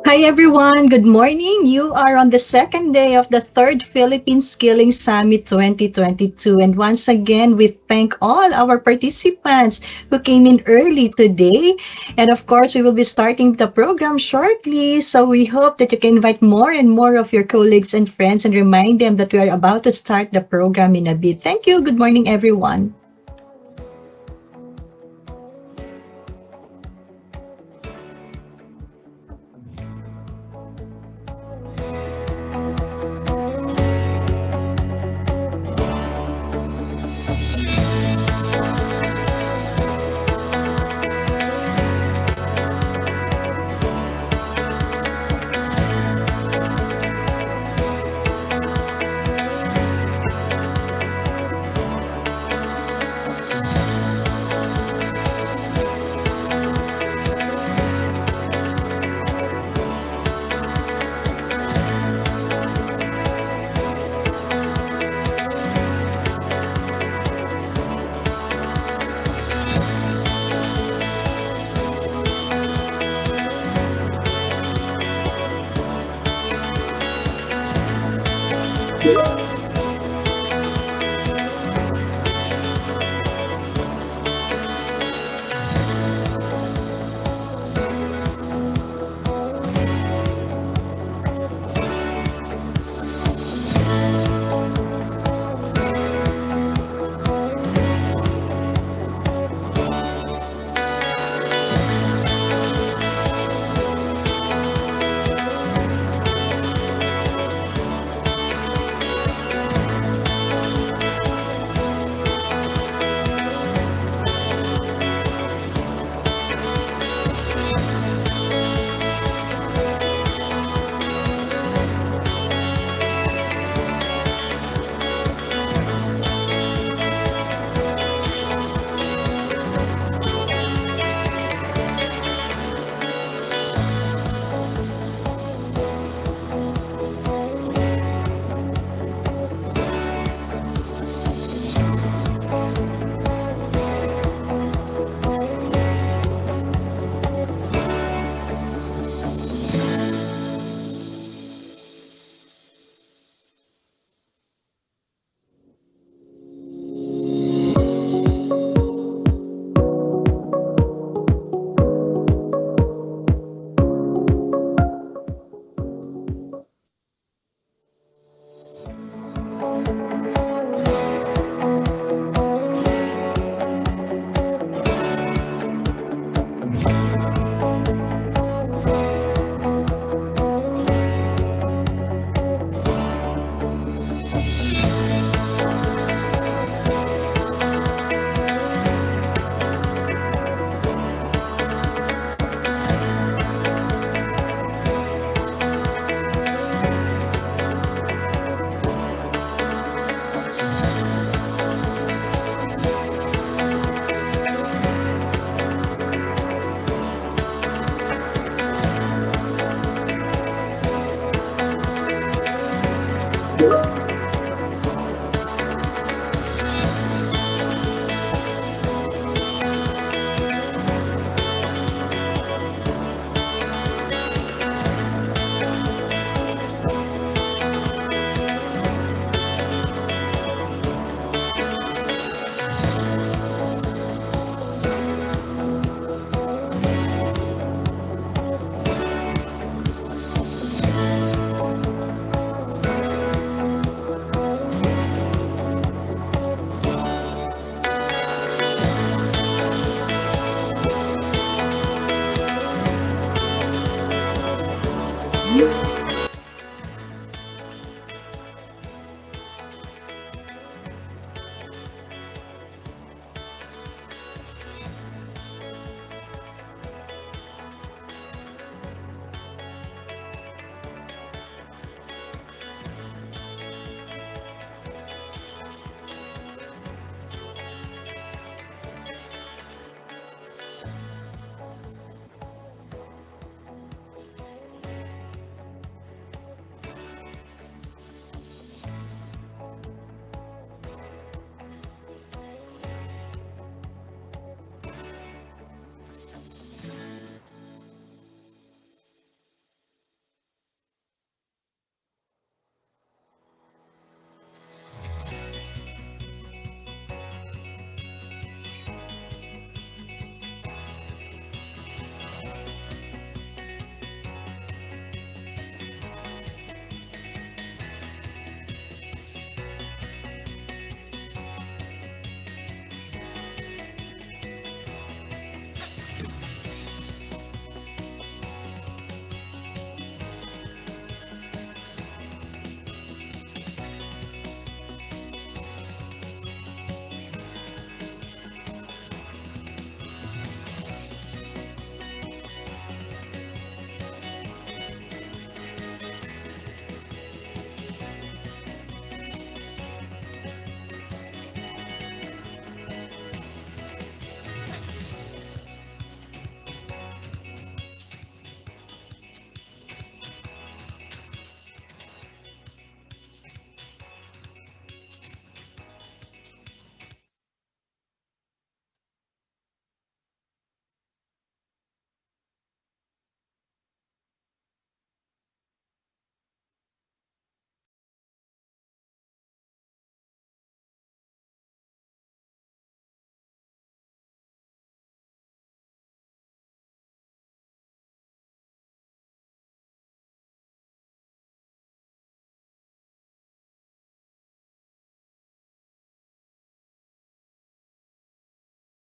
Hi everyone, good morning. You are on the second day of the third Philippine Skilling Summit 2022. And once again, we thank all our participants who came in early today. And of course, we will be starting the program shortly. So we hope that you can invite more and more of your colleagues and friends and remind them that we are about to start the program in a bit. Thank you. Good morning, everyone.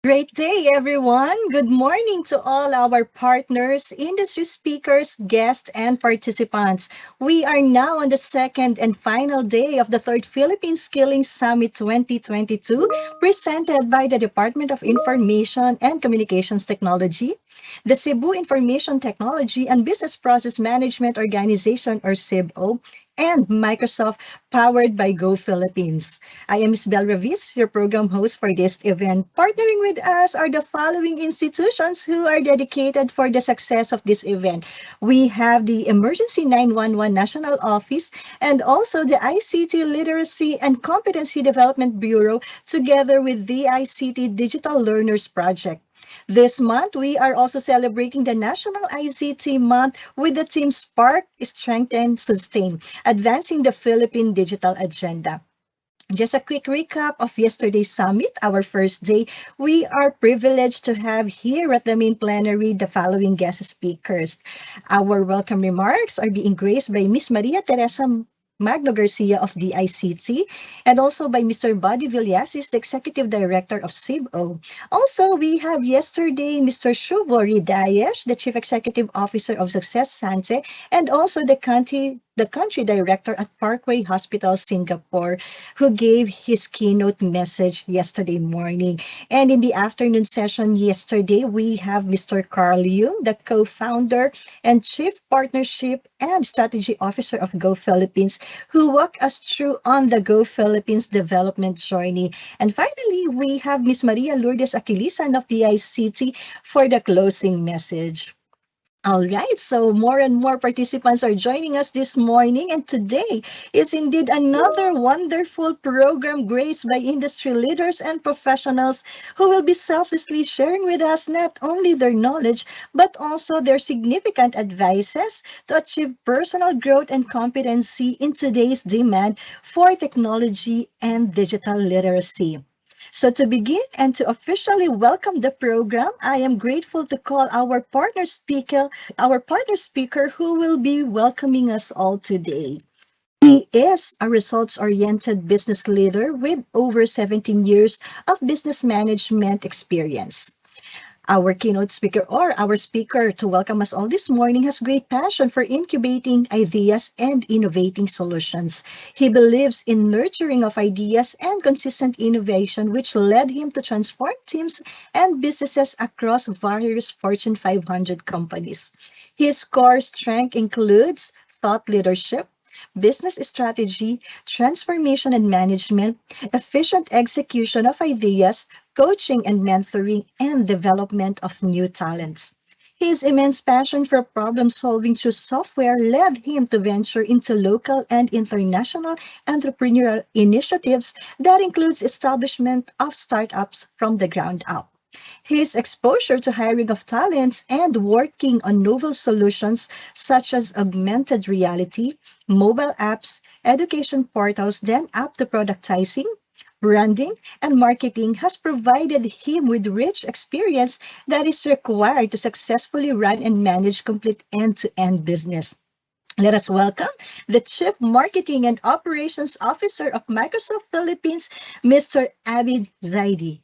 Great day, everyone. Good morning to all our partners, industry speakers, guests, and participants. We are now on the second and final day of the third Philippine Skilling Summit 2022, presented by the Department of Information and Communications Technology, the Cebu Information Technology and Business Process Management Organization, or CIBO, and Microsoft, powered by Go Philippines. I am Ms. Bel Ravis, your program host for this event. Partnering with us are the following institutions who are dedicated for the success of this event. We have the Emergency 911 National Office and also the ICT Literacy and Competency Development Bureau together with the ICT Digital Learners Project. This month, we are also celebrating the National ICT Month with the theme Spark, Strengthen, Sustain, advancing the Philippine digital agenda. Just a quick recap of yesterday's summit, our first day. We are privileged to have here at the main plenary the following guest speakers. Our welcome remarks are being graced by Miss Maria Teresa Magno Garcia of DICT and also by Mr. Buddy Villasis, the Executive Director of CIBO. Also, we have yesterday Mr. Shubori Dayesh, the Chief Executive Officer of Success Sanse, and also the country director at Parkway Hospital, Singapore, who gave his keynote message yesterday morning. And in the afternoon session yesterday, we have Mr. Carl Yung, the co-founder and Chief Partnership and Strategy Officer of Go Philippines, who walked us through on the Go Philippines development journey. And finally, we have Ms. Maria Lourdes Aquilisan of the ICT for the closing message. All right, so more and more participants are joining us this morning, and today is indeed another wonderful program graced by industry leaders and professionals who will be selflessly sharing with us not only their knowledge but also their significant advices to achieve personal growth and competency in today's demand for technology and digital literacy. So to begin and to officially welcome the program, I am grateful to call our partner speaker who will be welcoming us all today. He is a results-oriented business leader with over 17 years of business management experience. Our keynote speaker or our speaker to welcome us all this morning has great passion for incubating ideas and innovating solutions. He believes in nurturing of ideas and consistent innovation, which led him to transform teams and businesses across various Fortune 500 companies. His core strength includes thought leadership, business strategy, transformation and management, efficient execution of ideas, coaching and mentoring, and development of new talents. His immense passion for problem solving through software led him to venture into local and international entrepreneurial initiatives that includes establishment of startups from the ground up. His exposure to hiring of talents and working on novel solutions such as augmented reality, mobile apps, education portals, then up to productizing, branding, and marketing has provided him with rich experience that is required to successfully run and manage complete end-to-end business. Let us welcome the Chief Marketing and Operations Officer of Microsoft Philippines, Mr. Abid Zaidi.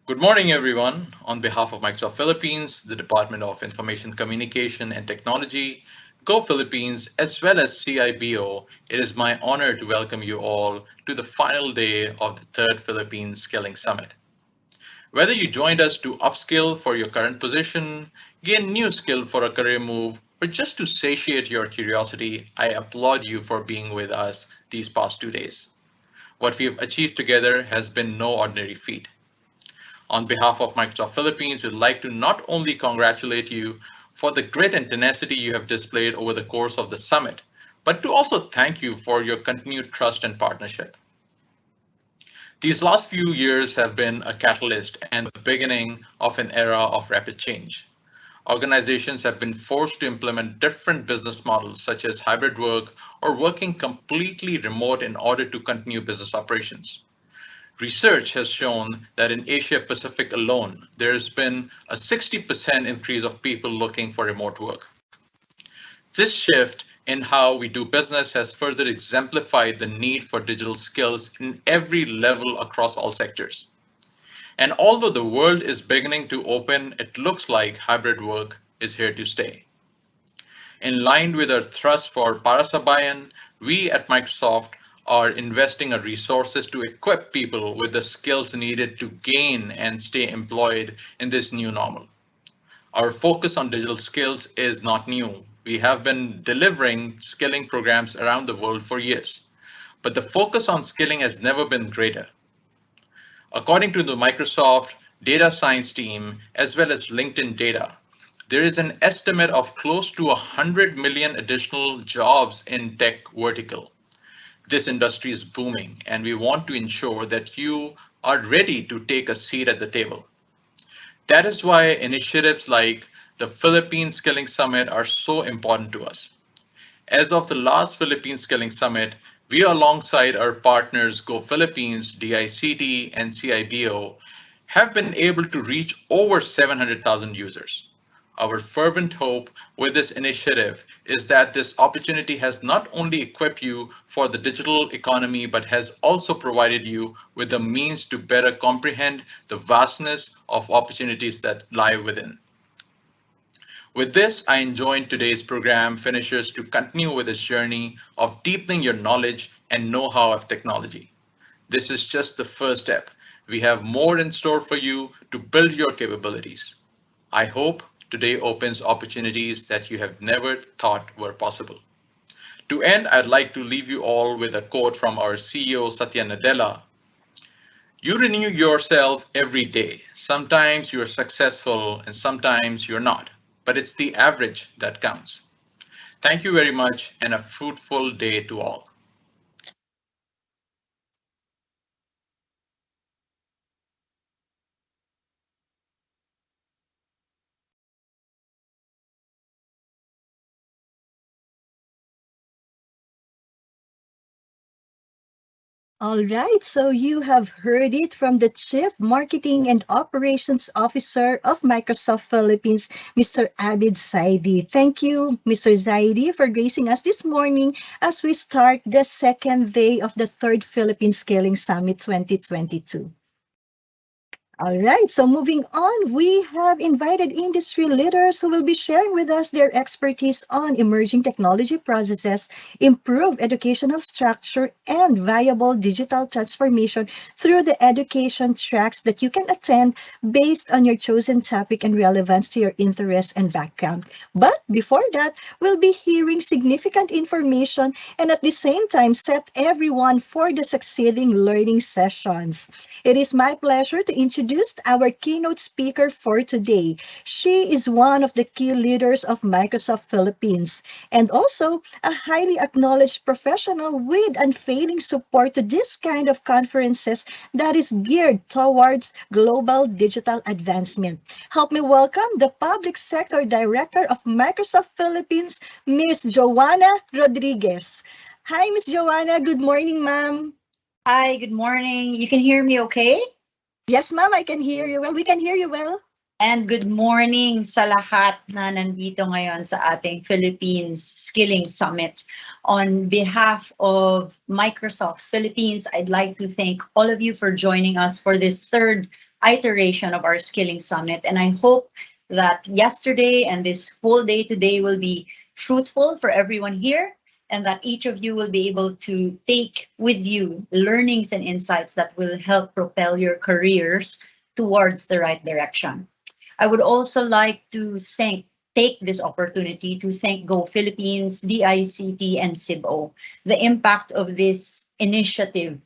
Good morning, everyone. On behalf of Microsoft Philippines, the Department of Information Communication and Technology, Go Philippines, as well as CIBO, it is my honor to welcome you all to the final day of the third Philippines Skilling Summit. Whether you joined us to upskill for your current position, gain new skill for a career move, or just to satiate your curiosity, I applaud you for being with us these past 2 days. What we have achieved together has been no ordinary feat. On behalf of Microsoft Philippines, we'd like to not only congratulate you for the grit and tenacity you have displayed over the course of the summit, but to also thank you for your continued trust and partnership. These last few years have been a catalyst and the beginning of an era of rapid change. Organizations have been forced to implement different business models, such as hybrid work or working completely remote in order to continue business operations. Research has shown that in Asia Pacific alone, there has been a 60% increase of people looking for remote work. This shift in how we do business has further exemplified the need for digital skills in every level across all sectors. And although the world is beginning to open, it looks like hybrid work is here to stay. In line with our thrust for Parasabayan, we at Microsoft are investing our resources to equip people with the skills needed to gain and stay employed in this new normal. Our focus on digital skills is not new. We have been delivering skilling programs around the world for years, but the focus on skilling has never been greater. According to the Microsoft data science team, as well as LinkedIn data, there is an estimate of close to 100 million additional jobs in tech vertical. This industry is booming, and we want to ensure that you are ready to take a seat at the table. That is why initiatives like the Philippine Skilling Summit are so important to us. As of the last Philippine Skilling Summit, we, alongside our partners Go Philippines, DICT, and CIBO, have been able to reach over 700,000 users. Our fervent hope with this initiative is that this opportunity has not only equipped you for the digital economy, but has also provided you with the means to better comprehend the vastness of opportunities that lie within. With this, I enjoin today's program finishers to continue with this journey of deepening your knowledge and know-how of technology. This is just the first step. We have more in store for you to build your capabilities. I hope today opens opportunities that you have never thought were possible. To end, I'd like to leave you all with a quote from our CEO, Satya Nadella. You renew yourself every day. Sometimes you're successful and sometimes you're not, but it's the average that counts. Thank you very much and a fruitful day to all. All right, so you have heard it from the Chief Marketing and Operations Officer of Microsoft Philippines, Mr. Abid Zaidi. Thank you, Mr. Zaidi, for gracing us this morning as we start the second day of the third Philippine Scaling Summit 2022. All right, so moving on, we have invited industry leaders who will be sharing with us their expertise on emerging technology processes, improved educational structure, and viable digital transformation through the education tracks that you can attend based on your chosen topic and relevance to your interest and background. But before that, we'll be hearing significant information and at the same time set everyone for the succeeding learning sessions. It is my pleasure to introduce our keynote speaker for today. She is one of the key leaders of Microsoft Philippines and also a highly acknowledged professional with unfailing support to this kind of conferences that is geared towards global digital advancement. Help me welcome the Public Sector Director of Microsoft Philippines, Ms. Joanna Rodriguez. Hi, Ms. Joanna. Good morning, ma'am. Hi, good morning. You can hear me okay? Yes, ma'am, I can hear you well. We can hear you well. And good morning sa lahat na nandito ngayon sa ating Philippines Skilling Summit. On behalf of Microsoft Philippines, I'd like to thank all of you for joining us for this third iteration of our Skilling Summit. And I hope that yesterday and this whole day today will be fruitful for everyone here, and that each of you will be able to take with you learnings and insights that will help propel your careers towards the right direction. I would also like to take this opportunity to thank Go Philippines, DICT, and CIBO. The impact of this initiative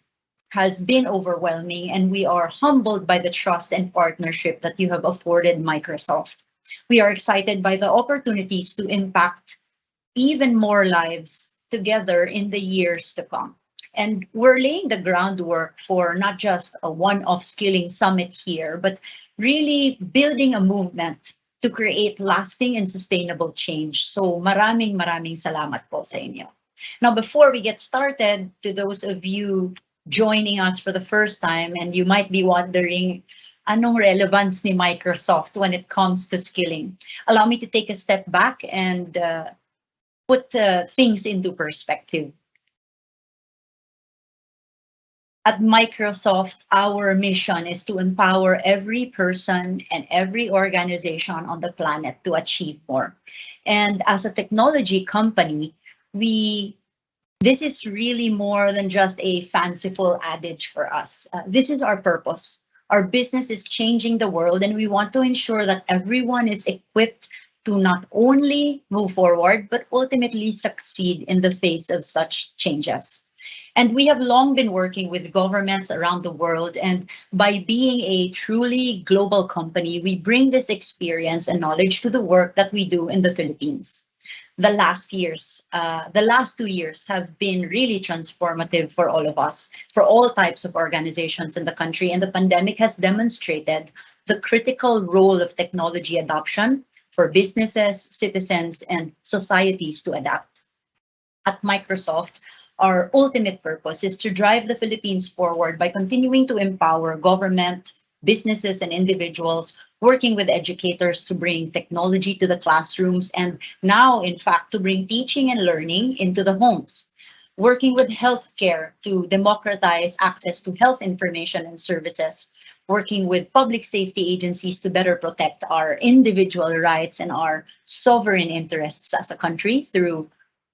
has been overwhelming, and we are humbled by the trust and partnership that you have afforded Microsoft. We are excited by the opportunities to impact even more lives together in the years to come. And we're laying the groundwork for not just a one-off skilling summit here, but really building a movement to create lasting and sustainable change. So maraming salamat po sa inyo. Now, before we get started, to those of you joining us for the first time, and you might be wondering, anong relevance ni Microsoft when it comes to skilling? Allow me to take a step back and put things into perspective. At Microsoft, our mission is to empower every person and every organization on the planet to achieve more. And as a technology company, this is really more than just a fanciful adage for us. This is our purpose. Our business is changing the world, and we want to ensure that everyone is equipped to not only move forward, but ultimately succeed in the face of such changes. And we have long been working with governments around the world. And by being a truly global company, we bring this experience and knowledge to the work that we do in the Philippines. The last 2 years have been really transformative for all of us, for all types of organizations in the country. And the pandemic has demonstrated the critical role of technology adoption for businesses, citizens, and societies to adapt. At Microsoft, our ultimate purpose is to drive the Philippines forward by continuing to empower government, businesses, and individuals, working with educators to bring technology to the classrooms, and now, in fact, to bring teaching and learning into the homes. Working with healthcare to democratize access to health information and services. Working with public safety agencies to better protect our individual rights and our sovereign interests as a country through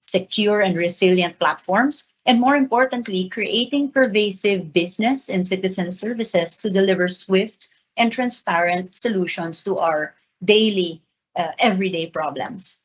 secure and resilient platforms, and more importantly, creating pervasive business and citizen services to deliver swift and transparent solutions to our daily, everyday problems.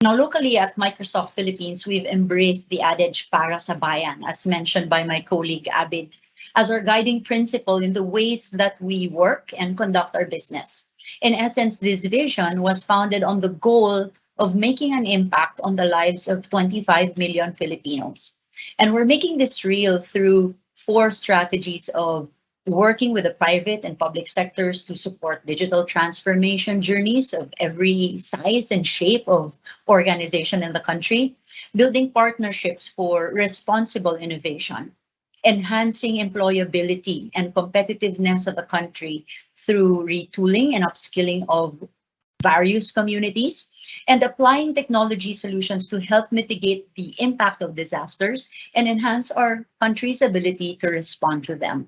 Now, locally at Microsoft Philippines, we've embraced the adage para sa bayan, as mentioned by my colleague Abid, as our guiding principle in the ways that we work and conduct our business. In essence, this vision was founded on the goal of making an impact on the lives of 25 million Filipinos. And we're making this real through 4 strategies of working with the private and public sectors to support digital transformation journeys of every size and shape of organization in the country, building partnerships for responsible innovation, enhancing employability and competitiveness of the country through retooling and upskilling of various communities, and applying technology solutions to help mitigate the impact of disasters and enhance our country's ability to respond to them.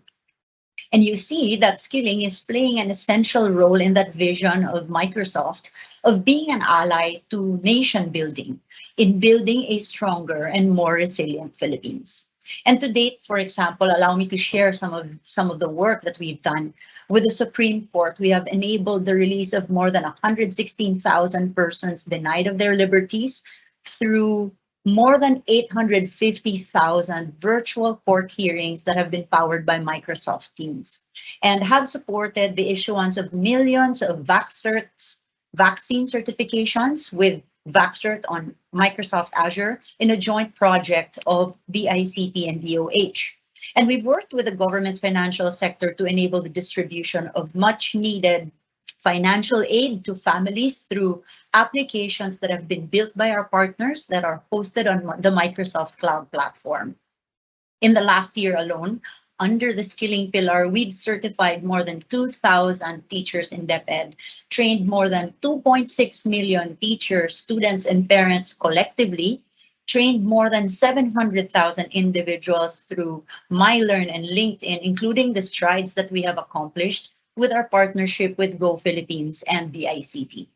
And you see that skilling is playing an essential role in that vision of Microsoft of being an ally to nation building, in building a stronger and more resilient Philippines. And to date, for example, allow me to share some of the work that we've done. With the Supreme Court, we have enabled the release of more than 116,000 persons denied of their liberties through more than 850,000 virtual court hearings that have been powered by Microsoft Teams, and have supported the issuance of millions of vaccine certifications with VaxCert on Microsoft Azure in a joint project of DICT and DOH. And we've worked with the government financial sector to enable the distribution of much needed financial aid to families through applications that have been built by our partners that are hosted on the Microsoft Cloud platform. In the last year alone, under the skilling pillar, we've certified more than 2,000 teachers in DepEd, trained more than 2.6 million teachers, students, and parents collectively, trained more than 700,000 individuals through MyLearn and LinkedIn, including the strides that we have accomplished with our partnership with Go Philippines and the ICT.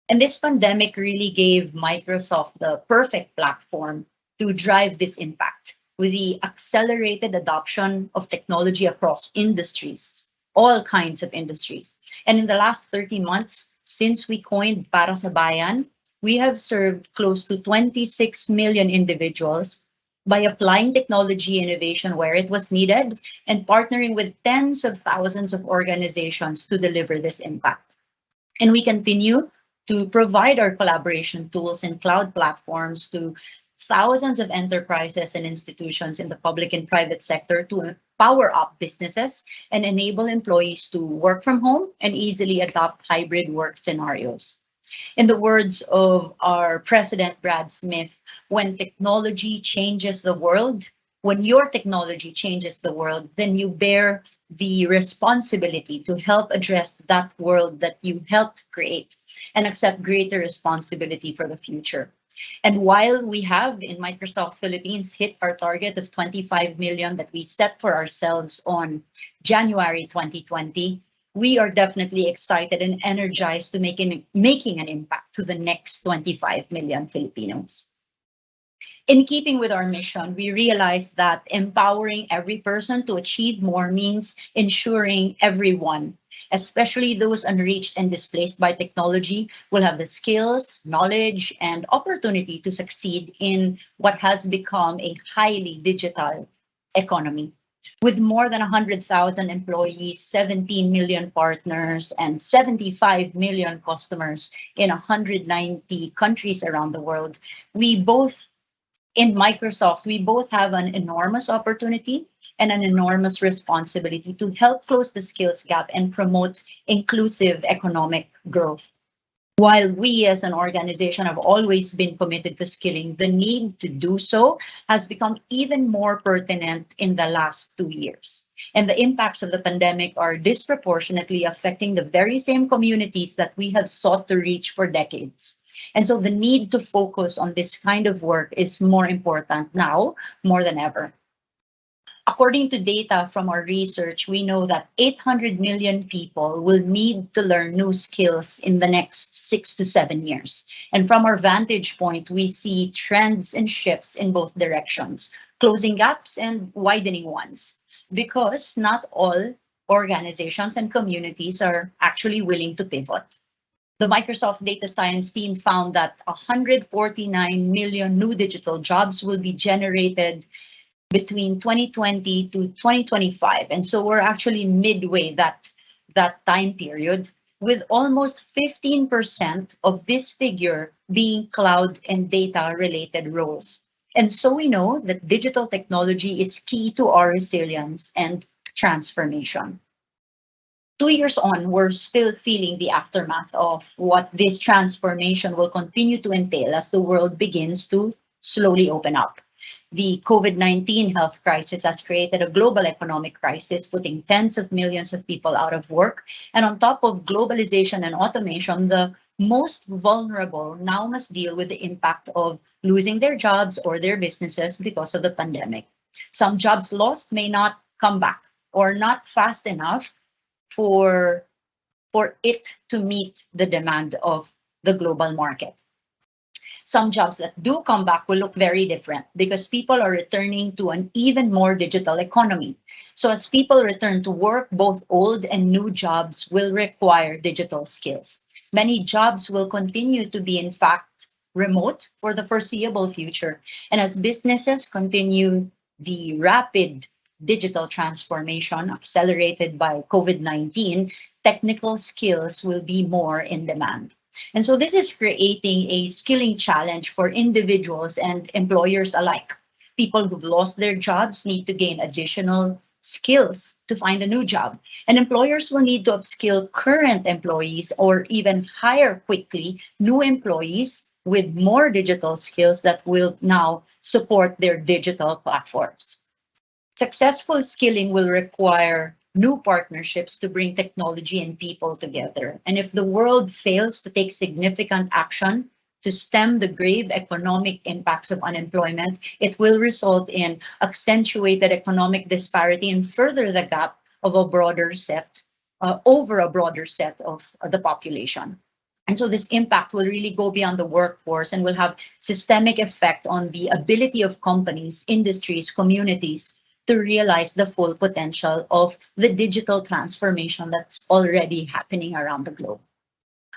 And this pandemic really gave Microsoft the perfect platform to drive this impact with the accelerated adoption of technology across industries, all kinds of industries. And in the last 30 months, since we coined Para sa Bayan, we have served close to 26 million individuals by applying technology innovation where it was needed and partnering with tens of thousands of organizations to deliver this impact. And we continue to provide our collaboration tools and cloud platforms to thousands of enterprises and institutions in the public and private sector to power up businesses and enable employees to work from home and easily adopt hybrid work scenarios. In the words of our president, Brad Smith, when technology changes the world, when your technology changes the world, then you bear the responsibility to help address that world that you helped create and accept greater responsibility for the future. And while we have in Microsoft Philippines hit our target of 25 million that we set for ourselves on January 2020, we are definitely excited and energized to making an impact to the next 25 million Filipinos. In keeping with our mission, we realized that empowering every person to achieve more means ensuring everyone, especially those unreached and displaced by technology, will have the skills, knowledge, and opportunity to succeed in what has become a highly digital economy. With more than 100,000 employees, 17 million partners, and 75 million customers in 190 countries around the world, we both in Microsoft, we both have an enormous opportunity and an enormous responsibility to help close the skills gap and promote inclusive economic growth. While we as an organization have always been committed to skilling, the need to do so has become even more pertinent in the last 2 years. And the impacts of the pandemic are disproportionately affecting the very same communities that we have sought to reach for decades. And so the need to focus on this kind of work is more important now more than ever. According to data from our research, we know that 800 million people will need to learn new skills in the next 6 to 7 years. And from our vantage point, we see trends and shifts in both directions, closing gaps and widening ones, because not all organizations and communities are actually willing to pivot. The Microsoft Data Science team found that 149 million new digital jobs will be generated between 2020 to 2025. And so we're actually midway that time period, with almost 15% of this figure being cloud and data related roles. And so we know that digital technology is key to our resilience and transformation. 2 years on, we're still feeling the aftermath of what this transformation will continue to entail as the world begins to slowly open up. The COVID-19 health crisis has created a global economic crisis, putting tens of millions of people out of work. And on top of globalization and automation, the most vulnerable now must deal with the impact of losing their jobs or their businesses because of the pandemic. Some jobs lost may not come back or not fast enough for it to meet the demand of the global market. Some jobs that do come back will look very different because people are returning to an even more digital economy. So as people return to work, both old and new jobs will require digital skills. Many jobs will continue to be, in fact, remote for the foreseeable future. And as businesses continue the rapid digital transformation accelerated by COVID-19, technical skills will be more in demand. And so this is creating a skilling challenge for individuals and employers alike. People who've lost their jobs need to gain additional skills to find a new job. And employers will need to upskill current employees or even hire quickly new employees with more digital skills that will now support their digital platforms. Successful skilling will require new partnerships to bring technology and people together. And if the world fails to take significant action to stem the grave economic impacts of unemployment, it will result in accentuated economic disparity and further the gap of a broader set, over a broader set of the population. And so this impact will really go beyond the workforce and will have systemic effect on the ability of companies, industries, communities to realize the full potential of the digital transformation that's already happening around the globe.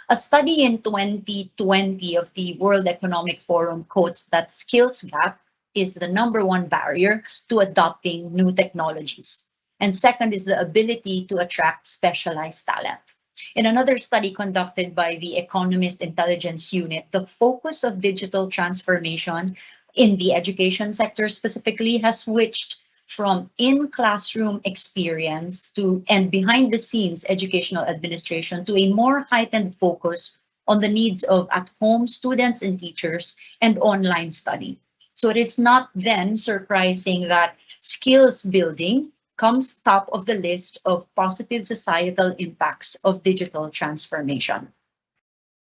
A study in 2020 of the World Economic Forum quotes that skills gap is the #1 barrier to adopting new technologies. And second is the ability to attract specialized talent. In another study conducted by the Economist Intelligence Unit, the focus of digital transformation in the education sector specifically has switched from in-classroom experience to and behind the scenes educational administration to a more heightened focus on the needs of at-home students and teachers and online study. So it is not then surprising that skills building comes top of the list of positive societal impacts of digital transformation.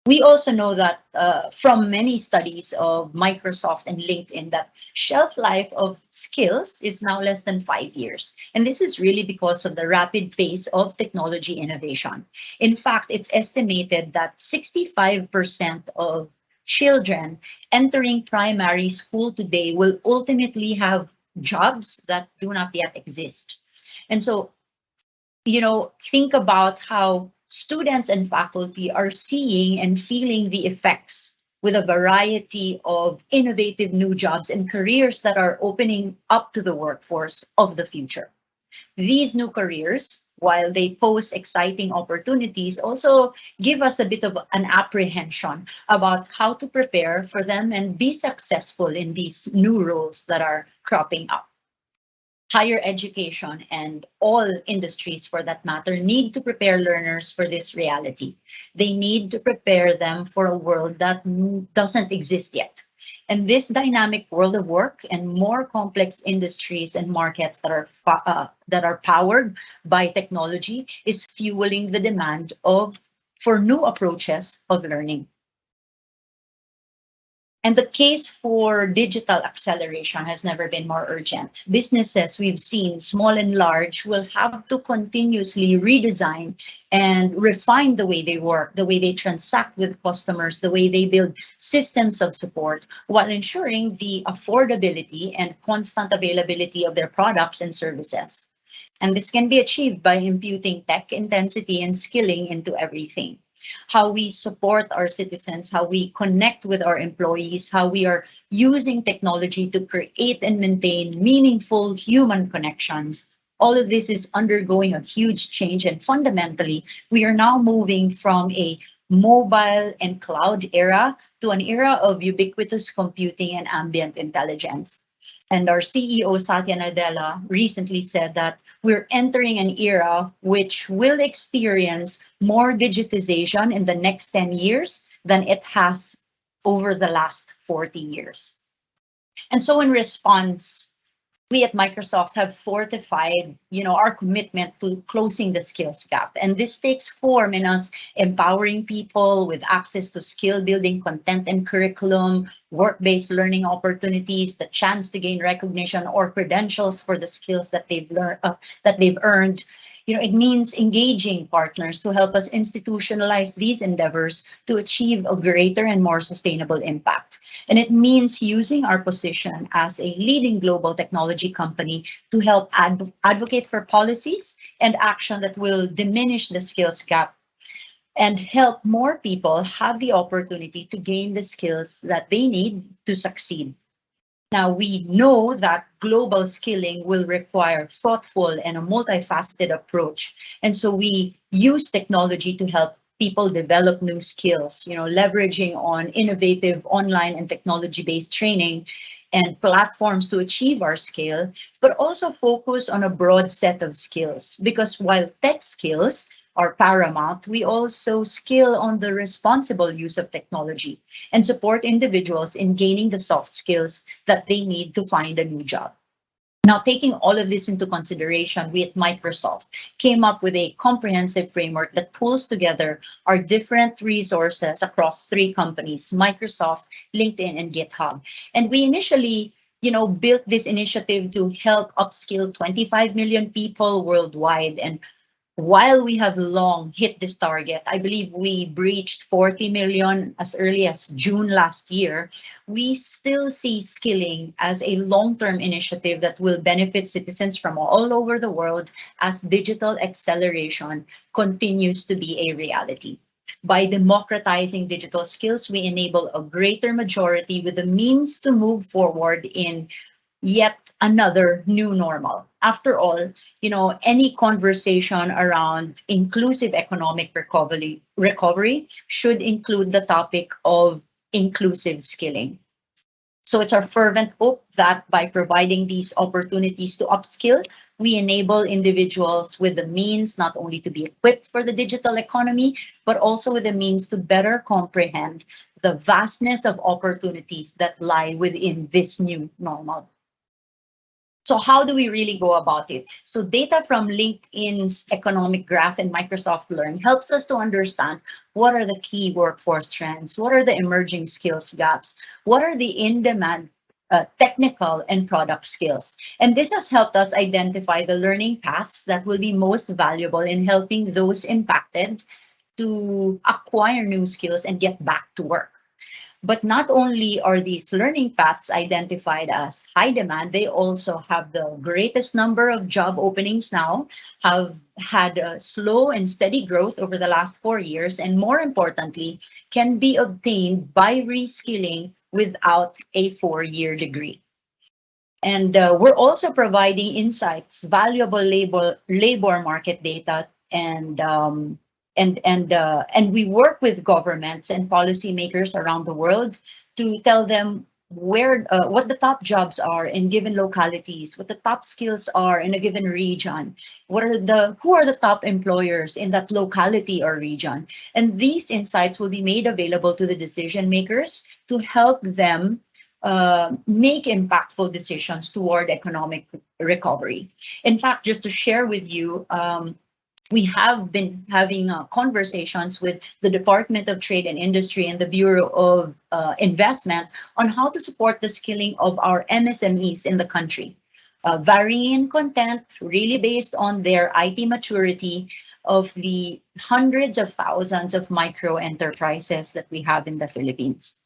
We also know that from many studies of Microsoft and LinkedIn that shelf life of skills is now less than 5 years. And this is really because of the rapid pace of technology innovation. In fact, it's estimated that 65% of children entering primary school today will ultimately have jobs that do not yet exist. And so think about how students and faculty are seeing and feeling the effects with a variety of innovative new jobs and careers that are opening up to the workforce of the future. These new careers, while they pose exciting opportunities, also give us a bit of an apprehension about how to prepare for them and be successful in these new roles that are cropping up. Higher education and all industries for that matter need to prepare learners for this reality. They need to prepare them for a world that doesn't exist yet. And this dynamic world of work and more complex industries and markets that are powered by technology is fueling the demand for new approaches of learning. And the case for digital acceleration has never been more urgent. Businesses we've seen, small and large, will have to continuously redesign and refine the way they work, the way they transact with customers, the way they build systems of support, while ensuring the affordability and constant availability of their products and services. And this can be achieved by imputing tech intensity and skilling into everything. How we support our citizens, how we connect with our employees, how we are using technology to create and maintain meaningful human connections. All of this is undergoing a huge change, and fundamentally, we are now moving from a mobile and cloud era to an era of ubiquitous computing and ambient intelligence. And our CEO, Satya Nadella, recently said that we're entering an era which will experience more digitization in the next 10 years than it has over the last 40 years. And so in response, we at Microsoft have fortified, our commitment to closing the skills gap. And this takes form in us empowering people with access to skill building content and curriculum, work-based learning opportunities, the chance to gain recognition or credentials for the skills that they've learned, that they've earned. It means engaging partners to help us institutionalize these endeavors to achieve a greater and more sustainable impact. And it means using our position as a leading global technology company to help advocate for policies and action that will diminish the skills gap and help more people have the opportunity to gain the skills that they need to succeed. Now, we know that global skilling will require thoughtful and a multifaceted approach. And so we use technology to help people develop new skills, leveraging on innovative online and technology-based training and platforms to achieve our scale, but also focus on a broad set of skills. Because while tech skills are paramount, we also skill on the responsible use of technology and support individuals in gaining the soft skills that they need to find a new job. Now, taking all of this into consideration, we at Microsoft came up with a comprehensive framework that pulls together our different resources across three companies, Microsoft, LinkedIn, and GitHub. And we initially built this initiative to help upskill 25 million people worldwide. And while we have long hit this target, I believe we breached 40 million as early as June last year, we still see skilling as a long-term initiative that will benefit citizens from all over the world as digital acceleration continues to be a reality. By democratizing digital skills, we enable a greater majority with the means to move forward in yet another new normal. After all, any conversation around inclusive economic recovery should include the topic of inclusive skilling. So it's our fervent hope that by providing these opportunities to upskill, we enable individuals with the means not only to be equipped for the digital economy, but also with the means to better comprehend the vastness of opportunities that lie within this new normal. So how do we really go about it? So data from LinkedIn's economic graph and Microsoft Learn helps us to understand what are the key workforce trends, what are the emerging skills gaps, what are the in-demand technical and product skills. And this has helped us identify the learning paths that will be most valuable in helping those impacted to acquire new skills and get back to work. But not only are these learning paths identified as high demand, they also have the greatest number of job openings now, have had a slow and steady growth over the last 4 years, and more importantly, can be obtained by reskilling without a 4-year degree. And we're also providing insights, valuable labor market data, and we work with governments and policymakers around the world to tell them what the top jobs are in given localities, what the top skills are in a given region, who are the top employers in that locality or region. And these insights will be made available to the decision makers to help them make impactful decisions toward economic recovery. In fact, just to share with you, we have been having conversations with the Department of Trade and Industry and the Bureau of Investment on how to support the skilling of our MSMEs in the country, varying in content, really based on their IT maturity of the hundreds of thousands of micro enterprises that we have in the Philippines.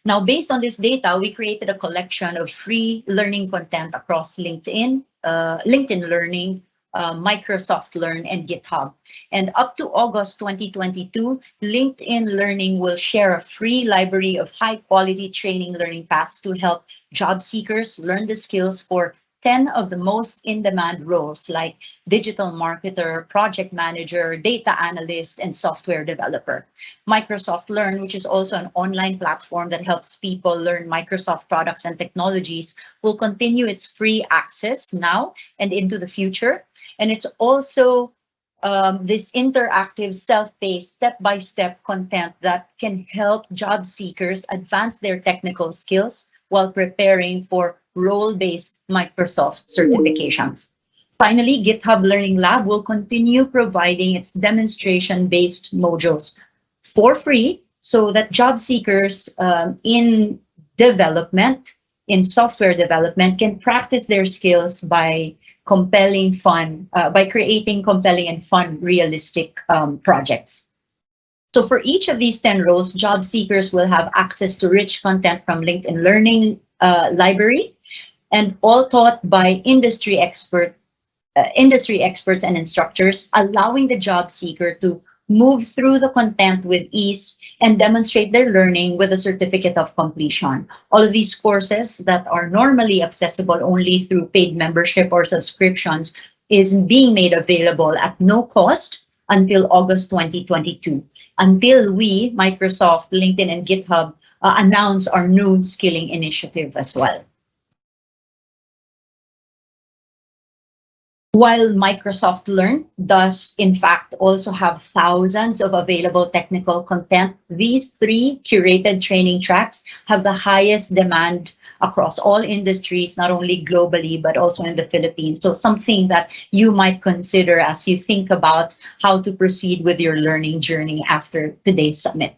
Now, based on this data, we created a collection of free learning content across LinkedIn Learning, Microsoft Learn, and GitHub. And up to August 2022, LinkedIn Learning will share a free library of high-quality training learning paths to help job seekers learn the skills for 10 of the most in-demand roles like digital marketer, project manager, data analyst, and software developer. Microsoft Learn, which is also an online platform that helps people learn Microsoft products and technologies, will continue its free access now and into the future. And it's also this interactive, self-paced, step-by-step content that can help job seekers advance their technical skills while preparing for role-based Microsoft certifications. Finally, GitHub Learning Lab will continue providing its demonstration-based modules for free so that job seekers in development, in software development, can practice their skills by creating compelling and fun, realistic projects. So for each of these 10 roles, job seekers will have access to rich content from LinkedIn Learning library, and all taught by industry experts and instructors, allowing the job seeker to move through the content with ease and demonstrate their learning with a certificate of completion. All of these courses that are normally accessible only through paid membership or subscriptions is being made available at no cost until August 2022, until we, Microsoft, LinkedIn, and GitHub, announce our new skilling initiative as well. While Microsoft Learn does, in fact, also have thousands of available technical content, these 3 curated training tracks have the highest demand across all industries, not only globally, but also in the Philippines. So something that you might consider as you think about how to proceed with your learning journey after today's summit.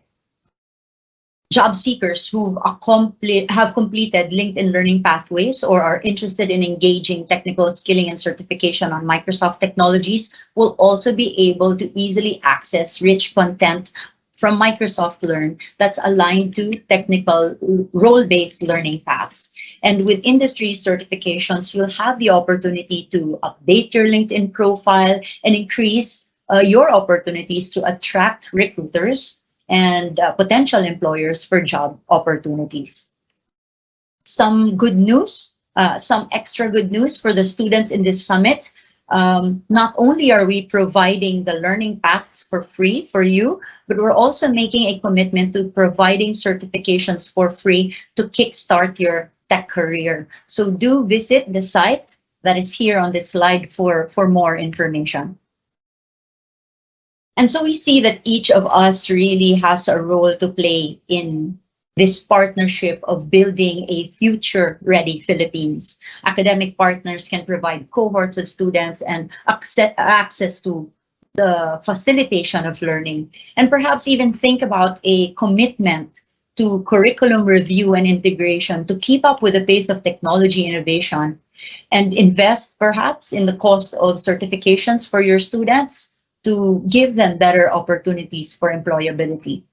Job seekers who have completed LinkedIn Learning Pathways or are interested in engaging technical skilling and certification on Microsoft technologies will also be able to easily access rich content from Microsoft Learn that's aligned to technical role-based learning paths. And with industry certifications, you'll have the opportunity to update your LinkedIn profile and increase your opportunities to attract recruiters and potential employers for job opportunities. Some good news, some extra good news for the students in this summit. Not only are we providing the learning paths for free for you, but we're also making a commitment to providing certifications for free to kickstart your tech career. So do visit the site that is here on this slide for more information. And so we see that each of us really has a role to play in this partnership of building a future-ready Philippines. Academic partners can provide cohorts of students and access to the facilitation of learning, and perhaps even think about a commitment to curriculum review and integration to keep up with the pace of technology innovation, and invest perhaps in the cost of certifications for your students to give them better opportunities for employability.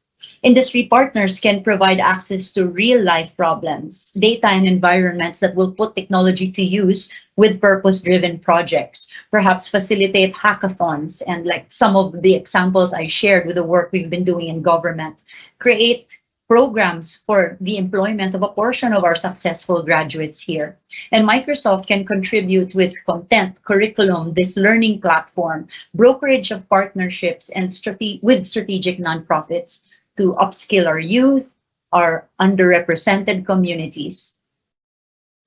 Industry partners can provide access to real life problems, data, and environments that will put technology to use with purpose driven projects, perhaps facilitate hackathons, and like some of the examples I shared with the work we've been doing in government, create programs for the employment of a portion of our successful graduates here. And Microsoft can contribute with content, curriculum, this learning platform, brokerage of partnerships, and with strategic nonprofits to upskill our youth, our underrepresented communities.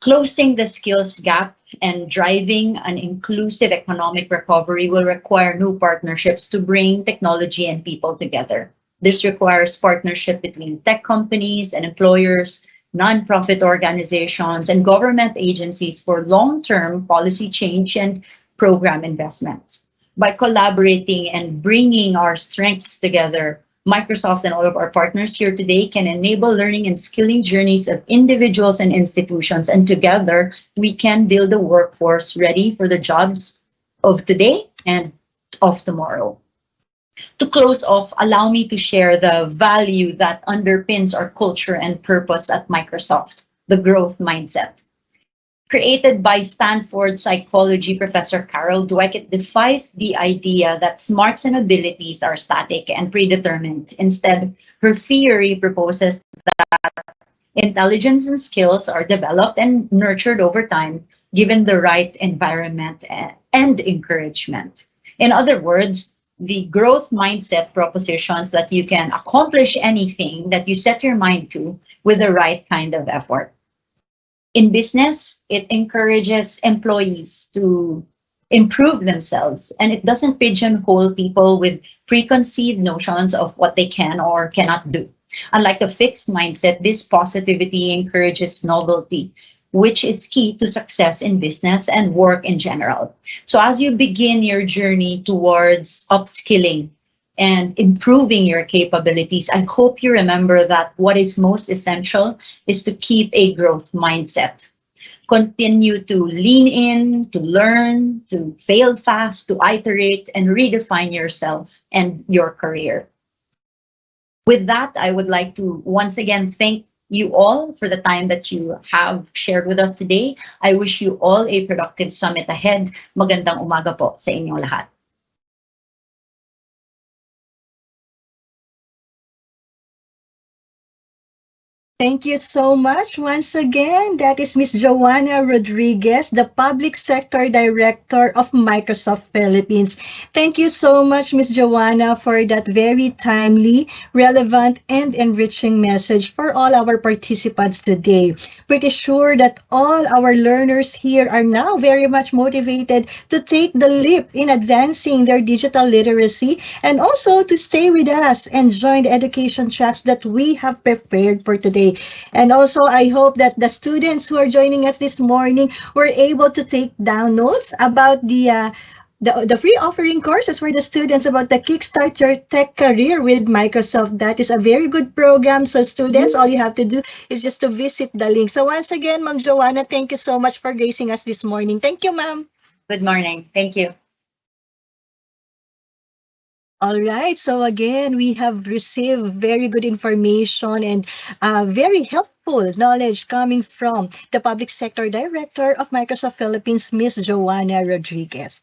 Closing the skills gap and driving an inclusive economic recovery will require new partnerships to bring technology and people together. This requires partnership between tech companies and employers, nonprofit organizations, and government agencies for long-term policy change and program investments. By collaborating and bringing our strengths together, Microsoft and all of our partners here today can enable learning and skilling journeys of individuals and institutions. And together, we can build a workforce ready for the jobs of today and of tomorrow. To close off, allow me to share the value that underpins our culture and purpose at Microsoft, the growth mindset. Created by Stanford psychology professor Carol Dweck, it defies the idea that smarts and abilities are static and predetermined. Instead, her theory proposes intelligence and skills are developed and nurtured over time, given the right environment and encouragement. In other words, the growth mindset propositions that you can accomplish anything that you set your mind to with the right kind of effort. In business, it encourages employees to improve themselves, and it doesn't pigeonhole people with preconceived notions of what they can or cannot do. Unlike the fixed mindset, this positivity encourages novelty, which is key to success in business and work in general. So as you begin your journey towards upskilling and improving your capabilities, I hope you remember that what is most essential is to keep a growth mindset. Continue to lean in, to learn, to fail fast, to iterate, and redefine yourself and your career. With that, I would like to once again thank you all for the time that you have shared with us today. I wish you all a productive summit ahead. Magandang umaga po sa inyong lahat. Thank you so much once again. That is Ms. Joanna Rodriguez, the Public Sector Director of Microsoft Philippines. Thank you so much, Ms. Joanna, for that very timely, relevant, and enriching message for all our participants today. Pretty sure that all our learners here are now very much motivated to take the leap in advancing their digital literacy and also to stay with us and join the education tracks that we have prepared for today. And also, I hope that the students who are joining us this morning were able to take down notes about the free offering courses for the students about the Kickstart Your Tech Career with Microsoft. That is a very good program. So students, all you have to do is just to visit the link. So once again, Ma'am Joanna, thank you so much for gracing us this morning. Thank you, ma'am. Good morning. Thank you. All right. So again, we have received very good information and very helpful knowledge coming from the Public Sector Director of Microsoft Philippines, Ms. Joanna Rodriguez.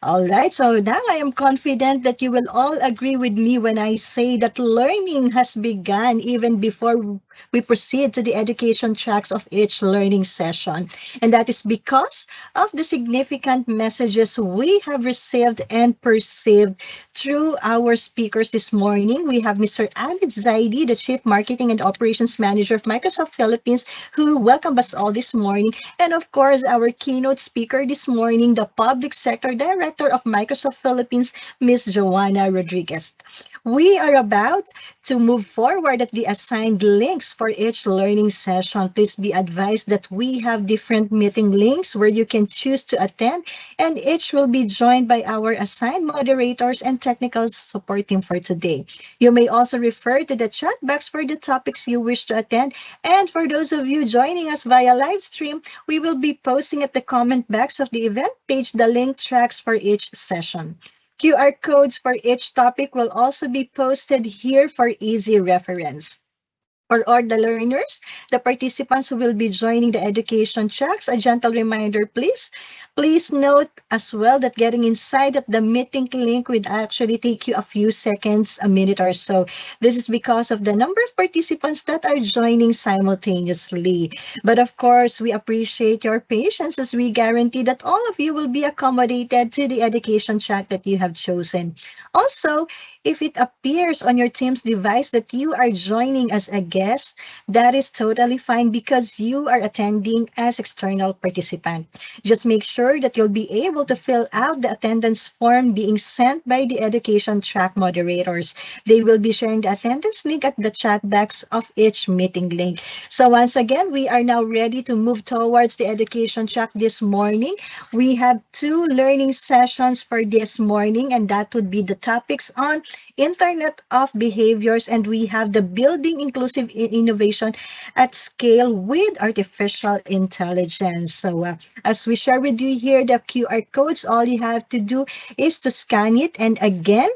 All right, so now I am confident that you will all agree with me when I say that learning has begun even before we proceed to the education tracks of each learning session. And that is because of the significant messages we have received and perceived through our speakers this morning. We have Mr. Amit Zaidi, the Chief Marketing and Operations Manager of Microsoft Philippines, who welcomed us all this morning. And of course, our keynote speaker this morning, the Public Sector Director of Microsoft Philippines, Ms. Joanna Rodriguez. We are about to move forward at the assigned links for each learning session. Please be advised that we have different meeting links where you can choose to attend, and each will be joined by our assigned moderators and technical support team for today. You may also refer to the chat box for the topics you wish to attend. And for those of you joining us via live stream, we will be posting at the comment box of the event page the link tracks for each session. QR codes for each topic will also be posted here for easy reference. For all the learners, the participants who will be joining the education tracks, a gentle reminder, please. Please note as well that getting inside at the meeting link would actually take you a few seconds, a minute or so. This is because of the number of participants that are joining simultaneously. But of course, we appreciate your patience as we guarantee that all of you will be accommodated to the education track that you have chosen. Also, if it appears on your team's device that you are joining as a guest, that is totally fine because you are attending as external participant. Just make sure that you'll be able to fill out the attendance form being sent by the education track moderators. They will be sharing the attendance link at the chat box of each meeting link. So once again, we are now ready to move towards the education track this morning. We have two learning sessions for this morning, and that would be the topics on Internet of Behaviors, and we have the Building Inclusive Innovation at Scale with Artificial Intelligence. So as we share with you here the QR codes, all you have to do is to scan it. And again,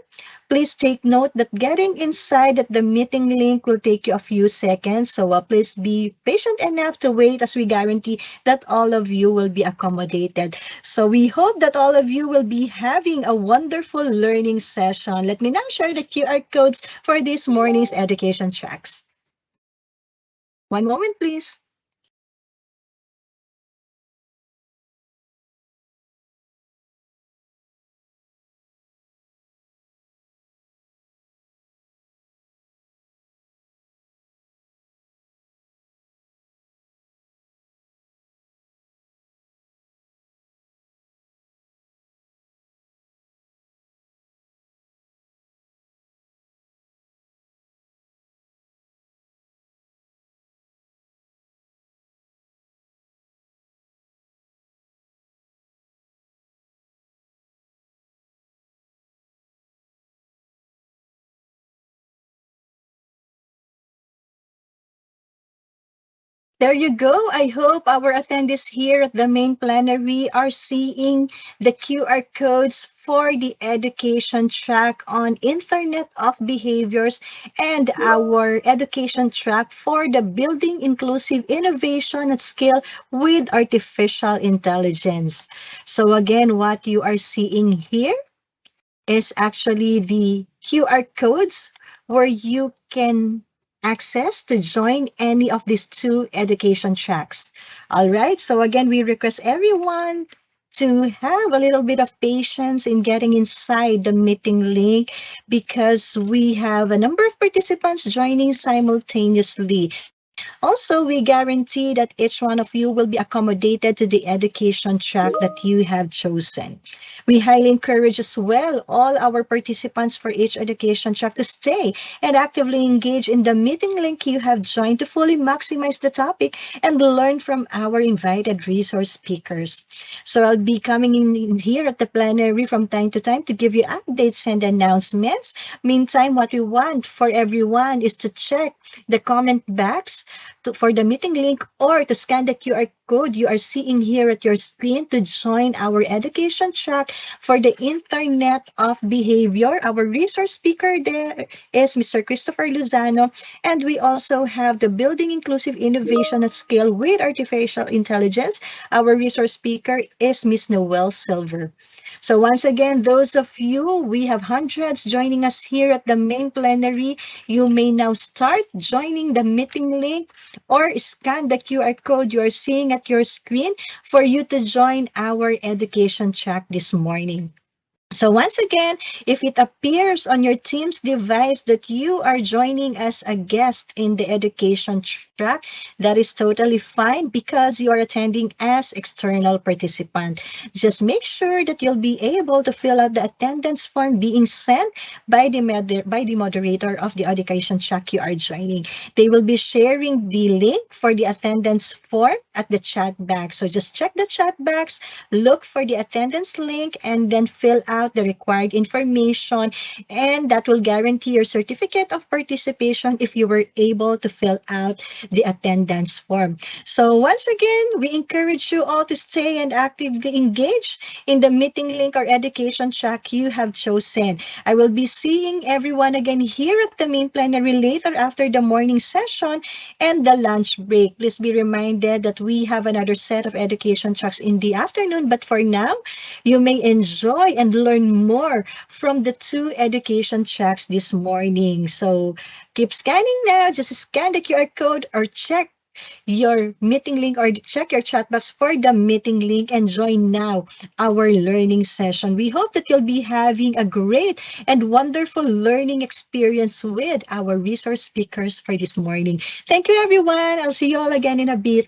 please take note that getting inside at the meeting link will take you a few seconds. So please be patient enough to wait as we guarantee that all of you will be accommodated. So we hope that all of you will be having a wonderful learning session. Let me now share the QR codes for this morning's education tracks. One moment, please. There you go. I hope our attendees here at the main plenary are seeing the QR codes for the education track on Internet of Behaviors and our education track for the Building Inclusive Innovation at Scale with Artificial Intelligence. So again, what you are seeing here is actually the QR codes where you can access to join any of these two education tracks. All right, so again, we request everyone to have a little bit of patience in getting inside the meeting link because we have a number of participants joining simultaneously. Also, we guarantee that each one of you will be accommodated to the education track that you have chosen. We highly encourage as well all our participants for each education track to stay and actively engage in the meeting link you have joined to fully maximize the topic and learn from our invited resource speakers. So I'll be coming in here at the plenary from time to time to give you updates and announcements. Meantime, what we want for everyone is to check the comment box for the meeting link or to scan the QR code you are seeing here at your screen to join our education track for the Internet of Behavior. Our resource speaker there is Mr. Christopher Lozano, and we also have the Building Inclusive Innovation at Scale with Artificial Intelligence. Our resource speaker is Ms. Noelle Silver. So once again, those of you, we have hundreds joining us here at the main plenary. You may now start joining the meeting link or scan the QR code you are seeing at your screen for you to join our education track this morning. So once again, if it appears on your team's device that you are joining as a guest in the education track, that is totally fine because you are attending as external participant. Just make sure that you'll be able to fill out the attendance form being sent by the moderator of the education track you are joining. They will be sharing the link for the attendance form at the chat box. So just check the chat box, look for the attendance link, and then fill out the required information. And that will guarantee your certificate of participation if you were able to fill out the attendance form. So once again, we encourage you all to stay and actively engage in the meeting link or education track you have chosen. I will be seeing everyone again here at the main plenary later after the morning session and the lunch break. Please be reminded that we have another set of education tracks in the afternoon, but for now, you may enjoy and learn more from the two education tracks this morning. So keep scanning now. Just scan the QR code or check your meeting link or check your chat box for the meeting link and join now our learning session. We hope that you'll be having a great and wonderful learning experience with our resource speakers for this morning. Thank you, everyone. I'll see you all again in a bit.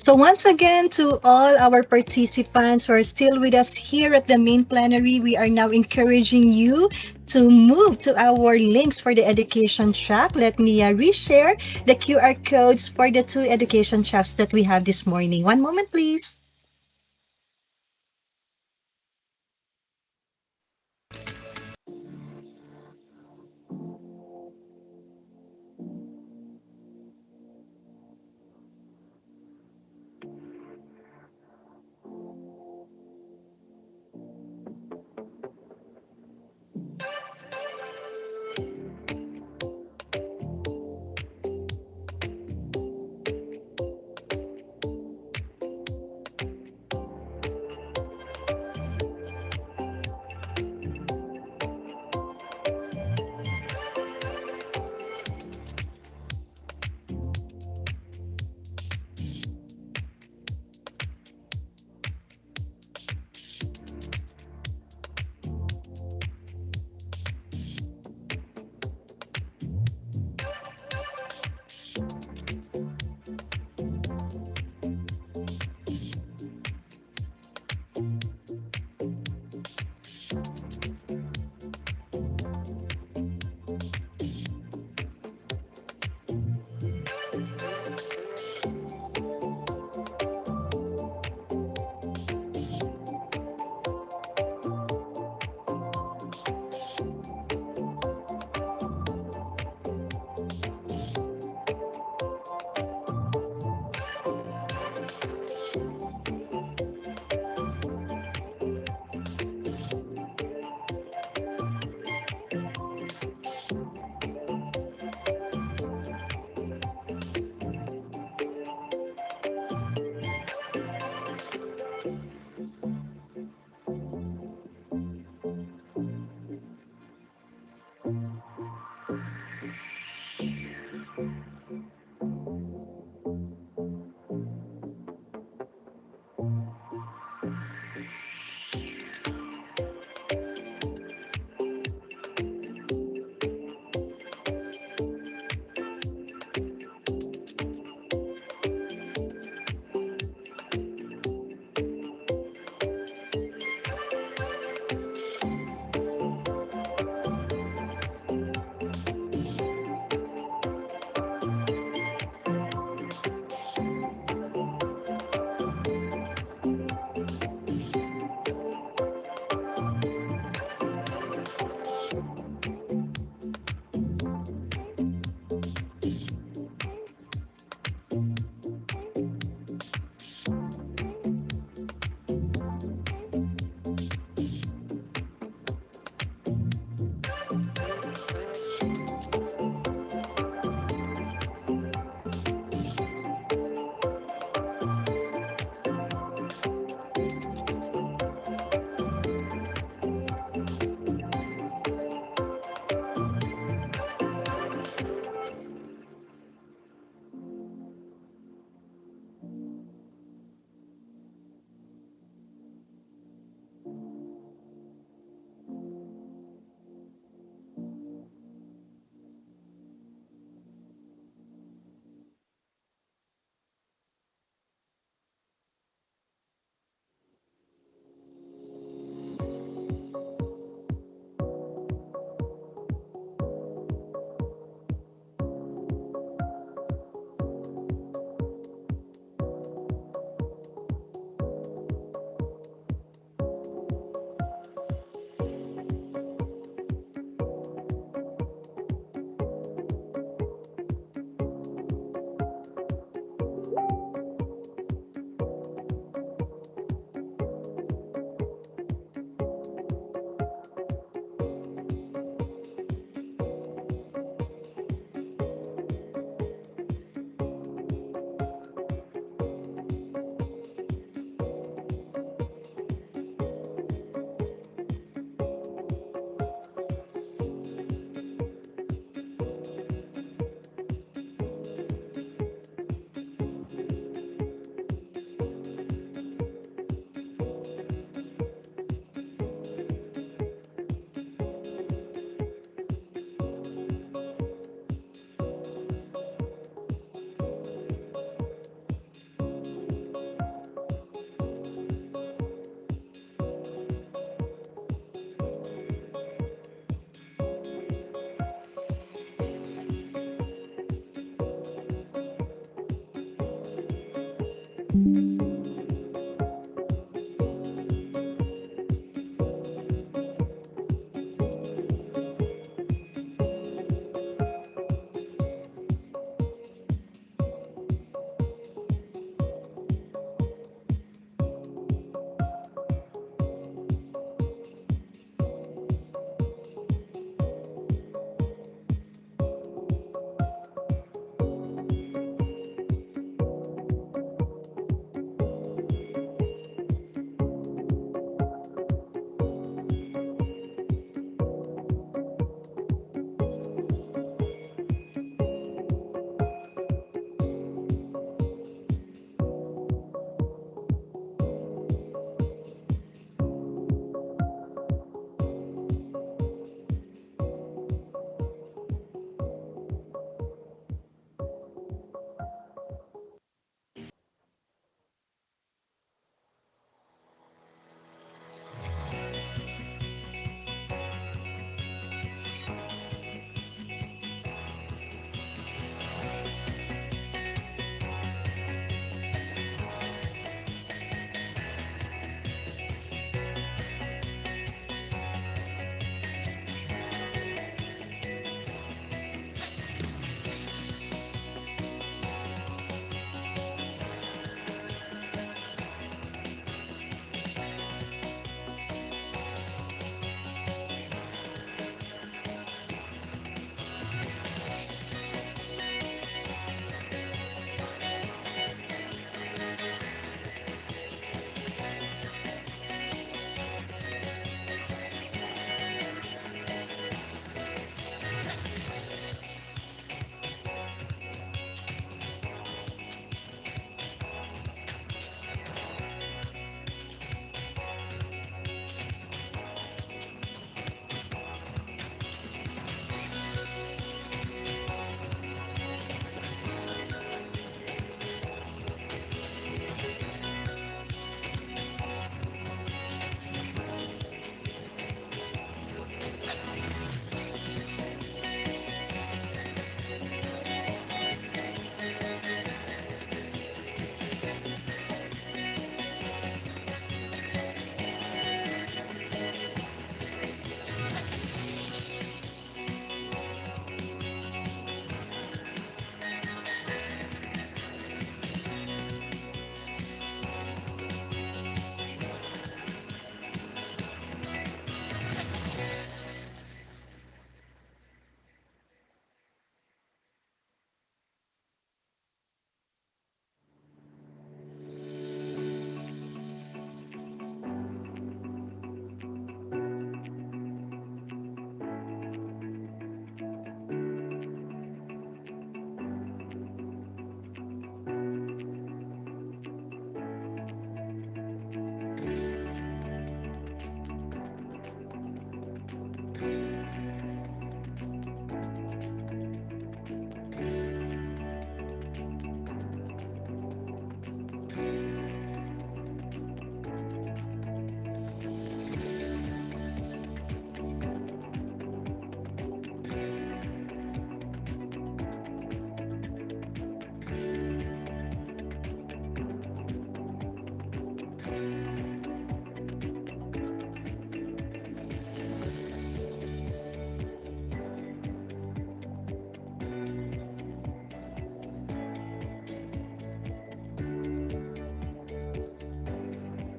So once again, to all our participants who are still with us here at the main plenary, we are now encouraging you to move to our links for the education track. Let me reshare the QR codes for the two education tracks that we have this morning. One moment, please.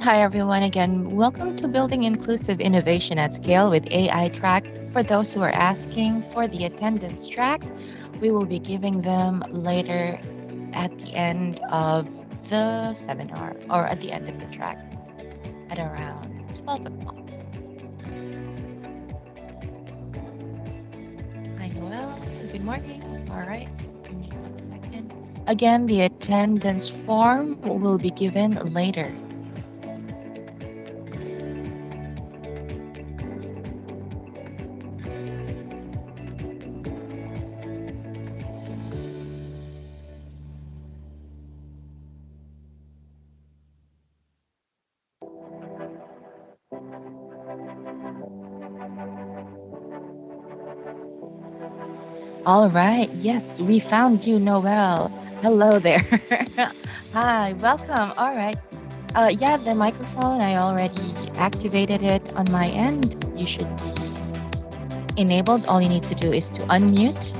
Hi, everyone. Again, welcome to Building Inclusive Innovation at Scale with AI Track. For those who are asking for the attendance track, we will be giving them later at the end of the seminar or at the end of the track at around 12 o'clock. Hi, Noel. Good morning. All right. Give me 1 second. Again, the attendance form will be given later. All right. Yes, we found you, Noel. Hello there. Hi, welcome. All right. Yeah, the microphone, I already activated it on my end. You should be enabled. All you need to do is to unmute.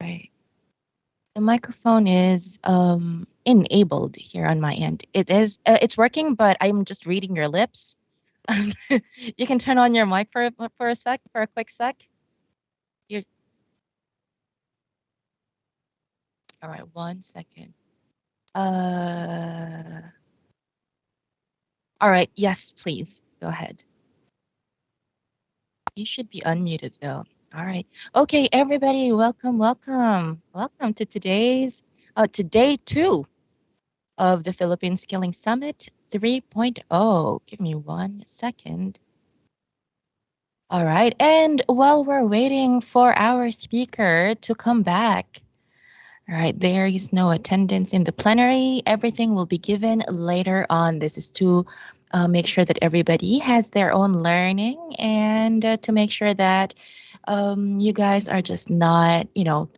Right. The microphone is enabled here on my end. It's working, but I'm just reading your lips. You can turn on your mic for a sec, for a quick sec. You're all right. 1 second. Uh, all right. Yes, please go ahead. You should be unmuted though. All right. Okay, everybody, welcome, welcome. Welcome to to day 2 of the Philippine Skilling Summit 3.0. Give me 1 second. All right. And while we're waiting for our speaker to come back, all right, there is no attendance in the plenary. Everything will be given later on. This is to make sure that everybody has their own learning and to make sure that you guys are just not,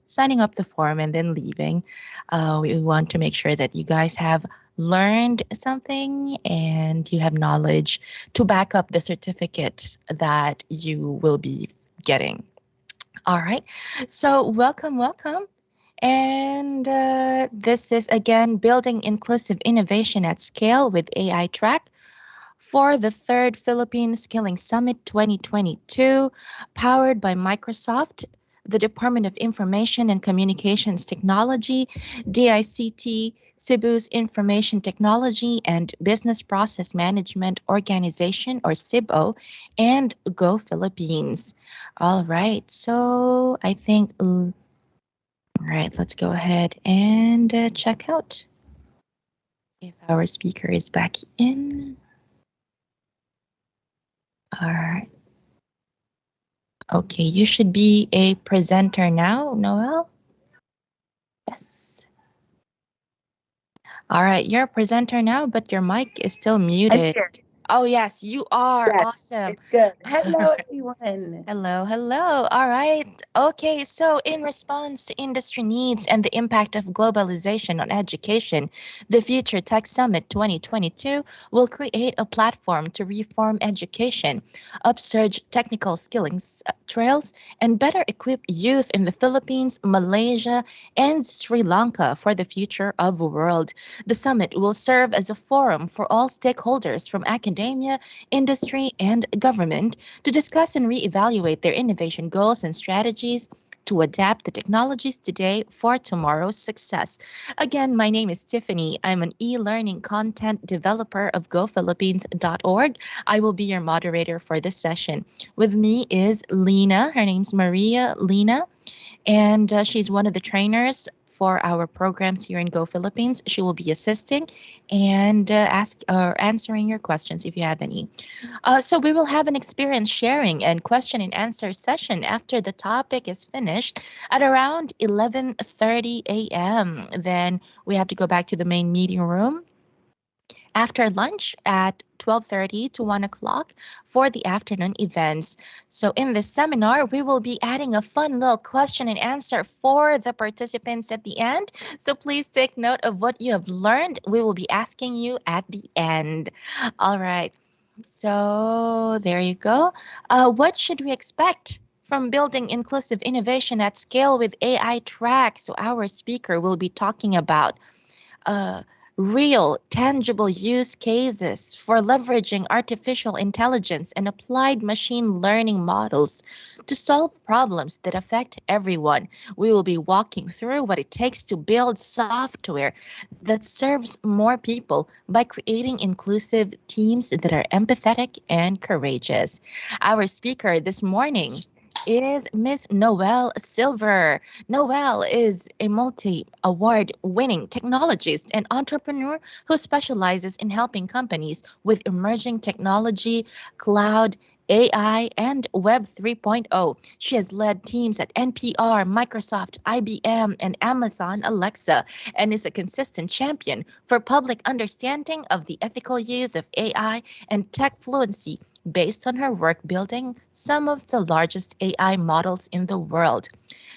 signing up the form and then leaving. We want to make sure that you guys have learned something and you have knowledge to back up the certificate that you will be getting. All right. So, welcome, welcome. And this is again building inclusive innovation at scale with AI Track for the third Philippine Skilling Summit 2022, powered by Microsoft, the Department of Information and Communications Technology, DICT, Cebu's Information Technology and Business Process Management Organization, or CIBO, and Go Philippines. All right, so I think all right, let's go ahead and check out if our speaker is back in. All right. Okay, you should be a presenter now, Noel. Yes. All right, you're a presenter now, but your mic is still I'm muted. here. Oh, yes, you are. Yes, Awesome. it's good. Hello, everyone. Hello, hello. All right. Okay, so in response to industry needs and the impact of globalization on education, the Future Tech Summit 2022 will create a platform to reform education, upsurge technical skillings trails, and better equip youth in the Philippines, Malaysia, and Sri Lanka for the future of the world. The summit will serve as a forum for all stakeholders from academia, industry, and government to discuss and reevaluate their innovation goals and strategies to adapt the technologies today for tomorrow's success. Again, my name is Tiffany. I'm an e-learning content developer of gophilippines.org. I will be your moderator for this session. With me is Lena. Her name's Maria Lena, and she's one of the trainers for our programs here in Go Philippines. She will be assisting and answering your questions if you have any. So we will have an experience sharing and question and answer session after the topic is finished at around 11:30 a.m. Then we have to go back to the main meeting room after lunch at 12:30 to 1 o'clock for the afternoon events. So in this seminar, we will be adding a fun little question and answer for the participants at the end. So please take note of what you have learned. We will be asking you at the end. All right. So there you go. What should we expect from building inclusive innovation at scale with AI track? So our speaker will be talking about uh, real, tangible use cases for leveraging artificial intelligence and applied machine learning models to solve problems that affect everyone. We will be walking through what it takes to build software that serves more people by creating inclusive teams that are empathetic and courageous. Our speaker this morning is Miss Noelle Silver. Noel is a multi award winning technologist and entrepreneur who specializes in helping companies with emerging technology, cloud, AI, and Web 3.0. She has led teams at NPR, Microsoft, IBM, and Amazon Alexa, and is a consistent champion for public understanding of the ethical use of AI and tech fluency based on her work building some of the largest AI models in the world.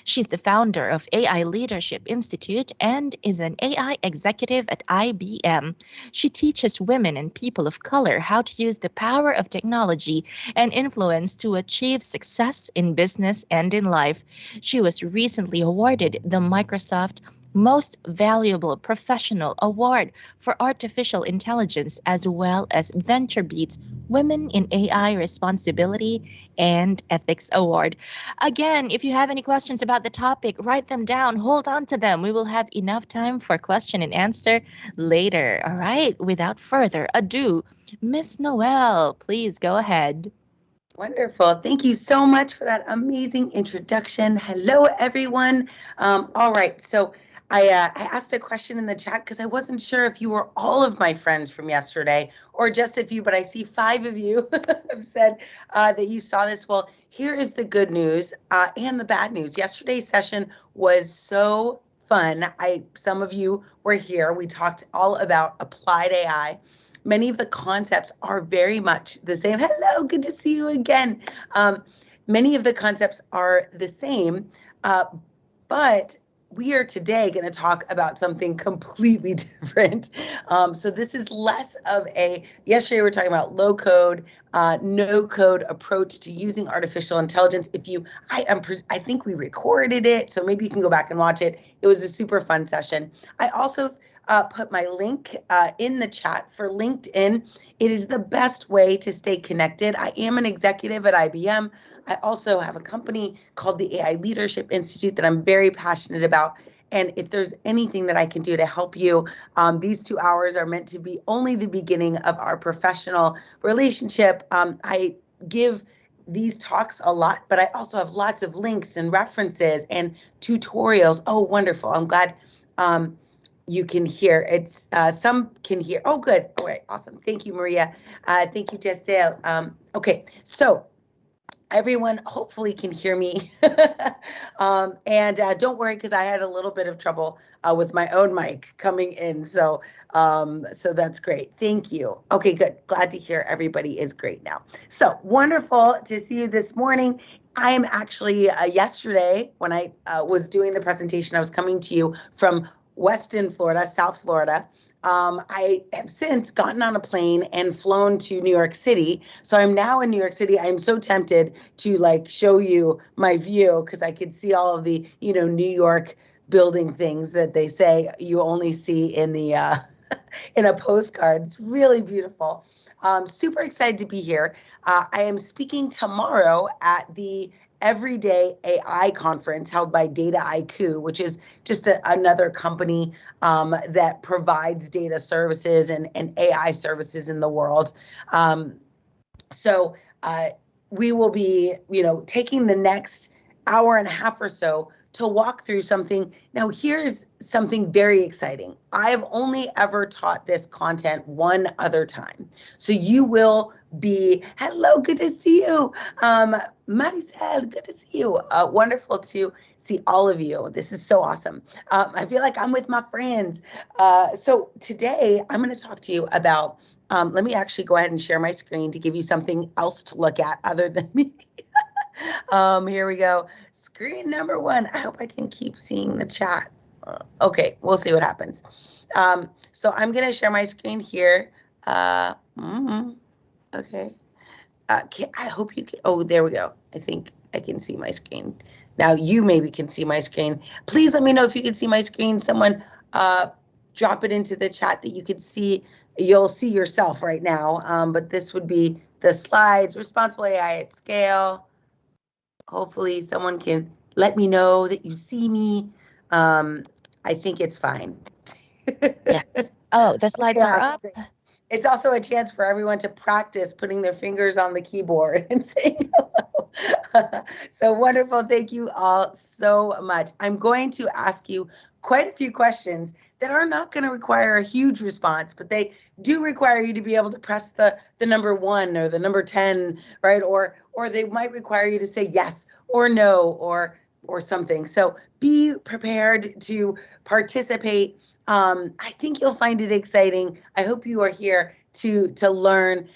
She's the founder of AI Leadership Institute and is an AI executive at IBM. She teaches women and people of color how to use the power of technology and influence to achieve success in business and in life. She was recently awarded the Microsoft Most Valuable Professional Award for Artificial Intelligence, as well as VentureBeat's Women in AI Responsibility and Ethics Award. Again, if you have any questions about the topic, write them down, hold on to them. We will have enough time for question and answer later. All right, without further ado, Miss Noel, please go ahead. Wonderful. Thank you so much for that amazing introduction. Hello, everyone. All right. So I asked a question in the chat because I wasn't sure if you were all of my friends from yesterday or just a few, but I see 5 of you have said that you saw this. Well, here is the good news and the bad news. Yesterday's session was so fun. Some of you were here. We talked all about applied AI. Many of the concepts are very much the same. Hello, good to see you again. Many of the concepts are the same, but we are today going to talk about something completely different. So this is less of yesterday we were talking about low code, no code approach to using artificial intelligence. I think we recorded it, so maybe you can go back and watch it. It was a super fun session. I also put my link in the chat for LinkedIn. It is the best way to stay connected. I am an executive at IBM. I also have a company called the AI Leadership Institute that I'm very passionate about. And if there's anything that I can do to help you, these 2 hours are meant to be only the beginning of our professional relationship. I give these talks a lot, but I also have lots of links and references and tutorials. Oh, wonderful. I'm glad you can hear. It's some can hear. Oh, good. All right. Awesome. Thank you, Maria. Thank you, Jestel. Okay. So everyone hopefully can hear me. And don't worry, because I had a little bit of trouble with my own mic coming in. So that's great. Thank you. Okay, good. Glad to hear everybody is great now. So wonderful to see you this morning. I am actually yesterday when I was doing the presentation, I was coming to you from Weston, Florida, South Florida. I have since gotten on a plane and flown to New York City. So I'm now in New York City. I'm so tempted to show you my view because I could see all of the, New York building things that they say you only see in the in a postcard. It's really beautiful. Super excited to be here. I am speaking tomorrow at the Everyday AI conference held by Data IQ, which is just another company that provides data services and AI services in the world. So we will be, taking the next hour and a half or so to walk through something. Now, here's something very exciting. I've only ever taught this content one other time. So you will be, hello, good to see you. Maricel, good to see you. Wonderful to see all of you. This is so awesome. I feel like I'm with my friends. So today I'm going to talk to you about, let me actually go ahead and share my screen to give you something else to look at other than me. Here we go. Screen number 1. I hope I can keep seeing the chat. Okay, we'll see what happens. So I'm going to share my screen here. Okay. I hope you can. Oh, there we go. I think I can see my screen. Now you maybe can see my screen. Please let me know if you can see my screen. Someone drop it into the chat that you can see. You'll see yourself right now. But this would be the slides, responsible AI at scale. Hopefully someone can let me know that you see me. I think it's fine. Yes. Oh, the slides are up. It's also a chance for everyone to practice putting their fingers on the keyboard and saying hello. So wonderful. Thank you all so much. I'm going to ask you quite a few questions that are not going to require a huge response, but they do require you to be able to press the number 1 or the number 10, right? Or they might require you to say yes or no or something. So be prepared to participate. I think you'll find it exciting. I hope you are here to learn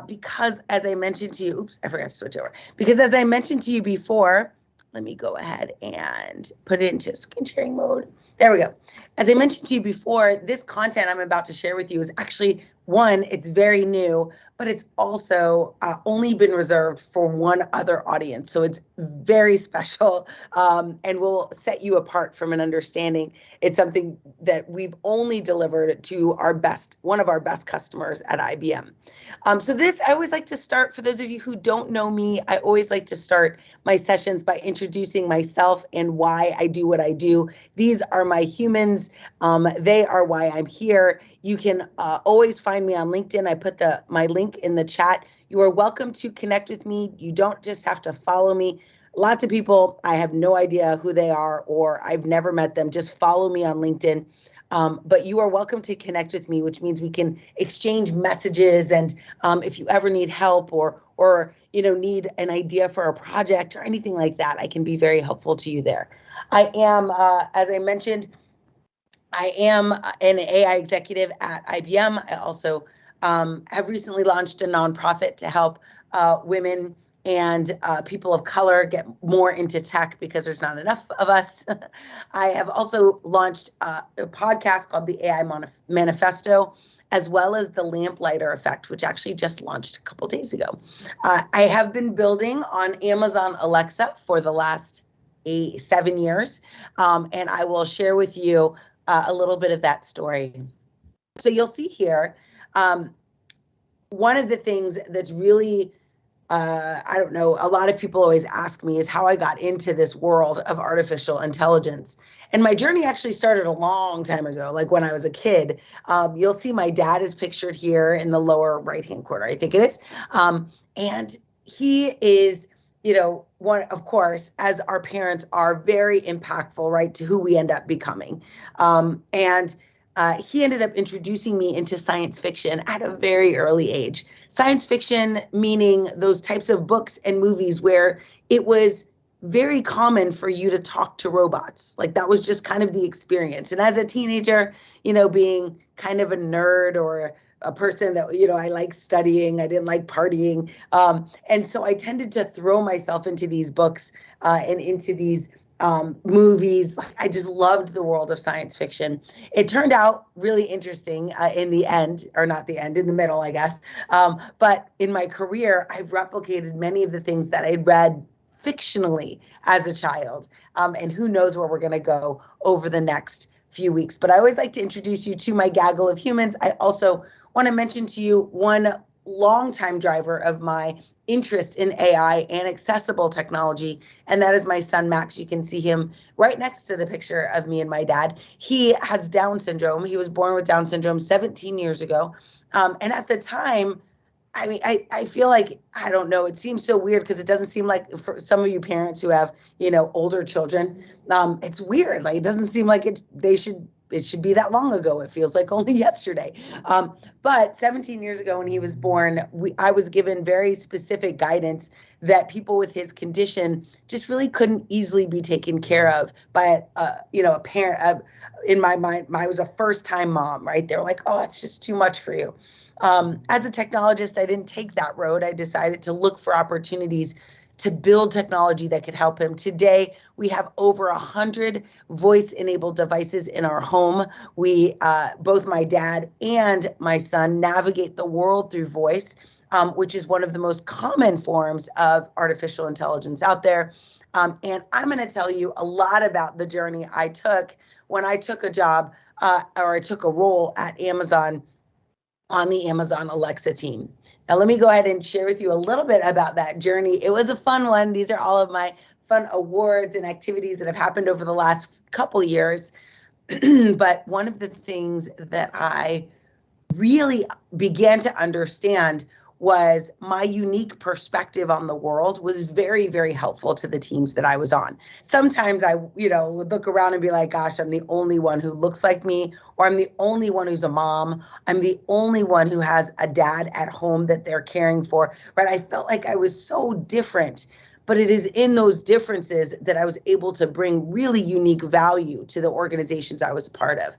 because as I mentioned to you, oops, I forgot to switch over. Because as I mentioned to you before, let me go ahead and put it into screen sharing mode. There we go. As I mentioned to you before, this content I'm about to share with you is actually one, it's very new, but it's also only been reserved for one other audience. So it's very special and will set you apart from an understanding. It's something that we've only delivered to one of our best customers at IBM. So this, I always like to start, for those of you who don't know me, I always like to start my sessions by introducing myself and why I do what I do. These are my humans. They are why I'm here. You can always find me on LinkedIn. I put my link in the chat. You are welcome to connect with me. You don't just have to follow me. Lots of people, I have no idea who they are or I've never met them. Just follow me on LinkedIn. But you are welcome to connect with me, which means we can exchange messages. And if you ever need help or need an idea for a project or anything like that, I can be very helpful to you there. I am, as I mentioned, I am an AI executive at IBM. I also have recently launched a nonprofit to help women and people of color get more into tech because there's not enough of us. I have also launched a podcast called the AI Manifesto, as well as the Lamplighter Effect, which actually just launched a couple days ago. I have been building on Amazon Alexa for the last 7 years, and I will share with you a little bit of that story. So you'll see here, one of the things that's really, I don't know, a lot of people always ask me is how I got into this world of artificial intelligence. And my journey actually started a long time ago, like when I was a kid. You'll see my dad is pictured here in the lower right-hand corner, I think it is. And he is, one, of course, as our parents are, very impactful, right, to who we end up becoming. And he ended up introducing me into science fiction at a very early age. Science fiction meaning those types of books and movies where it was very common for you to talk to robots. Like that was just kind of the experience. And as a teenager, being kind of a nerd or a person that, I like studying, I didn't like partying. And so I tended to throw myself into these books and into these movies. I just loved the world of science fiction. It turned out really interesting in the end, or not the end, in the middle, I guess. But in my career, I've replicated many of the things that I read fictionally as a child. And who knows where we're going to go over the next few weeks. But I always like to introduce you to my gaggle of humans. I also want to mention to you one longtime driver of my interest in AI and accessible technology, and that is my son, Max. You can see him right next to the picture of me and my dad. He has Down syndrome. He was born with Down syndrome 17 years ago. And at the time, I mean, I feel like, I don't know, it seems so weird because it doesn't seem like, for some of you parents who have, older children, it's weird. Like, it doesn't seem like they should it should be that long ago. It feels like only yesterday. But 17 years ago when he was born, I was given very specific guidance that people with his condition just really couldn't easily be taken care of by a parent. In my mind, I was a first-time mom, right? They were like, oh, it's just too much for you. As a technologist, I didn't take that road. I decided to look for opportunities to build technology that could help him. Today, we have over 100 voice-enabled devices in our home. We, both my dad and my son, navigate the world through voice, which is one of the most common forms of artificial intelligence out there. And I'm going to tell you a lot about the journey I took when I took a job or I took a role at Amazon on the Amazon Alexa team. Now, let me go ahead and share with you a little bit about that journey. It was a fun one. These are all of my fun awards and activities that have happened over the last couple years. But one of the things that I really began to understand was my unique perspective on the world was very, very helpful to the teams that I was on. Sometimes I, would look around and be like, gosh, I'm the only one who looks like me, or I'm the only one who's a mom. I'm the only one who has a dad at home that they're caring for, right? I felt like I was so different, but it is in those differences that I was able to bring really unique value to the organizations I was a part of.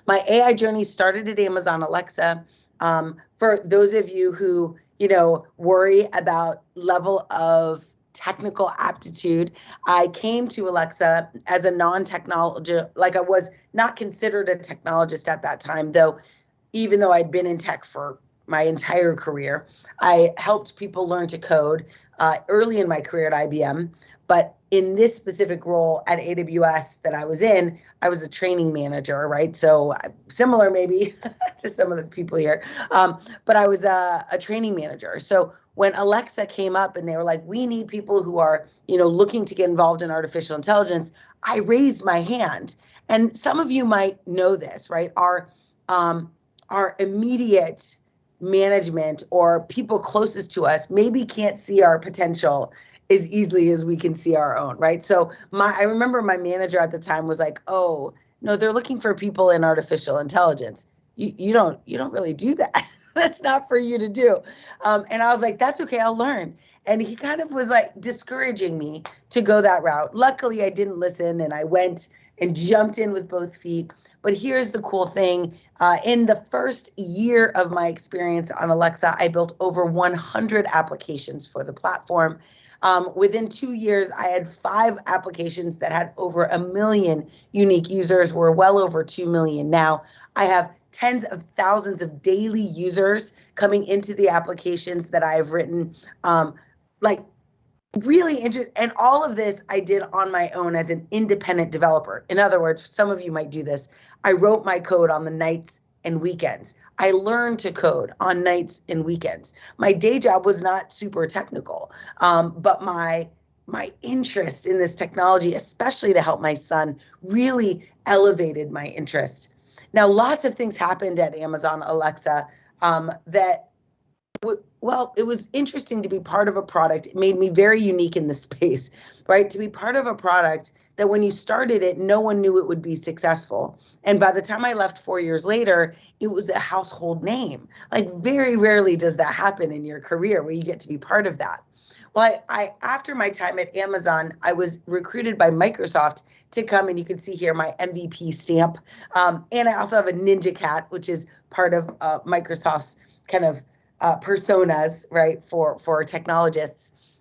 My AI journey started at Amazon Alexa. For those of you who, worry about level of technical aptitude, I came to Alexa as a non-technologist, like I was not considered a technologist at that time, though, even though I'd been in tech for my entire career. I helped people learn to code early in my career at IBM, but in this specific role at AWS that I was in, I was a training manager, right? So similar maybe to some of the people here, but I was a training manager. So when Alexa came up and they were like, we need people who are, looking to get involved in artificial intelligence, I raised my hand. And some of you might know this, right? Our immediate management or people closest to us maybe can't see our potential as easily as we can see our own, right? So I remember my manager at the time was like, oh, no, they're looking for people in artificial intelligence. You don't really do that. That's not for you to do. And I was like, that's okay, I'll learn. And he kind of was like discouraging me to go that route. Luckily, I didn't listen and I went and jumped in with both feet. But here's the cool thing. In the first year of my experience on Alexa, I built over 100 applications for the platform. Within 2 years, I had 5 applications that had over 1 million unique users. We're well over 2 million now. I have tens of thousands of daily users coming into the applications that I've written. Really interesting. And all of this I did on my own as an independent developer. In other words, some of you might do this. I wrote my code on the nights and weekends. I learned to code on nights and weekends. My day job was not super technical, but my interest in this technology, especially to help my son, really elevated my interest. Now, lots of things happened at Amazon Alexa it was interesting to be part of a product. It made me very unique in the space, right? To be part of a product that when you started it, no one knew it would be successful. And by the time I left 4 years later, it was a household name. Like very rarely does that happen in your career where you get to be part of that. Well, I after my time at Amazon, I was recruited by Microsoft to come, and you can see here my MVP stamp. And I also have a Ninja Cat, which is part of Microsoft's kind of personas, right, for technologists.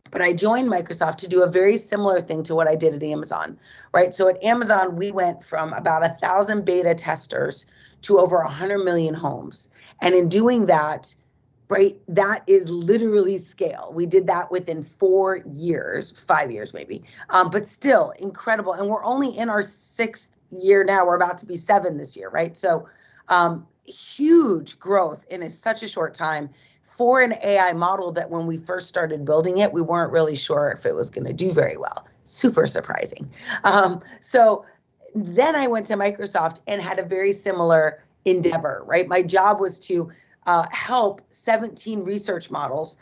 But I joined Microsoft to do a very similar thing to what I did at Amazon, right? So at Amazon, we went from about 1,000 beta testers to over 100 million homes. And in doing that, right, that is literally scale. We did that within 4 years, 5 years maybe, but still incredible. And we're only in our 6th year now. We're about to be 7 this year, right? So huge growth in such a short time for an AI model that when we first started building it, we weren't really sure if it was going to do very well. Super surprising. So then I went to Microsoft and had a very similar endeavor, right? My job was to help 17 research models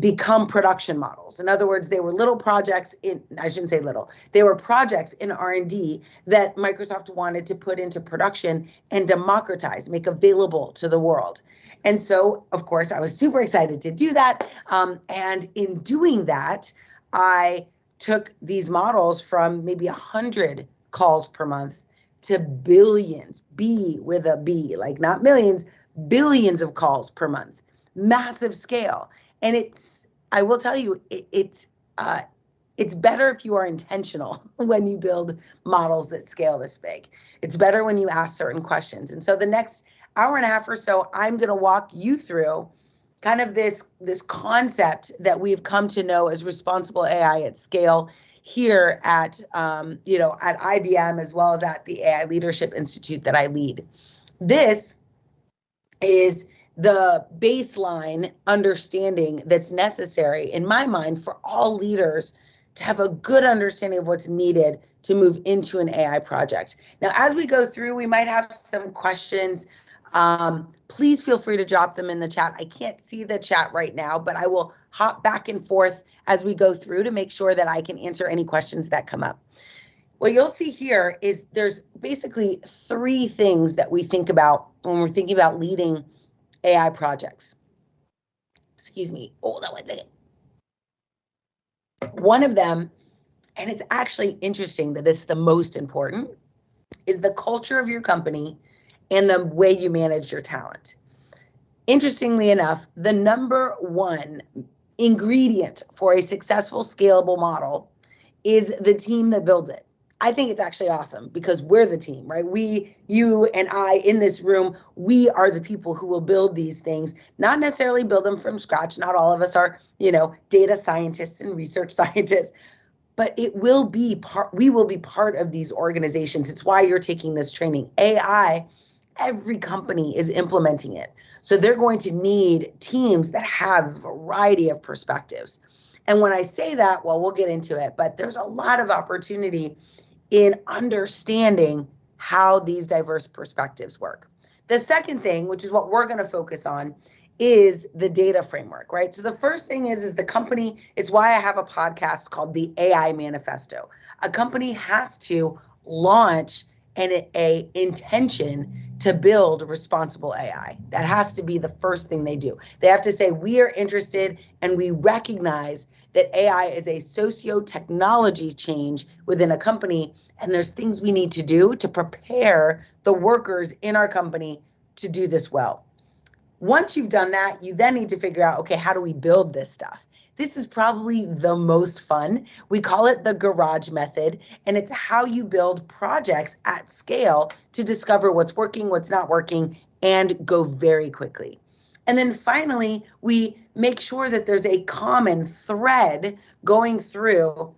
become production models. In other words, they were little projects I shouldn't say little, they were projects in R&D that Microsoft wanted to put into production and democratize, make available to the world. And so, of course, I was super excited to do that. And in doing that, I took these models from maybe 100 calls per month to billions, B with a B, like not millions, billions of calls per month, massive scale. And I will tell you, it's better if you are intentional when you build models that scale this big. It's better when you ask certain questions. And so the next hour and a half or so, I'm going to walk you through kind of this concept that we've come to know as responsible AI at scale here at at IBM, as well as at the AI Leadership Institute that I lead. This is the baseline understanding that's necessary, in my mind, for all leaders to have a good understanding of what's needed to move into an AI project. Now, as we go through, we might have some questions. Please feel free to drop them in the chat. I can't see the chat right now, but I will hop back and forth as we go through to make sure that I can answer any questions that come up. What you'll see here is there's basically 3 things that we think about when we're thinking about leading AI projects. Excuse me. Hold on one second. One of them, and it's actually interesting that it's the most important, is the culture of your company and the way you manage your talent. Interestingly enough, the number 1 ingredient for a successful scalable model is the team that builds it. I think it's actually awesome because we're the team, right? You and I in this room, we are the people who will build these things, not necessarily build them from scratch. Not all of us are, data scientists and research scientists, but we will be part of these organizations. It's why you're taking this training. AI, every company is implementing it. So they're going to need teams that have a variety of perspectives. And when I say that, well, we'll get into it, but there's a lot of opportunity in understanding how these diverse perspectives work. The second thing, which is what we're going to focus on, is the data framework, right? So the first thing is the company, it's why I have a podcast called the AI Manifesto. A company has to launch an intention to build responsible AI. That has to be the first thing they do. They have to say, we are interested and we recognize that AI is a socio-technology change within a company, and there's things we need to do to prepare the workers in our company to do this well. Once you've done that, you then need to figure out, okay, how do we build this stuff? This is probably the most fun. We call it the garage method, and it's how you build projects at scale to discover what's working, what's not working, and go very quickly. And then finally, we make sure that there's a common thread going through.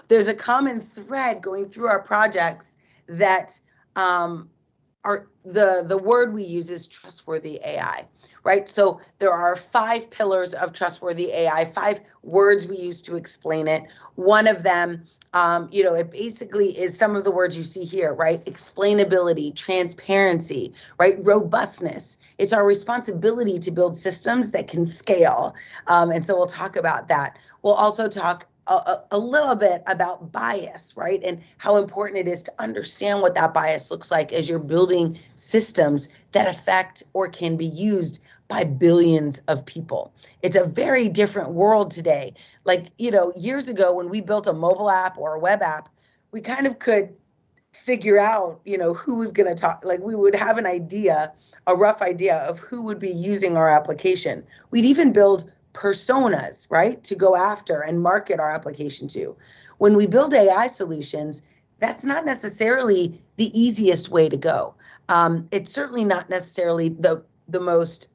There's a common thread going through our projects that are the word we use is trustworthy AI, right? So there are 5 pillars of trustworthy AI, 5 words we use to explain it. One of them, it basically is some of the words you see here, right? Explainability, transparency, right? Robustness. It's our responsibility to build systems that can scale. And so we'll talk about that. We'll also talk a little bit about bias, right? And how important it is to understand what that bias looks like as you're building systems that affect or can be used by billions of people. It's a very different world today. Like, years ago when we built a mobile app or a web app, we kind of could figure out, who was going to talk. Like, we would have an idea, a rough idea of who would be using our application. We'd even build personas, right, to go after and market our application to. When we build AI solutions, that's not necessarily the easiest way to go. It's certainly not necessarily the most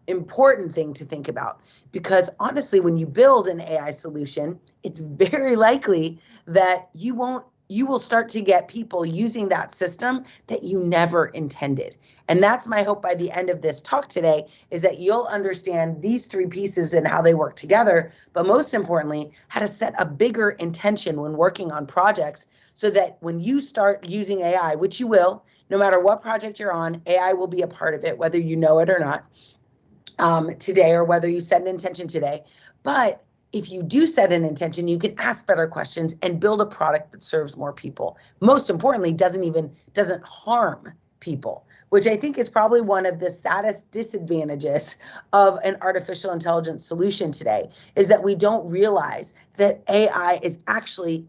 important thing to think about, because honestly, when you build an AI solution, it's very likely that you will start to get people using that system that you never intended. And that's my hope by the end of this talk today, is that you'll understand these 3 pieces and how they work together, but most importantly, how to set a bigger intention when working on projects so that when you start using AI, which you will, no matter what project you're on, AI will be a part of it, whether you know it or not, today, or whether you set an intention today. But if you do set an intention, you can ask better questions and build a product that serves more people. Most importantly, doesn't harm people, which I think is probably one of the saddest disadvantages of an artificial intelligence solution today, is that we don't realize that AI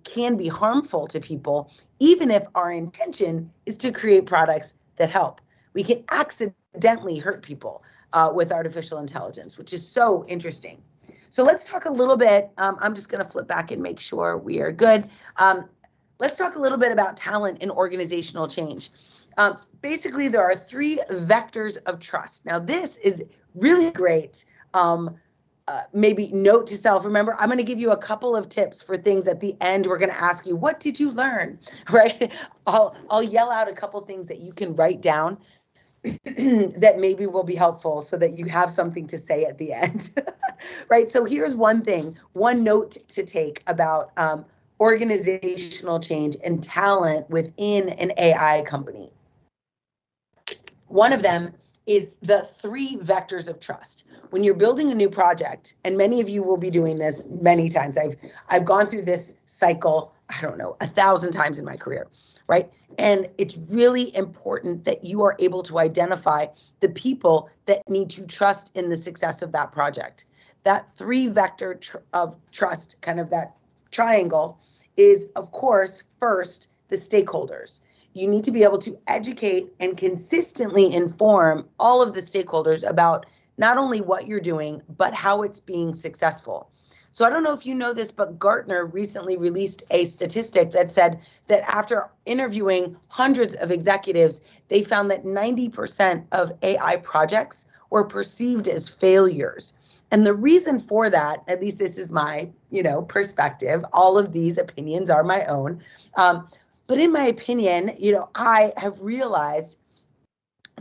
can be harmful to people, even if our intention is to create products that help. We can accidentally hurt people with artificial intelligence, which is so interesting. So let's talk a little bit. I'm just going to flip back and make sure we are good. Let's talk a little bit about talent and organizational change. Basically, there are 3 vectors of trust. Now, this is really great. Maybe note to self. Remember, I'm going to give you a couple of tips for things at the end. We're going to ask you, what did you learn? Right? I'll yell out a couple things that you can write down that maybe will be helpful so that you have something to say at the end. Right? So here's one note to take about organizational change and talent within an AI company. One of them is the 3 vectors of trust. When you're building a new project, and many of you will be doing this many times, I've gone through this cycle, I don't know, 1,000 times in my career, right? And it's really important that you are able to identify the people that need to trust in the success of that project. That 3 vector of trust, kind of that triangle, is, of course, first, the stakeholders. You need to be able to educate and consistently inform all of the stakeholders about not only what you're doing, but how it's being successful. So I don't know if you know this, but Gartner recently released a statistic that said that after interviewing hundreds of executives, they found that 90% of AI projects were perceived as failures. And the reason for that, at least this is my, perspective, all of these opinions are my own. But in my opinion, I have realized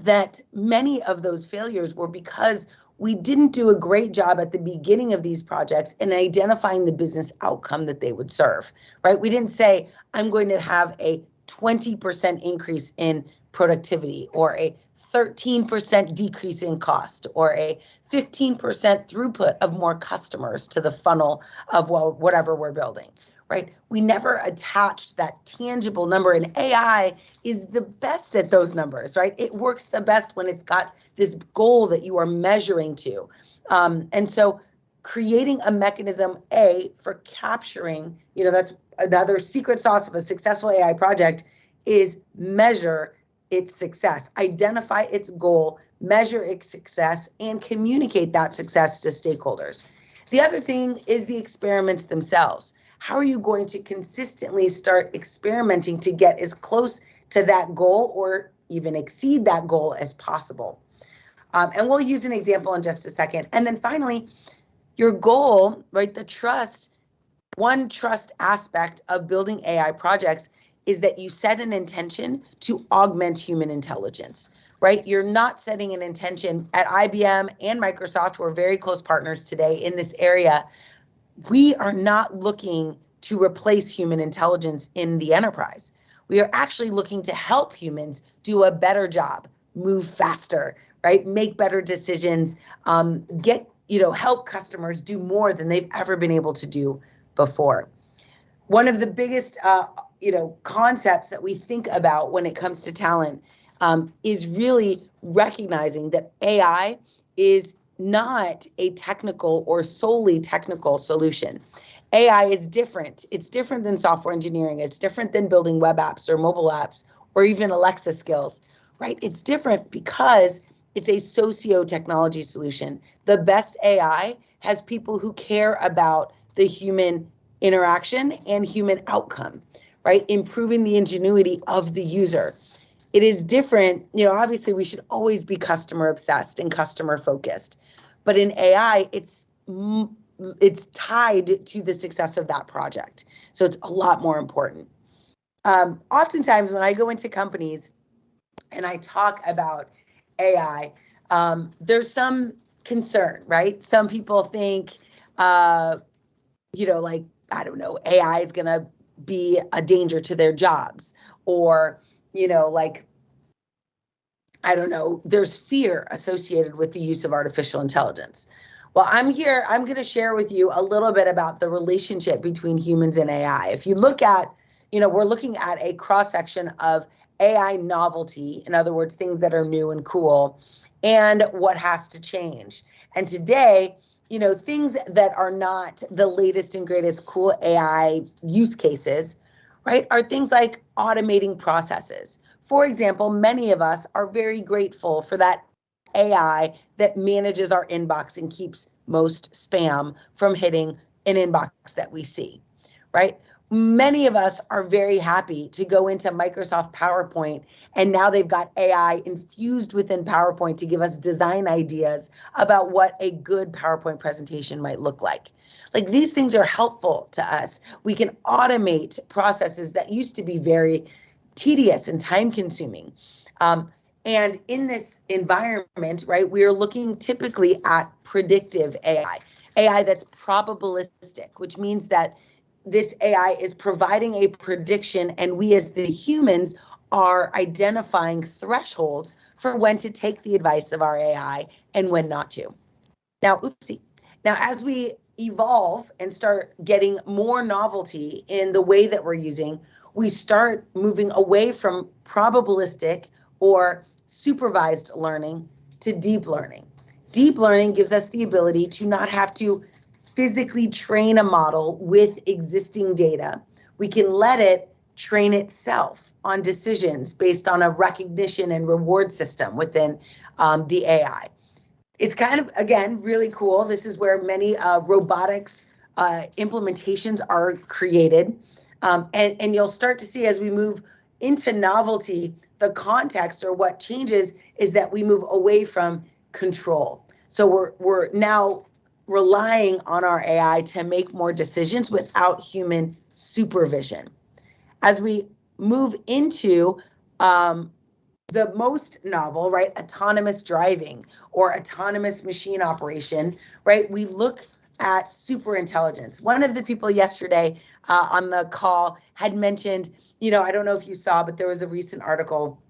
that many of those failures were because we didn't do a great job at the beginning of these projects in identifying the business outcome that they would serve, right? We didn't say, I'm going to have a 20% increase in productivity, or a 13% decrease in cost, or a 15% throughput of more customers to the funnel of whatever we're building, right? We never attached that tangible number, and AI is the best at those numbers, right? It works the best when it's got this goal that you are measuring to. And so creating a mechanism, for capturing, that's another secret sauce of a successful AI project, is measure its success, identify its goal, measure its success, and communicate that success to stakeholders. The other thing is the experiments themselves. How are you going to consistently start experimenting to get as close to that goal or even exceed that goal as possible? And we'll use an example in just a second. And then finally, your goal, right, one trust aspect of building AI projects is that you set an intention to augment human intelligence, right? You're not setting an intention at IBM and Microsoft, who are very close partners today in this area. We are not looking to replace human intelligence in the enterprise. We are actually looking to help humans do a better job, move faster, right? Make better decisions, help customers do more than they've ever been able to do before. One of the biggest, concepts that we think about when it comes to talent is really recognizing that AI is not a technical or solely technical solution. AI is different. It's different than software engineering. It's different than building web apps or mobile apps or even Alexa skills, right? It's different because it's a socio-technology solution. The best AI has people who care about the human interaction and human outcome, right? Improving the ingenuity of the user. It is different. Obviously we should always be customer obsessed and customer focused, but in AI, it's tied to the success of that project. So it's a lot more important. Oftentimes when I go into companies and I talk about AI, there's some concern, right? Some people think, I don't know, AI is going to be a danger to their jobs, or, I don't know, there's fear associated with the use of artificial intelligence. Well, I'm going to share with you a little bit about the relationship between humans and AI. If you look at, we're looking at a cross section of AI novelty, in other words, things that are new and cool, and what has to change. And today, things that are not the latest and greatest cool AI use cases, right, are things like automating processes. For example, many of us are very grateful for that AI that manages our inbox and keeps most spam from hitting an inbox that we see, right? Many of us are very happy to go into Microsoft PowerPoint, and now they've got AI infused within PowerPoint to give us design ideas about what a good PowerPoint presentation might look like. Like, these things are helpful to us. We can automate processes that used to be very tedious and time consuming. And in this environment, right, we are looking typically at predictive AI that's probabilistic, which means that this AI is providing a prediction, and we as the humans are identifying thresholds for when to take the advice of our AI and when not to. Now, as we evolve and start getting more novelty in the way that we're using, we start moving away from probabilistic or supervised learning to deep learning. Deep learning gives us the ability to not have to physically train a model with existing data. We can let it train itself on decisions based on a recognition and reward system within the AI. It's kind of, again, really cool. This is where many robotics implementations are created. And you'll start to see, as we move into novelty, the context, or what changes, is that we move away from control. So we're now relying on our AI to make more decisions without human supervision. As we move into the most novel, right, autonomous driving or autonomous machine operation, right, we look at super intelligence. One of the people yesterday on the call had mentioned, I don't know if you saw, but there was a recent article,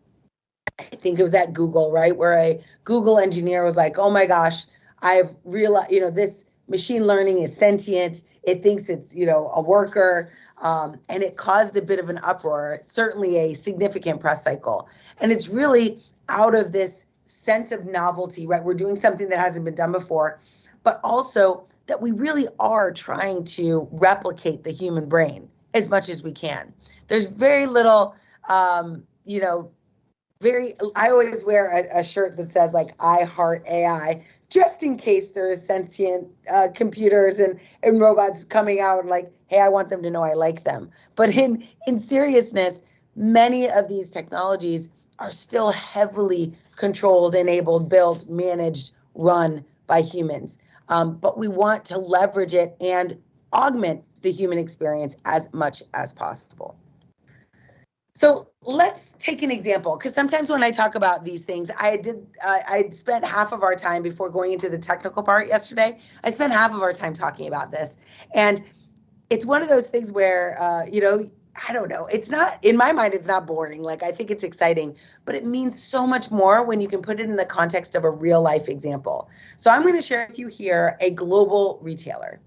I think it was at Google, right, where a Google engineer was like, oh my gosh, I've realized, this machine learning is sentient. It thinks it's, a worker. And it caused a bit of an uproar, certainly a significant press cycle. And it's really out of this sense of novelty, right? We're doing something that hasn't been done before, but also that we really are trying to replicate the human brain as much as we can. There's very little, I always wear a shirt that says like, I heart AI, just in case there is sentient computers and robots coming out like, hey, I want them to know I like them. But in seriousness, many of these technologies are still heavily controlled, enabled, built, managed, run by humans. But we want to leverage it and augment the human experience as much as possible. So let's take an example, because sometimes when I talk about these things, I spent half of our time before going into the technical part yesterday. I spent half of our time talking about this. And it's one of those things where, I don't know, it's not, in my mind, it's not boring. Like, I think it's exciting, but it means so much more when you can put it in the context of a real life example. So I'm going to share with you here a global retailer.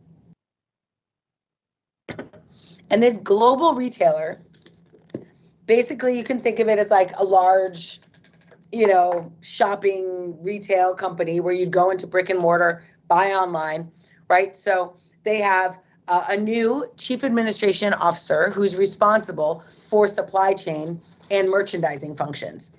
And this global retailer, basically, you can think of it as like a large, shopping retail company where you'd go into brick and mortar, buy online, right? So they have a new chief administration officer who's responsible for supply chain and merchandising functions.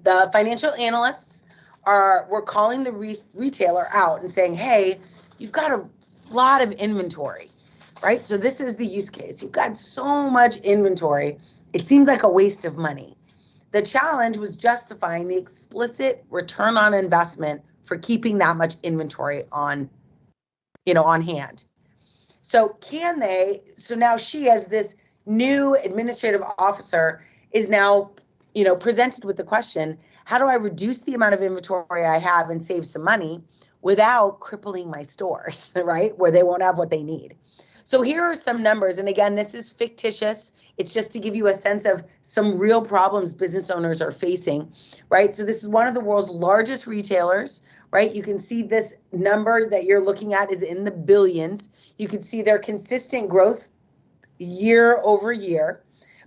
The financial analysts were calling the retailer out and saying, hey, you've got a lot of inventory, right? So this is the use case. You've got so much inventory. It seems like a waste of money. The challenge was justifying the explicit return on investment for keeping that much inventory on hand. So now she, as this new administrative officer, is now, presented with the question, how do I reduce the amount of inventory I have and save some money without crippling my stores, right? Where they won't have what they need. So here are some numbers. And again, this is fictitious. It's just to give you a sense of some real problems business owners are facing, right? So this is one of the world's largest retailers, right? You can see this number that you're looking at is in the billions. You can see their consistent growth year over year.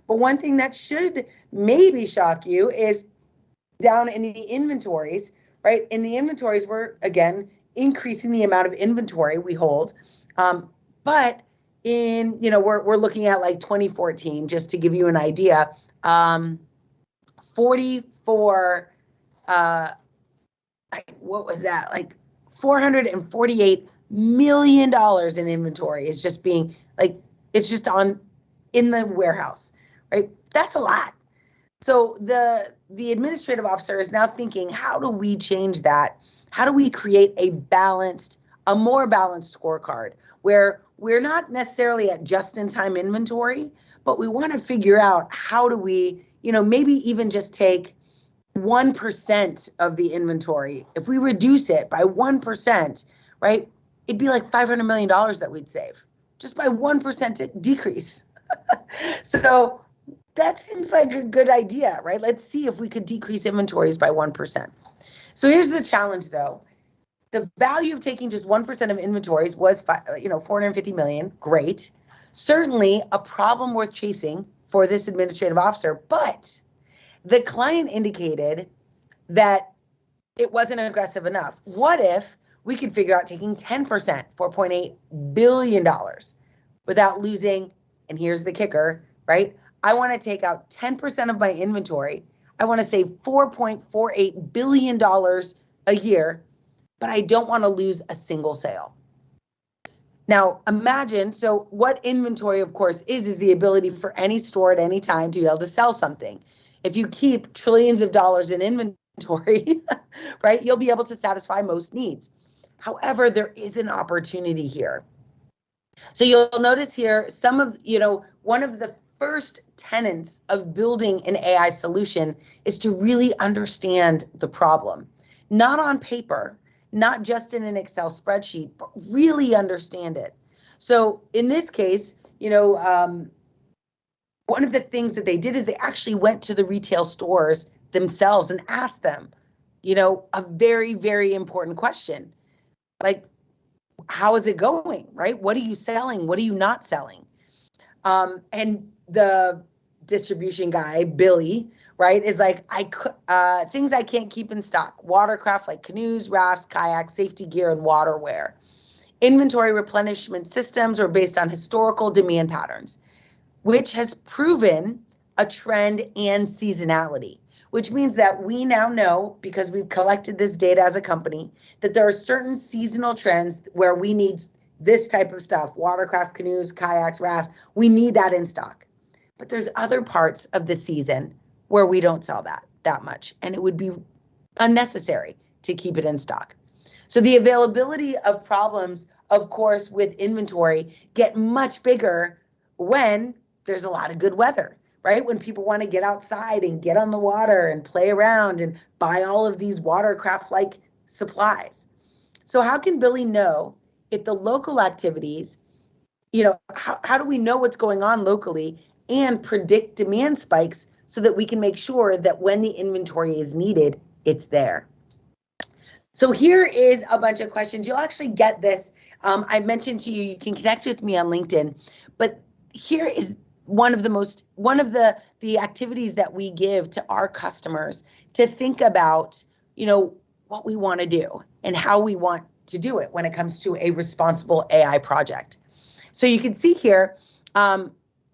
But one thing that should maybe shock you is down in the inventories, right? In the inventories, we're, again, increasing the amount of inventory we hold. But in, we're looking at like 2014, just to give you an idea, 44, what was that? Like $448 million in inventory is just being like, it's just in the warehouse, right? That's a lot. So the administrative officer is now thinking, how do we change that? How do we create a more balanced scorecard where we're not necessarily at just-in-time inventory, but we want to figure out how do we, maybe even just take 1% of the inventory. If we reduce it by 1%, right, it'd be like $500 million that we'd save just by 1% decrease. So that seems like a good idea, right? Let's see if we could decrease inventories by 1%. So here's the challenge, though. The value of taking just 1% of inventories was, 450 million. Great. Certainly a problem worth chasing for this administrative officer, but the client indicated that it wasn't aggressive enough. What if we could figure out taking 10%, $4.8 billion, without losing, and here's the kicker, right? I want to take out 10% of my inventory. I want to save $4.48 billion a year, but I don't want to lose a single sale. Now, imagine, so what inventory, of course, is the ability for any store at any time to be able to sell something. If you keep trillions of dollars in inventory, right, you'll be able to satisfy most needs. However, there is an opportunity here. So you'll notice here one of the first tenets of building an AI solution is to really understand the problem, not on paper, not just in an Excel spreadsheet, but really understand it. So in this case, one of the things that they did is they actually went to the retail stores themselves and asked them, a very, very important question. Like, how is it going, right? What are you selling? What are you not selling? And the distribution guy, Billy, right, is like, things I can't keep in stock: watercraft like canoes, rafts, kayaks, safety gear, and waterwear. Inventory replenishment systems are based on historical demand patterns, which has proven a trend and seasonality, which means that we now know, because we've collected this data as a company, that there are certain seasonal trends where we need this type of stuff: watercraft, canoes, kayaks, rafts. We need that in stock. But there's other parts of the season where we don't sell that much, and it would be unnecessary to keep it in stock. So the availability of problems, of course, with inventory get much bigger when there's a lot of good weather, right? When people want to get outside and get on the water and play around and buy all of these watercraft-like supplies. So how can Billy know if the local activities, how do we know what's going on locally and predict demand spikes so that we can make sure that when the inventory is needed, it's there? So here is a bunch of questions. You'll actually get this. I mentioned to you, you can connect with me on LinkedIn, but here is one of the activities that we give to our customers to think about, what we want to do and how we want to do it when it comes to a responsible AI project. So you can see here,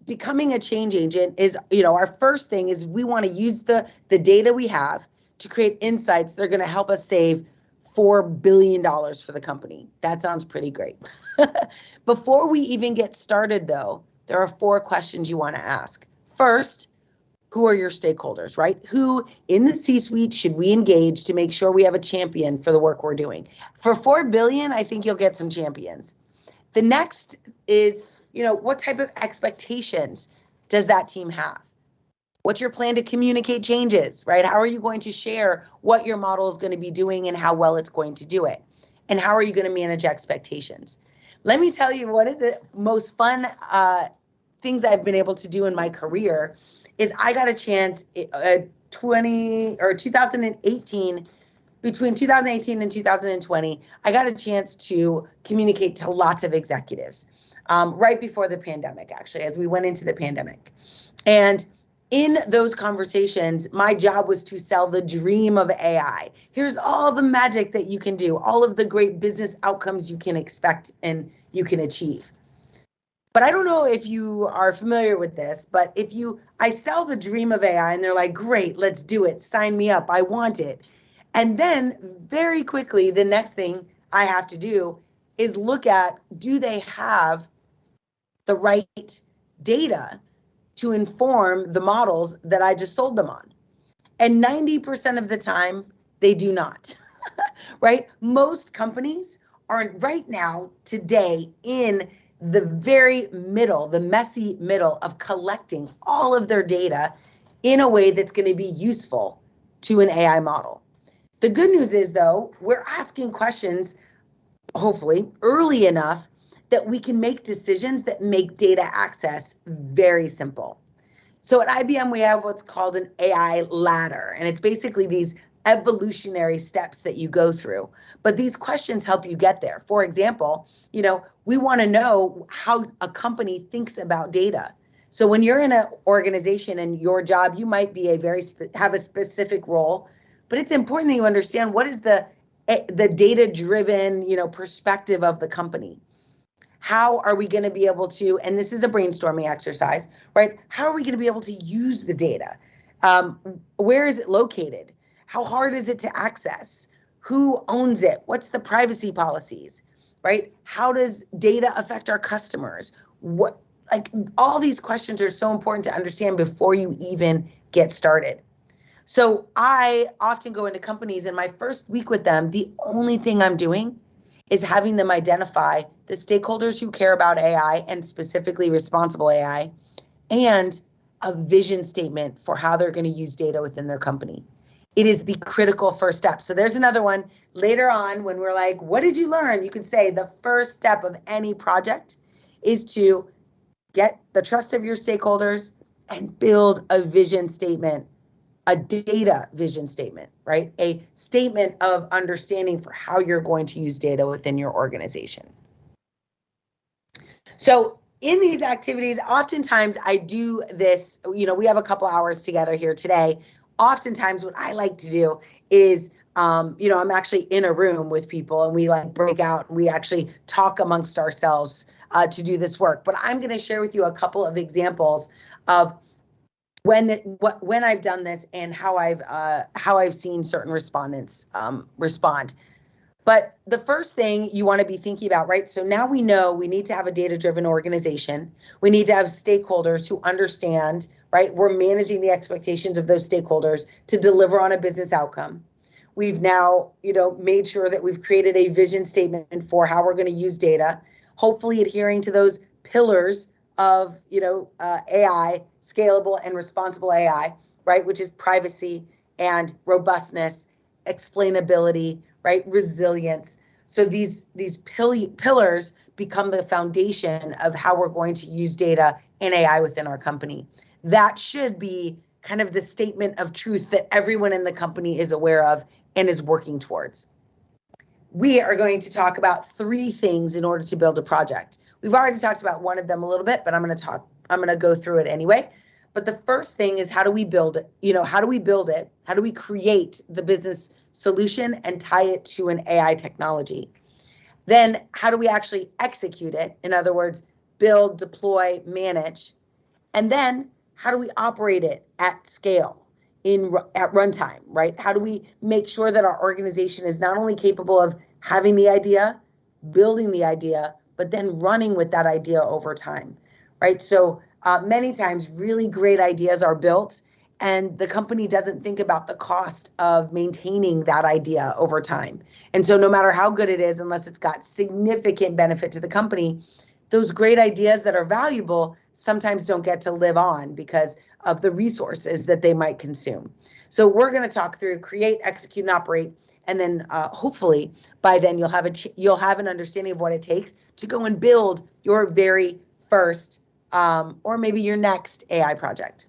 becoming a change agent is, our first thing is we want to use the data we have to create insights that are going to help us save $4 billion for the company. That sounds pretty great. Before we even get started, though, there are 4 questions you want to ask. First, who are your stakeholders, right? Who in the C-suite should we engage to make sure we have a champion for the work we're doing? For $4 billion, I think you'll get some champions. The next is, what type of expectations does that team have? What's your plan to communicate changes, right? How are you going to share what your model is going to be doing and how well it's going to do it? And how are you going to manage expectations? Let me tell you, one of the most fun things I've been able to do in my career is I got a chance 2018, between 2018 and 2020, I got a chance to communicate to lots of executives right before the pandemic, actually, as we went into the pandemic. And in those conversations, my job was to sell the dream of AI. Here's all the magic that you can do, all of the great business outcomes you can expect and you can achieve. But I don't know if you are familiar with this, but I sell the dream of AI and they're like, great, let's do it. Sign me up. I want it. And then very quickly, the next thing I have to do is look at, do they have the right data to inform the models that I just sold them on? And 90% of the time, they do not, right? Most companies are right now, today, in the very middle, the messy middle of collecting all of their data in a way that's going to be useful to an AI model. The good news is, though, we're asking questions, hopefully, early enough that we can make decisions that make data access very simple. So at IBM, we have what's called an AI ladder, and it's basically these evolutionary steps that you go through. But these questions help you get there. For example, we want to know how a company thinks about data. So when you're in an organization and your job, you might be have a specific role, but it's important that you understand what is the data-driven, perspective of the company. How are we going to be able to, and this is a brainstorming exercise, right? How are we going to be able to use the data? Where is it located? How hard is it to access? Who owns it? What's the privacy policies, right? How does data affect our customers? All these questions are so important to understand before you even get started. So I often go into companies, and my first week with them, the only thing I'm doing is having them identify the stakeholders who care about AI, and specifically responsible AI, and a vision statement for how they're going to use data within their company. It is the critical first step. So there's another one later on when we're like, what did you learn? You could say the first step of any project is to get the trust of your stakeholders and build a vision statement, a data vision statement, right? A statement of understanding for how you're going to use data within your organization. So in these activities, oftentimes I do this, we have a couple hours together here today. Oftentimes what I like to do is, I'm actually in a room with people and we break out and we actually talk amongst ourselves to do this work. But I'm going to share with you a couple of examples of when I've done this and how I've seen certain respondents respond. But the first thing you want to be thinking about, right? So now we know we need to have a data-driven organization. We need to have stakeholders who understand, right? We're managing the expectations of those stakeholders to deliver on a business outcome. We've now, made sure that we've created a vision statement for how we're going to use data, hopefully adhering to those pillars of, AI, scalable and responsible AI, right? Which is privacy and robustness, explainability, right? Resilience. So these pillars become the foundation of how we're going to use data and AI within our company. That should be kind of the statement of truth that everyone in the company is aware of and is working towards. We are going to talk about 3 things in order to build a project. We've already talked about one of them a little bit, but I'm going to go through it anyway. But the first thing is, how do we build it? How do we build it? How do we create the business solution and tie it to an AI technology? Then how do we actually execute it? In other words, build, deploy, manage. And then how do we operate it at scale at runtime, right? How do we make sure that our organization is not only capable of having the idea, building the idea, but then running with that idea over time, right? So many times really great ideas are built and the company doesn't think about the cost of maintaining that idea over time. And so no matter how good it is, unless it's got significant benefit to the company, those great ideas that are valuable sometimes don't get to live on because of the resources that they might consume. So we're going to talk through create, execute, and operate. and then hopefully by then you'll have an understanding of what it takes to go and build your very first or maybe your next AI project.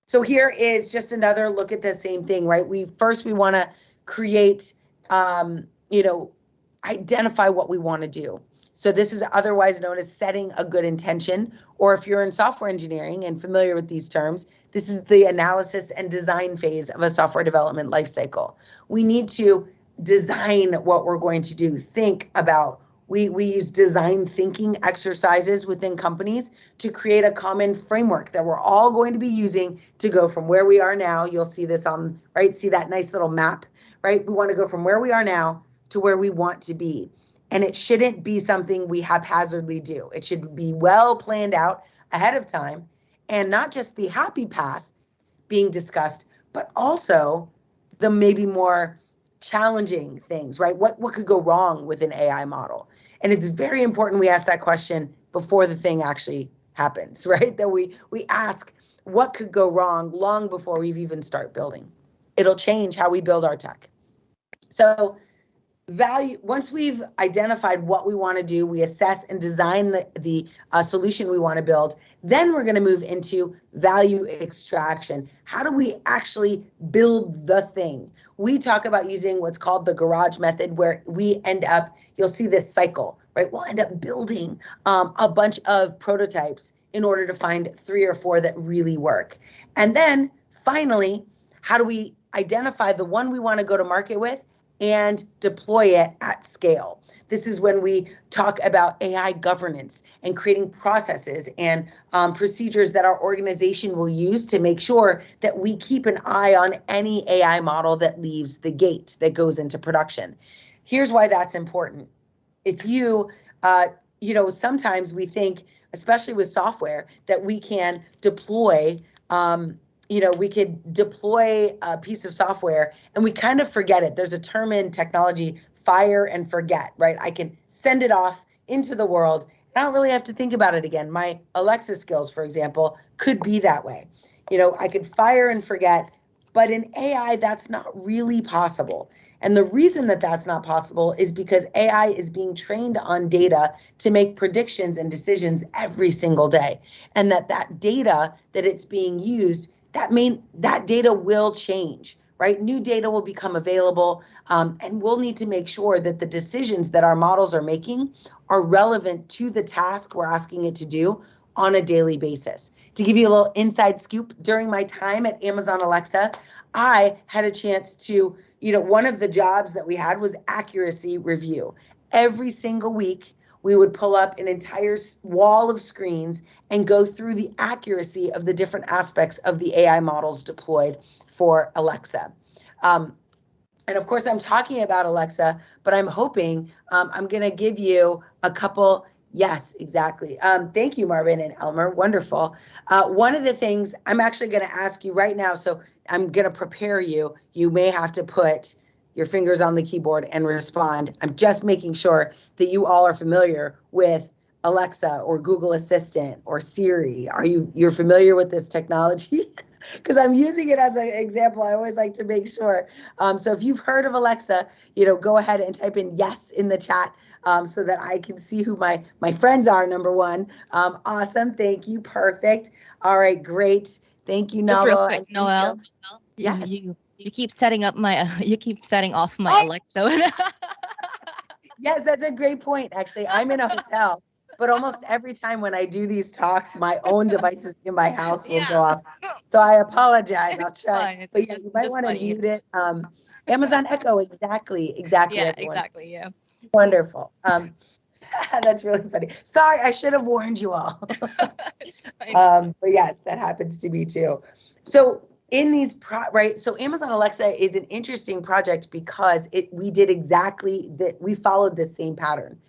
So here is just another look at the same thing, right? We want to create, identify what we want to do. So this is otherwise known as setting a good intention, or if you're in software engineering and familiar with these terms, this is the analysis and design phase of a software development lifecycle. We need to design what we're going to do, think about. We use design thinking exercises within companies to create a common framework that we're all going to be using to go from where we are now. You'll see this on, right? See that nice little map, right? We want to go from where we are now to where we want to be. And it shouldn't be something we haphazardly do. It should be well planned out ahead of time, and not just the happy path being discussed, but also the maybe more challenging things, right? What could go wrong with an AI model? And it's very important we ask that question before the thing actually happens, right? That we ask what could go wrong long before we've even start building. It'll change how we build our tech. So once we've identified what we want to do, we assess and design the solution we want to build, then we're going to move into value extraction. How do we actually build the thing? We talk about using what's called the garage method, where we end up, you'll see this cycle, right? We'll end up building a bunch of prototypes in order to find 3 or 4 that really work. And then finally, how do we identify the one we want to go to market with and deploy it at scale? This is when we talk about AI governance and creating processes and procedures that our organization will use to make sure that we keep an eye on any AI model that leaves the gate, that goes into production. Here's why that's important. If sometimes we think, especially with software, that we can deploy we could deploy a piece of software and we kind of forget it. There's a term in technology, fire and forget, right? I can send it off into the world. I don't really have to think about it again. My Alexa skills, for example, could be that way. I could fire and forget, but in AI, that's not really possible. And the reason that that's not possible is because AI is being trained on data to make predictions and decisions every single day. And that data that it's being used, that data will change, right? New data will become available, and we'll need to make sure that the decisions that our models are making are relevant to the task we're asking it to do on a daily basis. To give you a little inside scoop, during my time at Amazon Alexa, I had a chance to, one of the jobs that we had was accuracy review. Every single week, we would pull up an entire wall of screens and go through the accuracy of the different aspects of the AI models deployed for Alexa. And of course, I'm talking about Alexa, but I'm hoping I'm going to give you a couple. Yes, exactly. Thank you, Marvin and Elmer. Wonderful. One of the things I'm actually going to ask you right now, so I'm going to prepare you. You may have to put your fingers on the keyboard and respond. I'm just making sure that you all are familiar with Alexa or Google Assistant or Siri. You're familiar with this technology? Because I'm using it as an example. I always like to make sure. So if you've heard of Alexa, go ahead and type in yes in the chat so that I can see who my friends are, number one. Awesome. Thank you. Perfect. All right. Great. Thank you, Noel. Just real quick, Noel. Yes. You keep setting up you keep setting off my Alexa. Yes, that's a great point. Actually, I'm in a hotel, but almost every time when I do these talks, my own devices in my house will go off. So I apologize. I'll try. But yes, you might want to mute it. Amazon Echo, exactly. Yeah, everyone. exactly. Yeah. Wonderful. That's really funny. Sorry, I should have warned you all. It's fine. But yes, that happens to me too. So in these right, so Amazon Alexa is an interesting project because we did exactly that. We followed the same pattern.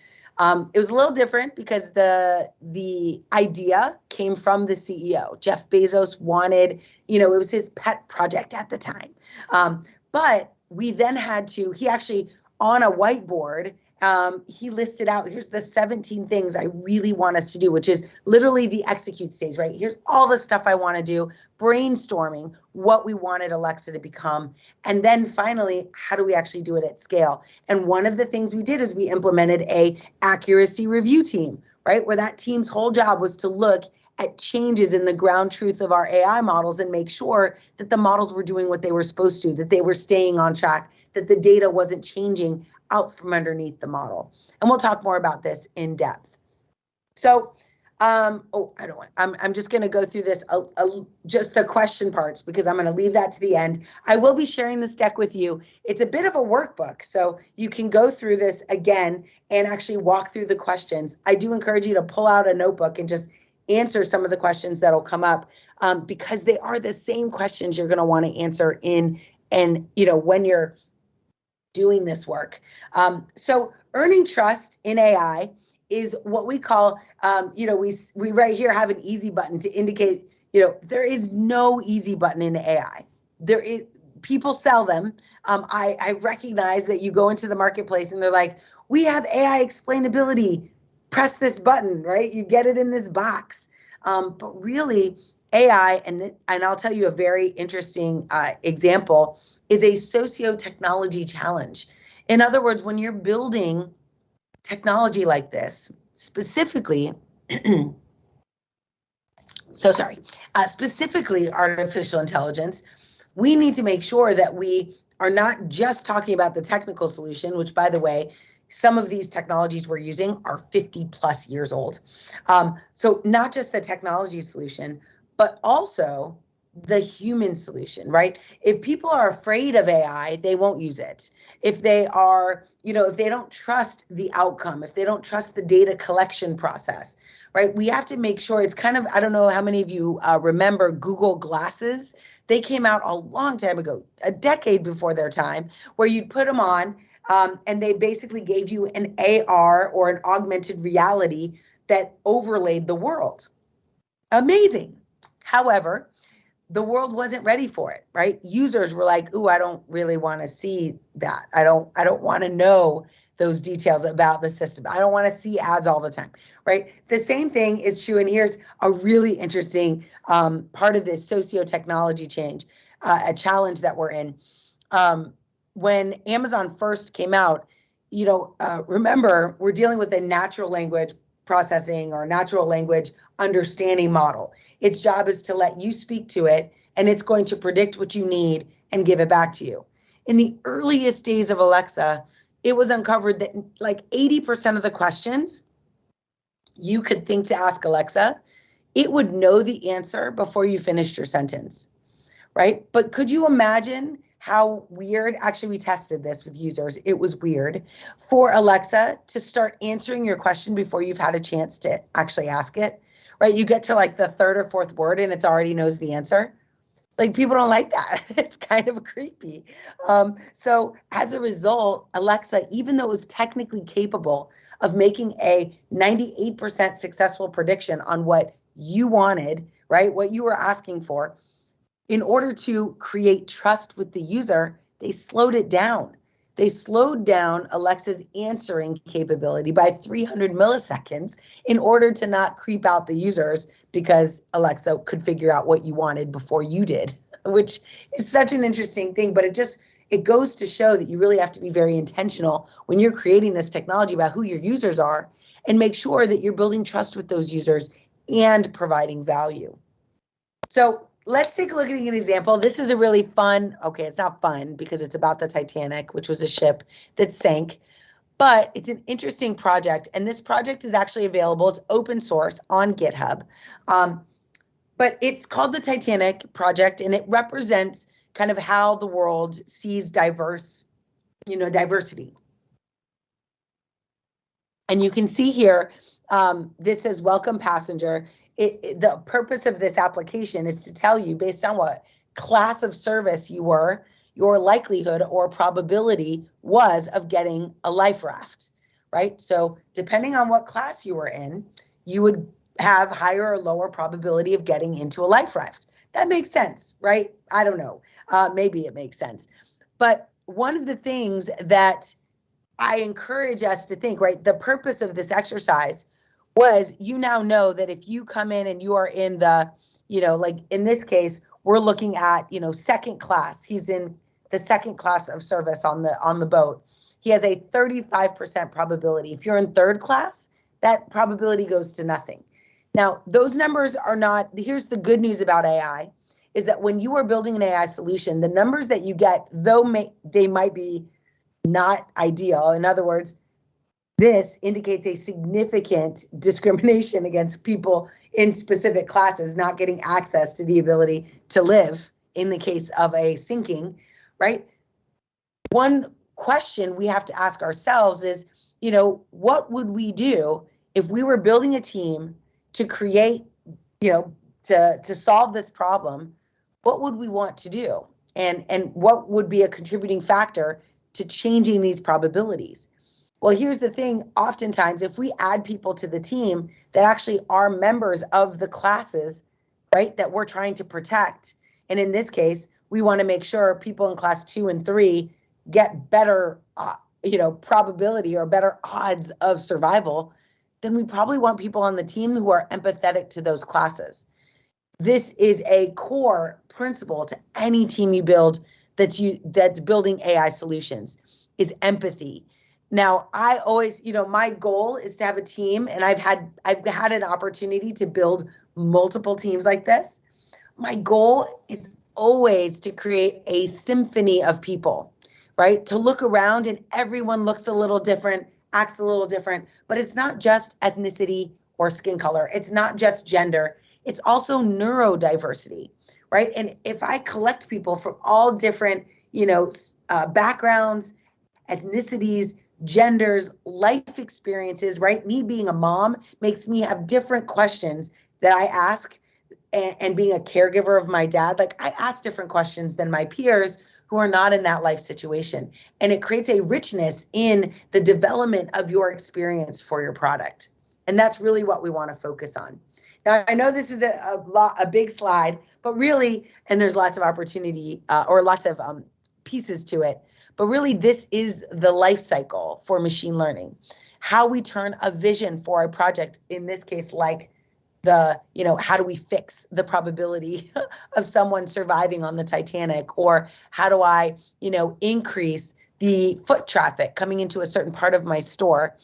It was a little different because the idea came from the CEO. Jeff Bezos wanted, it was his pet project at the time. But we then he actually on a whiteboard he listed out, here's the 17 things I really want us to do, which is literally the execute stage, right? Here's all the stuff I want to do, brainstorming what we wanted Alexa to become. And then finally, how do we actually do it at scale? And one of the things we did is we implemented a accuracy review team, right? Where that team's whole job was to look at changes in the ground truth of our AI models and make sure that the models were doing what they were supposed to, that they were staying on track, that the data wasn't changing out from underneath the model. And we'll talk more about this in depth. So, I'm just going to go through this, just the question parts, because I'm going to leave that to the end. I will be sharing this deck with you. It's a bit of a workbook, so you can go through this again and actually walk through the questions. I do encourage you to pull out a notebook and just answer some of the questions that'll come up, because they are the same questions you're going to want to answer when you're doing this work. So earning trust in AI is what we call, we right here have an easy button to indicate, there is no easy button in AI. There is, people sell them. I recognize that you go into the marketplace and they're like, we have AI explainability, press this button, right? You get it in this box. But really AI, and I'll tell you a very interesting example, is a socio-technology challenge. In other words, when you're building technology like this, specifically artificial intelligence, we need to make sure that we are not just talking about the technical solution, which, by the way, some of these technologies we're using are 50 plus years old. So not just the technology solution, but also the human solution, right? If people are afraid of AI, they won't use it. If they are, if they don't trust the outcome, if they don't trust the data collection process, right? We have to make sure it's kind of, I don't know how many of you remember Google Glasses. They came out a long time ago, a decade before their time, where you'd put them on and they basically gave you an AR or an augmented reality that overlaid the world. Amazing. However, the world wasn't ready for it, right? Users were like, ooh, I don't really want to see that. I don't want to know those details about the system. I don't want to see ads all the time, right? The same thing is true. And here's a really interesting part of this socio-technology change, a challenge that we're in. When Amazon first came out, remember, we're dealing with a natural language processing or natural language understanding model. Its job is to let you speak to it, and it's going to predict what you need and give it back to you. In the earliest days of Alexa, it was uncovered that like 80% of the questions you could think to ask Alexa, it would know the answer before you finished your sentence, right? But could you imagine how weird, actually we tested this with users, it was weird for Alexa to start answering your question before you've had a chance to actually ask it, right? You get to like the third or fourth word and it already knows the answer. Like, people don't like that. It's kind of creepy. So as a result, Alexa, even though it was technically capable of making a 98% successful prediction on what you wanted, right, what you were asking for, in order to create trust with the user, they slowed it down. They slowed down Alexa's answering capability by 300 milliseconds in order to not creep out the users, because Alexa could figure out what you wanted before you did, which is such an interesting thing. But it goes to show that you really have to be very intentional when you're creating this technology about who your users are, and make sure that you're building trust with those users and providing value. So let's take a look at an example. This is a really fun, okay, it's not fun because it's about the Titanic, which was a ship that sank, but it's an interesting project. And this project is actually available. It's open source on GitHub. But it's called the Titanic Project, and it represents kind of how the world sees diversity. And you can see here, this says welcome passenger. The purpose of this application is to tell you, based on what class of service you were, your likelihood or probability was of getting a life raft, right? So depending on what class you were in, you would have higher or lower probability of getting into a life raft. That makes sense, right? I don't know. Maybe it makes sense. But one of the things that I encourage us to think, right? The purpose of this exercise was, you now know that if you come in and you are in the, like in this case, we're looking at, second class. He's in the second class of service on the boat. He has a 35% probability. If you're in third class, that probability goes to nothing. Now, those numbers are not, here's the good news about AI, is that when you are building an AI solution, the numbers that you get, though they might be not ideal. In other words, this indicates a significant discrimination against people in specific classes not getting access to the ability to live in the case of a sinking, right? One question we have to ask ourselves is, what would we do if we were building a team to create, to solve this problem? What would we want to do? And what would be a contributing factor to changing these probabilities? Well, here's the thing. Oftentimes, if we add people to the team that actually are members of the classes, right, that we're trying to protect, and in this case, we want to make sure people in class 2 and 3 get better, probability or better odds of survival, then we probably want people on the team who are empathetic to those classes. This is a core principle to any team you build that's building AI solutions, is empathy. Now, I always, my goal is to have a team, and I've had an opportunity to build multiple teams like this. My goal is always to create a symphony of people, right? To look around and everyone looks a little different, acts a little different, but it's not just ethnicity or skin color. It's not just gender. It's also neurodiversity, right? And if I collect people from all different, backgrounds, ethnicities, genders, life experiences, right? Me being a mom makes me have different questions that I ask, and being a caregiver of my dad, like I ask different questions than my peers who are not in that life situation. And it creates a richness in the development of your experience for your product. And that's really what we want to focus on. Now, I know this is a big slide, but really, and there's lots of opportunity or lots of pieces to it, but really this is the life cycle for machine learning. How we turn a vision for a project, in this case, like how do we fix the probability of someone surviving on the Titanic, or how do I, increase the foot traffic coming into a certain part of my store?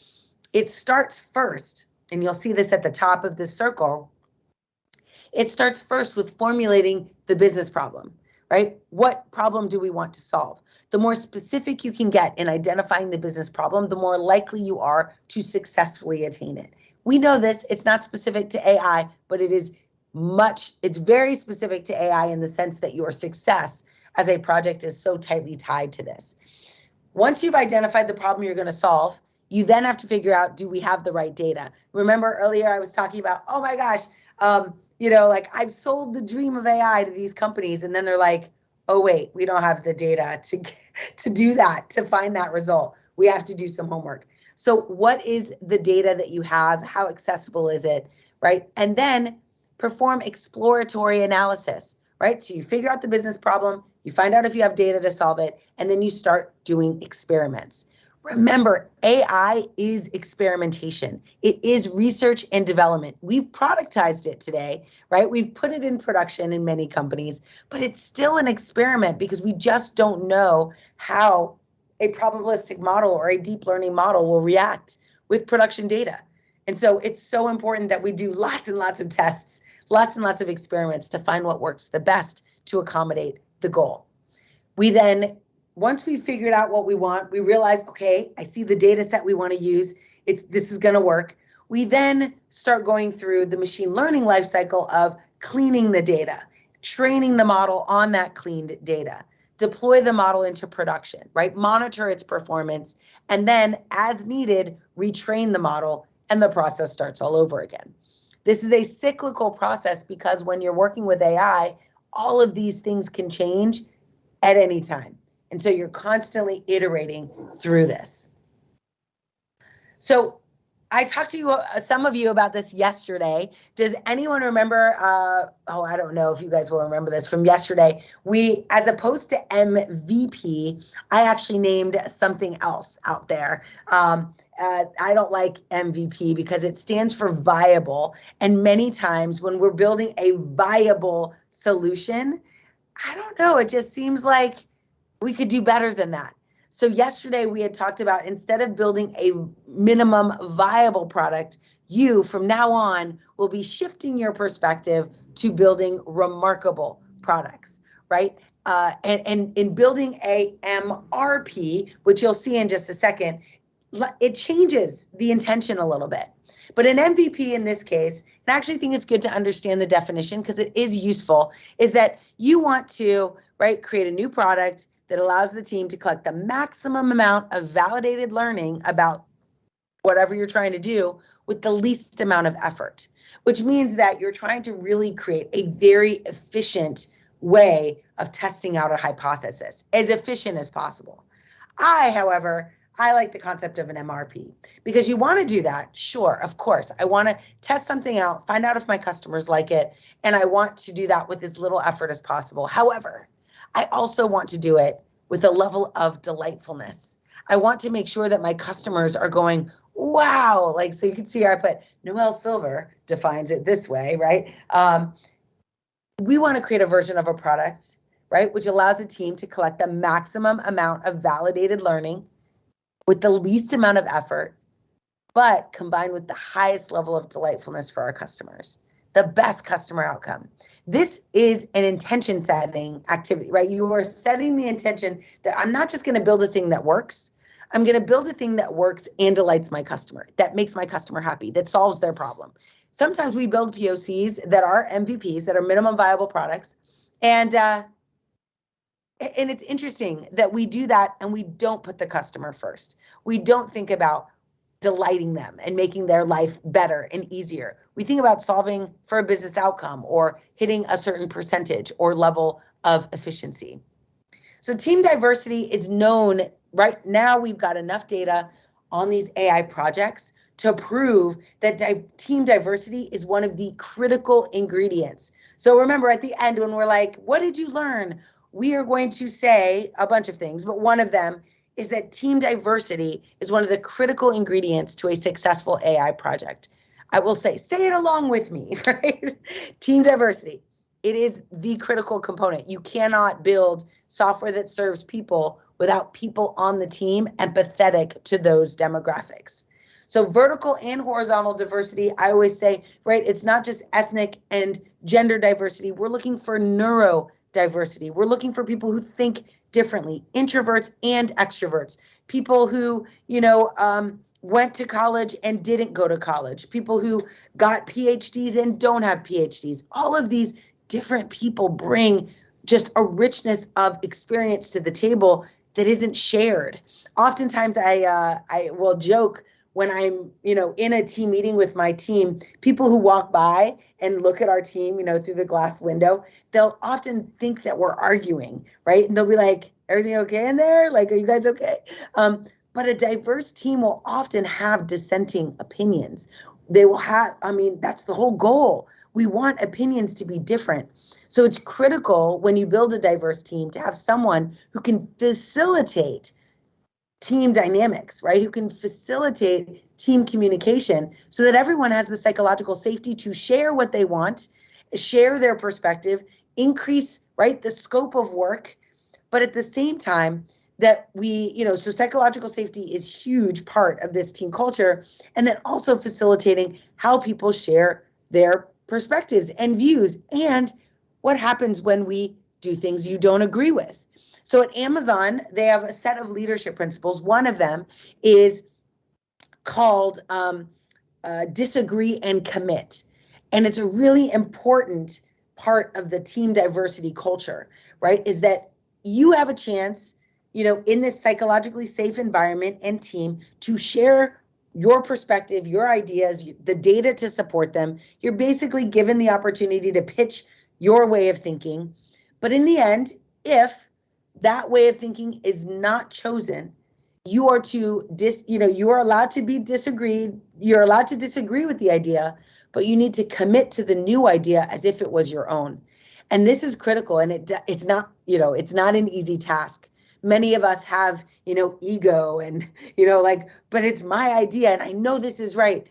It starts first, and you'll see this at the top of this circle. It starts first with formulating the business problem, right? What problem do we want to solve? The more specific you can get in identifying the business problem, the more likely you are to successfully attain it. We know this, it's not specific to AI, but it's very specific to AI in the sense that your success as a project is so tightly tied to this. Once you've identified the problem you're going to solve, you then have to figure out, do we have the right data? Remember earlier I was talking about, oh my gosh, I've sold the dream of AI to these companies, and then they're like, oh wait, we don't have the data to do that, to find that result. We have to do some homework. So what is the data that you have? How accessible is it, right? And then perform exploratory analysis, right? So you figure out the business problem, you find out if you have data to solve it, and then you start doing experiments. Remember, AI is experimentation. It is research and development. We've productized it today, right? We've put it in production in many companies, but it's still an experiment because we just don't know how a probabilistic model or a deep learning model will react with production data. And so it's so important that we do lots and lots of tests, lots and lots of experiments to find what works the best to accommodate the goal. We then, once we've figured out what we want, we realize, okay, I see the data set we want to use. This is going to work. We then start going through the machine learning lifecycle of cleaning the data, training the model on that cleaned data, deploy the model into production, right? Monitor its performance, and then as needed, retrain the model, and the process starts all over again. This is a cyclical process because when you're working with AI, all of these things can change at any time. And so you're constantly iterating through this. So I talked to you, some of you about this yesterday. Does anyone remember? I don't know if you guys will remember this from yesterday. We, as opposed to MVP, I actually named something else out there. I don't like MVP because it stands for viable. And many times when we're building a viable solution, I don't know, it just seems like we could do better than that. So yesterday we had talked about, instead of building a minimum viable product, you from now on will be shifting your perspective to building remarkable products, right? And in building a MRP, which you'll see in just a second, it changes the intention a little bit. But an MVP in this case, and I actually think it's good to understand the definition because it is useful, is that you want to, right, create a new product that allows the team to collect the maximum amount of validated learning about whatever you're trying to do with the least amount of effort, which means that you're trying to really create a very efficient way of testing out a hypothesis, as efficient as possible. However, I like the concept of an MRP because you want to do that. Sure, of course. I want to test something out, find out if my customers like it, and I want to do that with as little effort as possible. However, I also want to do it with a level of delightfulness. I want to make sure that my customers are going, wow, like, so you can see here I put Noel Silver defines it this way, right? We want to create a version of a product, right, which allows a team to collect the maximum amount of validated learning with the least amount of effort, but combined with the highest level of delightfulness for our customers, the best customer outcome. This is an intention setting activity, right? You are setting the intention that I'm not just going to build a thing that works. I'm going to build a thing that works and delights my customer, that makes my customer happy, that solves their problem. Sometimes we build POCs that are MVPs, that are minimum viable products. And it's interesting that we do that and we don't put the customer first. We don't think about delighting them and making their life better and easier. We think about solving for a business outcome or hitting a certain percentage or level of efficiency. So team diversity is known. Right now, we've got enough data on these AI projects to prove that team diversity is one of the critical ingredients. So remember, at the end, when we're like, what did you learn? We are going to say a bunch of things, but one of them is that team diversity is one of the critical ingredients to a successful AI project. I will say it along with me, right? Team diversity. It is the critical component. You cannot build software that serves people without people on the team empathetic to those demographics. So vertical and horizontal diversity, I always say, right, it's not just ethnic and gender diversity. We're looking for neurodiversity. We're looking for people who think differently, introverts and extroverts, people who, went to college and didn't go to college, people who got PhDs and don't have PhDs. All of these different people bring just a richness of experience to the table that isn't shared. Oftentimes I will joke when I'm, in a team meeting with my team, people who walk by and look at our team, through the glass window, they'll often think that we're arguing, right? And they'll be like, everything okay in there? Like, are you guys okay? But a diverse team will often have dissenting opinions. They will have, that's the whole goal. We want opinions to be different. So it's critical when you build a diverse team to have someone who can facilitate team dynamics, right? Who can facilitate team communication so that everyone has the psychological safety to share what they want, share their perspective, increase, right, the scope of work, but at the same time that we, so psychological safety is a huge part of this team culture, and then also facilitating how people share their perspectives and views and what happens when we do things you don't agree with. So at Amazon, they have a set of leadership principles. One of them is called disagree and commit. And it's a really important part of the team diversity culture, right? Is that you have a chance, in this psychologically safe environment and team to share your perspective, your ideas, the data to support them. You're basically given the opportunity to pitch your way of thinking. But in the end, if that way of thinking is not chosen, you are to you are allowed to be disagreed. You're allowed to disagree with the idea, but you need to commit to the new idea as if it was your own. And this is critical. And it's not, it's not an easy task. Many of us have, ego and, but it's my idea and I know this is right.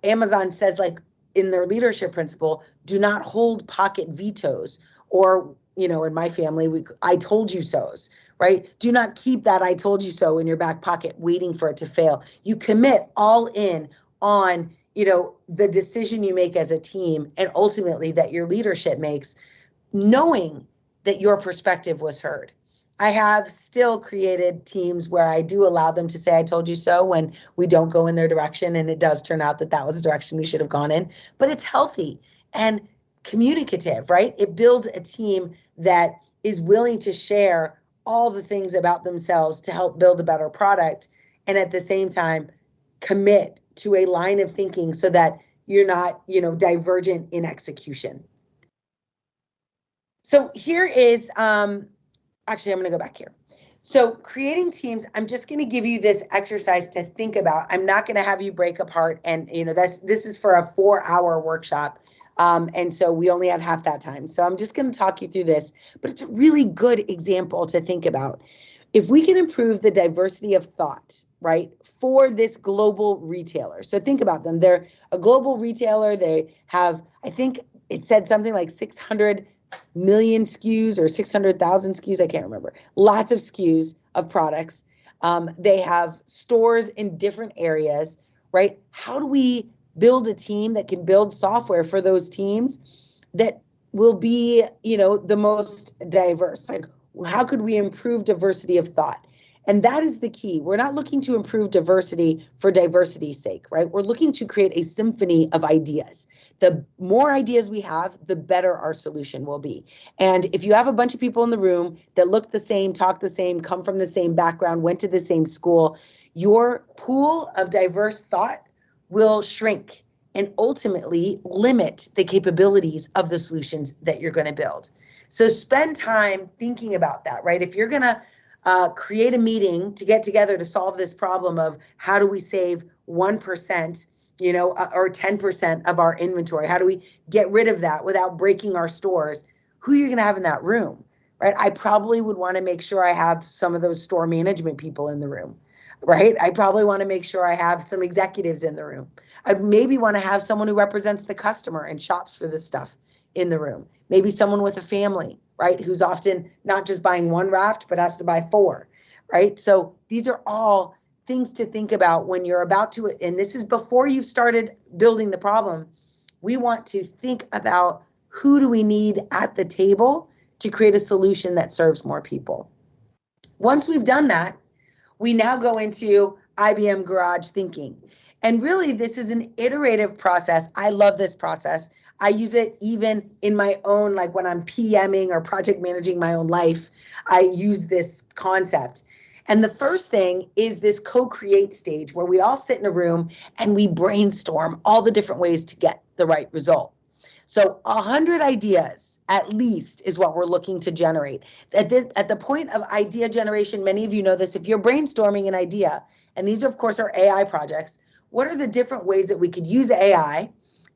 Amazon says, like, in their leadership principle, do not hold pocket vetoes, or, in my family, I told you so's. Right? Do not keep that I told you so in your back pocket waiting for it to fail. You commit all in on, the decision you make as a team and ultimately that your leadership makes, knowing that your perspective was heard. I have still created teams where I do allow them to say, I told you so, when we don't go in their direction. And it does turn out that that was the direction we should have gone in, but it's healthy and communicative, right? It builds a team that is willing to share all the things about themselves to help build a better product, and at the same time commit to a line of thinking so that you're not, divergent in execution. So here is, actually, I'm going to go back here. So creating teams, I'm just going to give you this exercise to think about. I'm not going to have you break apart, and this is for a 4-hour workshop. And so we only have half that time. So I'm just going to talk you through this, but it's a really good example to think about. If we can improve the diversity of thought, right, for this global retailer. So think about them. They're a global retailer. They have, I think it said something like 600 million SKUs or 600,000 SKUs. I can't remember. Lots of SKUs of products. They have stores in different areas, right? How do we build a team that can build software for those teams that will be, the most diverse? Like, how could we improve diversity of thought? And that is the key. We're not looking to improve diversity for diversity's sake, right? We're looking to create a symphony of ideas. The more ideas we have, the better our solution will be. And if you have a bunch of people in the room that look the same, talk the same, come from the same background, went to the same school, your pool of diverse thought will shrink and ultimately limit the capabilities of the solutions that you're going to build. So spend time thinking about that, right? If you're going to create a meeting to get together to solve this problem of how do we save 1%, or 10% of our inventory, how do we get rid of that without breaking our stores? Who are you going to have in that room, right? I probably would want to make sure I have some of those store management people in the room. Right? I probably want to make sure I have some executives in the room. I'd maybe want to have someone who represents the customer and shops for this stuff in the room. Maybe someone with a family, right? Who's often not just buying one raft, but has to buy 4, right? So these are all things to think about when you're about to, and this is before you've started building the problem. We want to think about who do we need at the table to create a solution that serves more people. Once we've done that, we now go into IBM Garage thinking. And really, this is an iterative process. I love this process. I use it even in my own, like when I'm PMing or project managing my own life, I use this concept. And the first thing is this co-create stage where we all sit in a room and we brainstorm all the different ways to get the right result. So 100 ideas at least is what we're looking to generate. At the point of idea generation, many of you know this, if you're brainstorming an idea, and these of course are AI projects, what are the different ways that we could use AI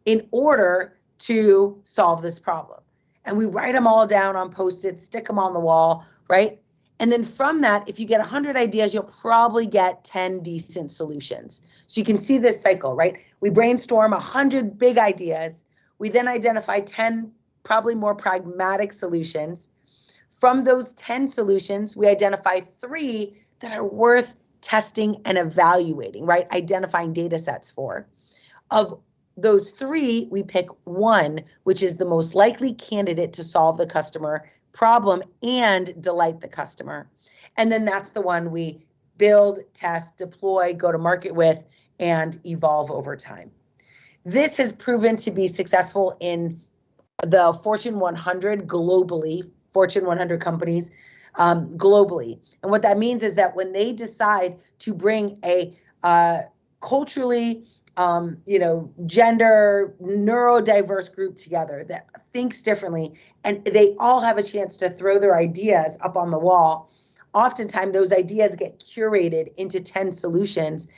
in order to solve this problem? And we write them all down on Post-its, stick them on the wall, right? And then from that, if you get 100 ideas, you'll probably get 10 decent solutions. So you can see this cycle, right? We brainstorm 100 big ideas. We then identify 10 probably more pragmatic solutions. From those 10 solutions, we identify 3 that are worth testing and evaluating, right? Identifying data sets for. Of those 3, we pick 1, which is the most likely candidate to solve the customer problem and delight the customer. And then that's the one we build, test, deploy, go to market with, and evolve over time. This has proven to be successful in the Fortune 100 globally, Fortune 100 companies globally. And what that means is that when they decide to bring a culturally, gender, neurodiverse group together that thinks differently, and they all have a chance to throw their ideas up on the wall, oftentimes those ideas get curated into 10 solutions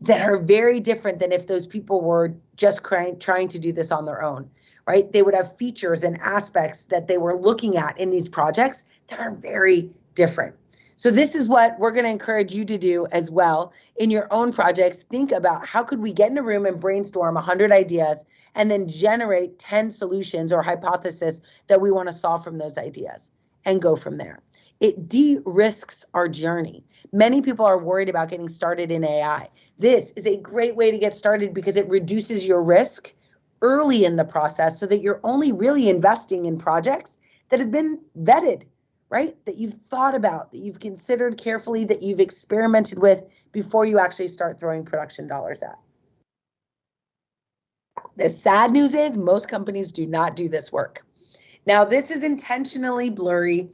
that are very different than if those people were just trying to do this on their own, right? They would have features and aspects that they were looking at in these projects that are very different. So this is what we're going to encourage you to do as well in your own projects. Think about how could we get in a room and brainstorm 100 ideas and then generate 10 solutions or hypotheses that we want to solve from those ideas and go from there. It de-risks our journey. Many people are worried about getting started in AI. This is a great way to get started because it reduces your risk early in the process so that you're only really investing in projects that have been vetted, right? That you've thought about, that you've considered carefully, that you've experimented with before you actually start throwing production dollars at. The sad news is most companies do not do this work. Now, this is intentionally blurry,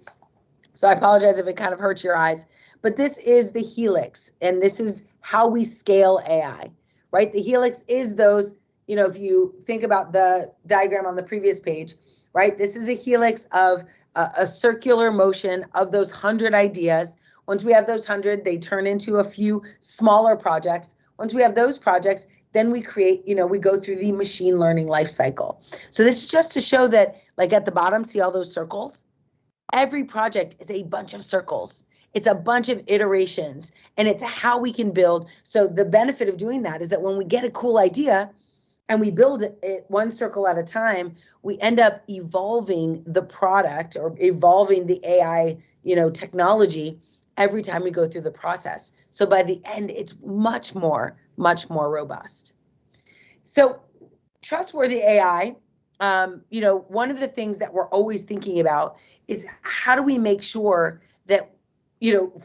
so I apologize if it kind of hurts your eyes, but this is the helix, and this is how we scale AI, right? The helix is those, if you think about the diagram on the previous page, right? This is a helix of a circular motion of those 100 ideas. Once we have those 100, they turn into a few smaller projects. Once we have those projects, then we create, we go through the machine learning life cycle. So this is just to show that, like at the bottom, see all those circles? Every project is a bunch of circles. It's a bunch of iterations, and it's how we can build. So the benefit of doing that is that when we get a cool idea and we build it one circle at a time, we end up evolving the product or evolving the AI, technology every time we go through the process. So by the end, it's much more robust. So trustworthy AI, one of the things that we're always thinking about is how do we make sure that,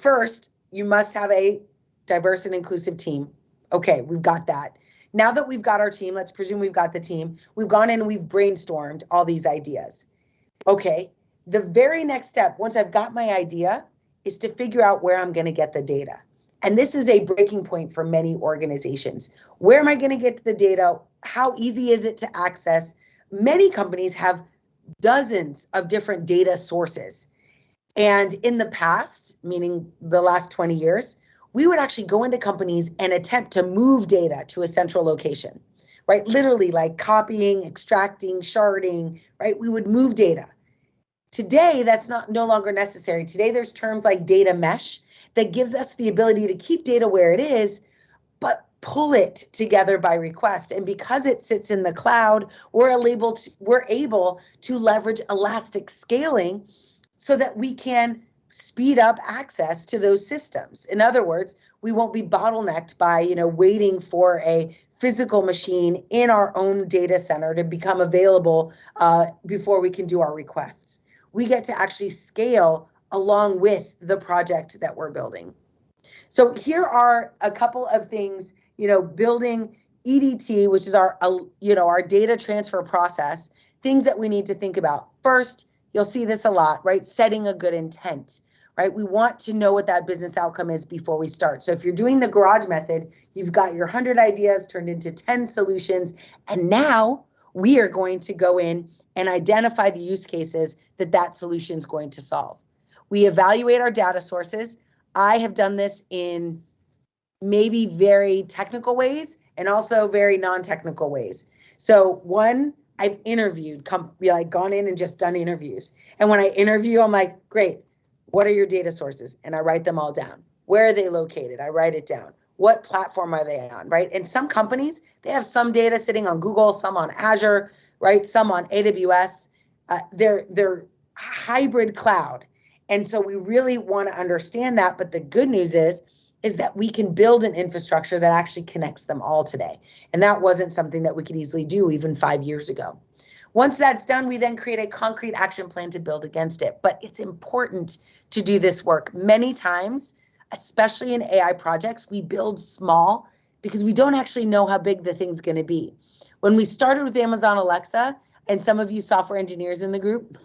first, you must have a diverse and inclusive team. Okay, we've got that. Now that we've got our team, let's presume we've got the team, we've gone in and we've brainstormed all these ideas. Okay, the very next step, once I've got my idea, is to figure out where I'm going to get the data. And this is a breaking point for many organizations. Where am I going to get the data? How easy is it to access? Many companies have dozens of different data sources. And in the past, meaning the last 20 years, we would actually go into companies and attempt to move data to a central location, right? Literally like copying, extracting, sharding, right? We would move data. Today, that's no longer necessary. Today, there's terms like data mesh that gives us the ability to keep data where it is, but pull it together by request. And because it sits in the cloud, we're able to leverage elastic scaling so that we can speed up access to those systems. In other words, we won't be bottlenecked by, waiting for a physical machine in our own data center to become available before we can do our requests. We get to actually scale along with the project that we're building. So here are a couple of things, building EDT, which is our data transfer process, things that we need to think about. First, you'll see this a lot, right? Setting a good intent, right? We want to know what that business outcome is before we start. So if you're doing the garage method, you've got your 100 ideas turned into 10 solutions. And now we are going to go in and identify the use cases that solution is going to solve. We evaluate our data sources. I have done this in maybe very technical ways and also very non-technical ways. So one, I've interviewed, gone in and just done interviews. And when I interview, I'm like, great, what are your data sources? And I write them all down. Where are they located? I write it down. What platform are they on, right? And some companies, they have some data sitting on Google, some on Azure, right? Some on AWS. They're hybrid cloud. And so we really want to understand that. But the good news is that we can build an infrastructure that actually connects them all today. And that wasn't something that we could easily do even 5 years ago. Once that's done, we then create a concrete action plan to build against it. But it's important to do this work. Many times, especially in AI projects, we build small because we don't actually know how big the thing's going to be. When we started with Amazon Alexa, and some of you software engineers in the group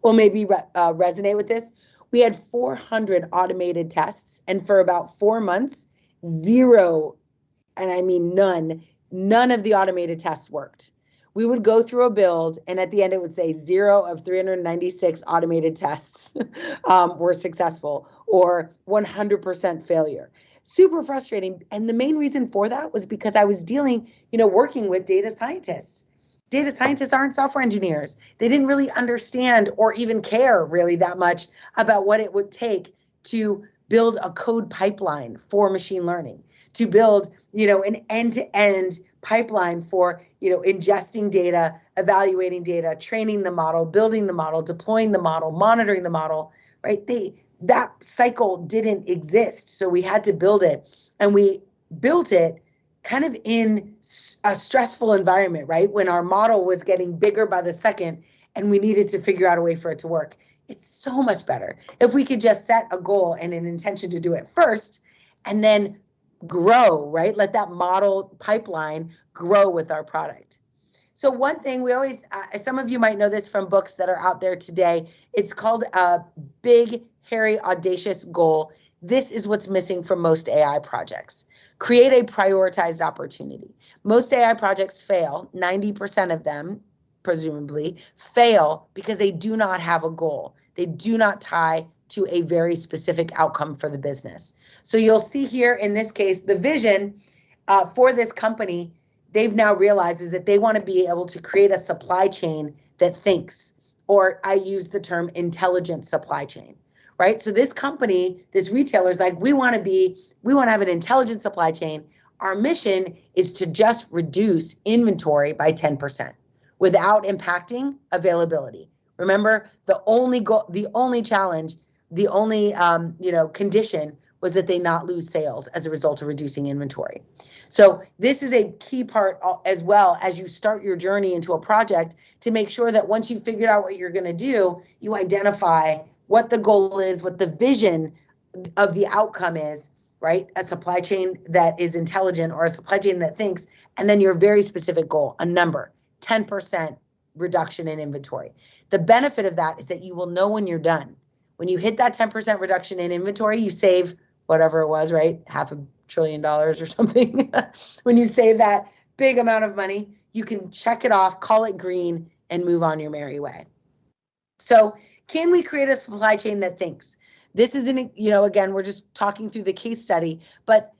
will maybe resonate with this, we had 400 automated tests, and for about 4 months, zero, and I mean none of the automated tests worked. We would go through a build, and at the end it would say 0 of 396 automated tests were successful, or 100% failure. Super frustrating. And the main reason for that was because I was dealing, working with data scientists. Data scientists aren't software engineers. They didn't really understand or even care really that much about what it would take to build a code pipeline for machine learning, to build, an end-to-end pipeline for, ingesting data, evaluating data, training the model, building the model, deploying the model, monitoring the model, right? That cycle didn't exist. So we had to build it, and we built it kind of in a stressful environment, right? When our model was getting bigger by the second and we needed to figure out a way for it to work. It's so much better if we could just set a goal and an intention to do it first and then grow, right? Let that model pipeline grow with our product. So one thing we always, some of you might know this from books that are out there today. It's called a big, hairy, audacious goal. This is what's missing from most AI projects. Create a prioritized opportunity. Most AI projects fail. 90% of them, presumably, fail because they do not have a goal. They do not tie to a very specific outcome for the business. So you'll see here in this case, the vision for this company, they've now realized is that they want to be able to create a supply chain that thinks, or I use the term intelligent supply chain. Right? So this company, this retailer is like, we want to have an intelligent supply chain. Our mission is to just reduce inventory by 10% without impacting availability. Remember, the only challenge, the only condition was that they not lose sales as a result of reducing inventory. So this is a key part as well as you start your journey into a project, to make sure that once you've figured out what you're going to do, you identify what the goal is, what the vision of the outcome is, right? A supply chain that is intelligent, or a supply chain that thinks, and then your very specific goal, a number, 10% reduction in inventory. The benefit of that is that you will know when you're done. When you hit that 10% reduction in inventory, you save whatever it was, right? $500 billion or something. When you save that big amount of money, you can check it off, call it green, and move on your merry way. So can we create a supply chain that thinks? This isn't, again, we're just talking through the case study, but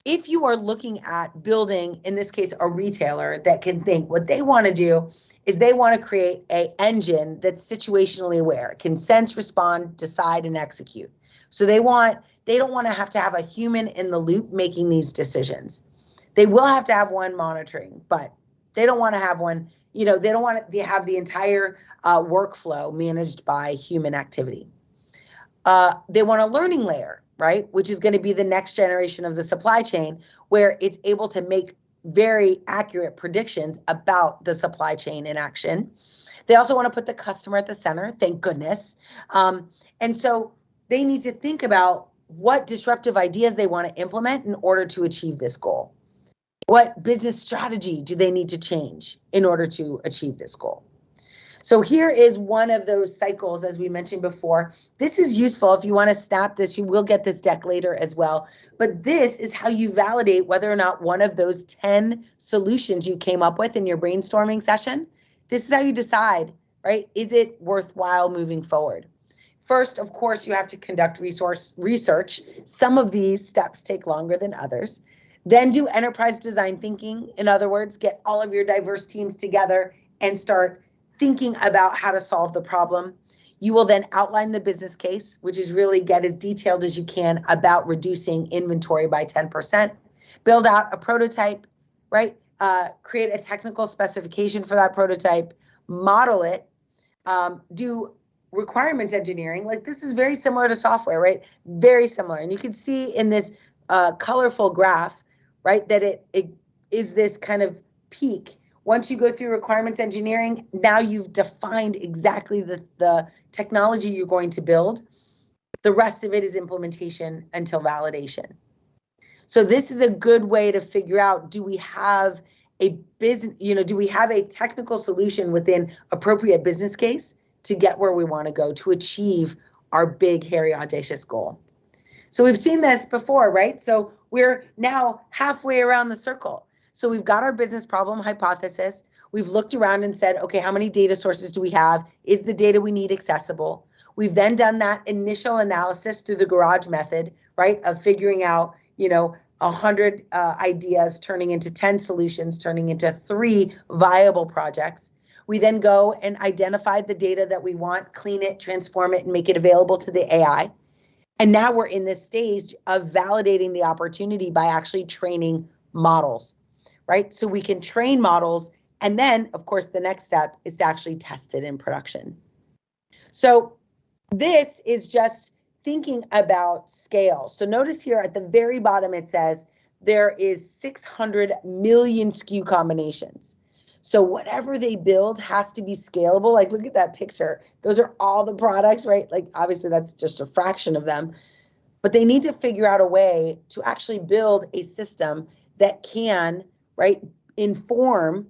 if you are looking at building, in this case, a retailer that can think, what they want to do is they want to create an engine that's situationally aware, can sense, respond, decide, and execute. So they don't want to have a human in the loop making these decisions. They will have to have one monitoring, but they don't want to have one, they don't want to have the entire workflow managed by human activity. They want a learning layer, right? Which is going to be the next generation of the supply chain, where it's able to make very accurate predictions about the supply chain in action. They also want to put the customer at the center, thank goodness. And so they need to think about what disruptive ideas they want to implement in order to achieve this goal. What business strategy do they need to change in order to achieve this goal? So here is one of those cycles, as we mentioned before. This is useful if you want to snap this. You will get this deck later as well. But this is how you validate whether or not one of those 10 solutions you came up with in your brainstorming session, this is how you decide, right? Is it worthwhile moving forward? First, of course, you have to conduct research. Some of these steps take longer than others. Then do enterprise design thinking. In other words, get all of your diverse teams together and start thinking about how to solve the problem. You will then outline the business case, which is really get as detailed as you can about reducing inventory by 10%. Build out a prototype, right? Create a technical specification for that prototype, model it, do requirements engineering. Like, this is very similar to software, right? Very similar. And you can see in this colorful graph, right, that it is this kind of peak. Once you go through requirements engineering, now you've defined exactly the technology you're going to build. The rest of it is implementation until validation. So this is a good way to figure out, do we have a business, do we have a technical solution within appropriate business case to get where we want to go to achieve our big, hairy, audacious goal? So we've seen this before, right? So we're now halfway around the circle. So we've got our business problem hypothesis. We've looked around and said, okay, how many data sources do we have? Is the data we need accessible? We've then done that initial analysis through the garage method, right, of figuring out, 100 ideas turning into 10 solutions, turning into 3 viable projects. We then go and identify the data that we want, clean it, transform it, and make it available to the AI. And now we're in this stage of validating the opportunity by actually training models, right? So we can train models, and then, of course, the next step is to actually test it in production. So this is just thinking about scale. So notice here at the very bottom, it says there is 600 million SKU combinations. So whatever they build has to be scalable. Like, look at that picture. Those are all the products, right? Like, obviously that's just a fraction of them, but they need to figure out a way to actually build a system that can, right, inform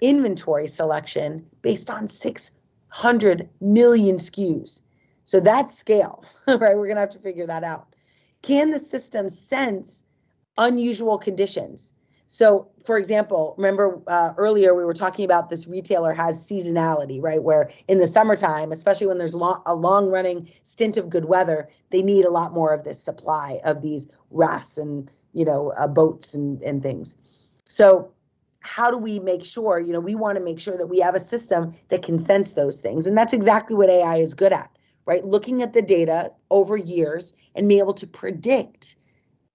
inventory selection based on 600 million SKUs. So that's scale, right? We're gonna have to figure that out. Can the system sense unusual conditions? So, for example, remember earlier we were talking about this retailer has seasonality, right? Where in the summertime, especially when there's a long-running stint of good weather, they need a lot more of this supply of these rafts and boats and things. So, how do we make sure? We want to make sure that we have a system that can sense those things, and that's exactly what AI is good at, right? Looking at the data over years and be able to predict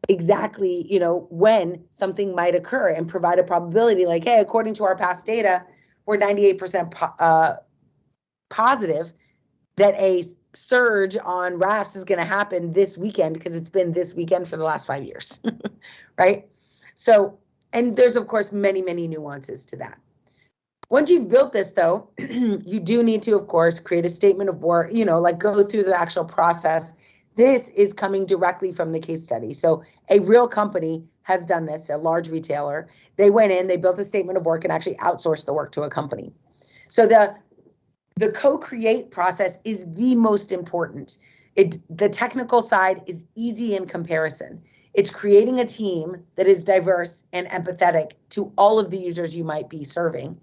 exactly, when something might occur and provide a probability like, hey, according to our past data, we're 98% positive that a surge on rafts is going to happen this weekend because it's been this weekend for the last 5 years, right? So, and there's, of course, many, many nuances to that. Once you've built this, though, you do need to, of course, create a statement of work, like go through the actual process. This is coming directly from the case study. So a real company has done this, a large retailer. They went in, they built a statement of work and actually outsourced the work to a company. So the co-create process is the most important. The technical side is easy in comparison. It's creating a team that is diverse and empathetic to all of the users you might be serving.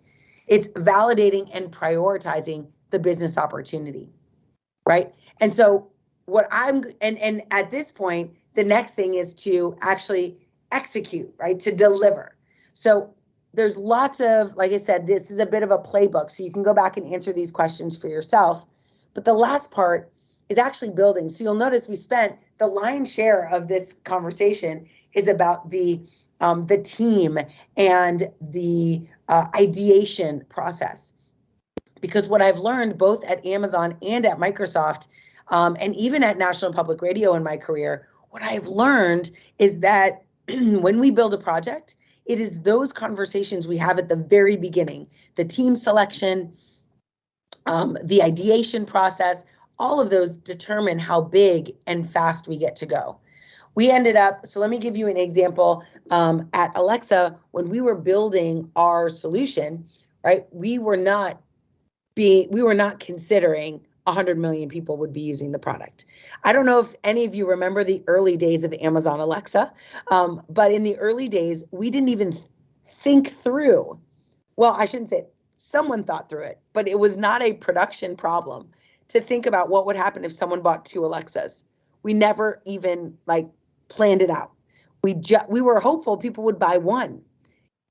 It's validating and prioritizing the business opportunity, right? And so and at this point, the next thing is to actually execute, right? To deliver. So there's lots of, like I said, this is a bit of a playbook, so you can go back and answer these questions for yourself. But the last part is actually building. So you'll notice we spent the lion's share of this conversation is about the team and the ideation process. Because what I've learned both at Amazon and at Microsoft, and even at National Public Radio in my career, what I've learned is that when we build a project, it is those conversations we have at the very beginning, the team selection, the ideation process, all of those determine how big and fast we get to go. We ended up, so let me give you an example. At Alexa, when we were building our solution, right, we were not considering 100 million people would be using the product. I don't know if any of you remember the early days of Amazon Alexa, but in the early days, we didn't even think through, well, I shouldn't say it, someone thought through it, but it was not a production problem to think about what would happen if someone bought 2 Alexas. We never even planned it out. We were hopeful people would buy 1.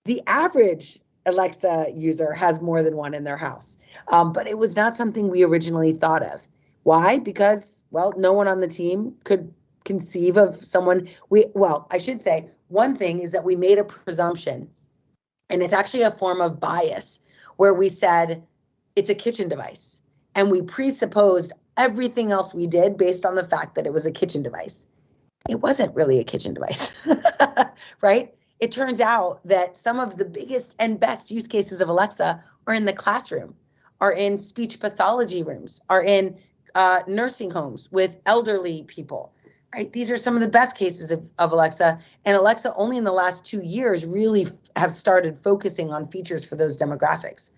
The average Alexa user has more than 1 in their house. But it was not something we originally thought of. Why? Because, well, no one on the team could conceive of someone. I should say, one thing is that we made a presumption, and it's actually a form of bias, where we said it's a kitchen device, and we presupposed everything else we did based on the fact that it was a kitchen device. It wasn't really a kitchen device, right? It turns out that some of the biggest and best use cases of Alexa are in the classroom, are in speech pathology rooms, are in nursing homes with elderly people, right? These are some of the best cases of Alexa, and Alexa only in the last 2 years really have started focusing on features for those demographics.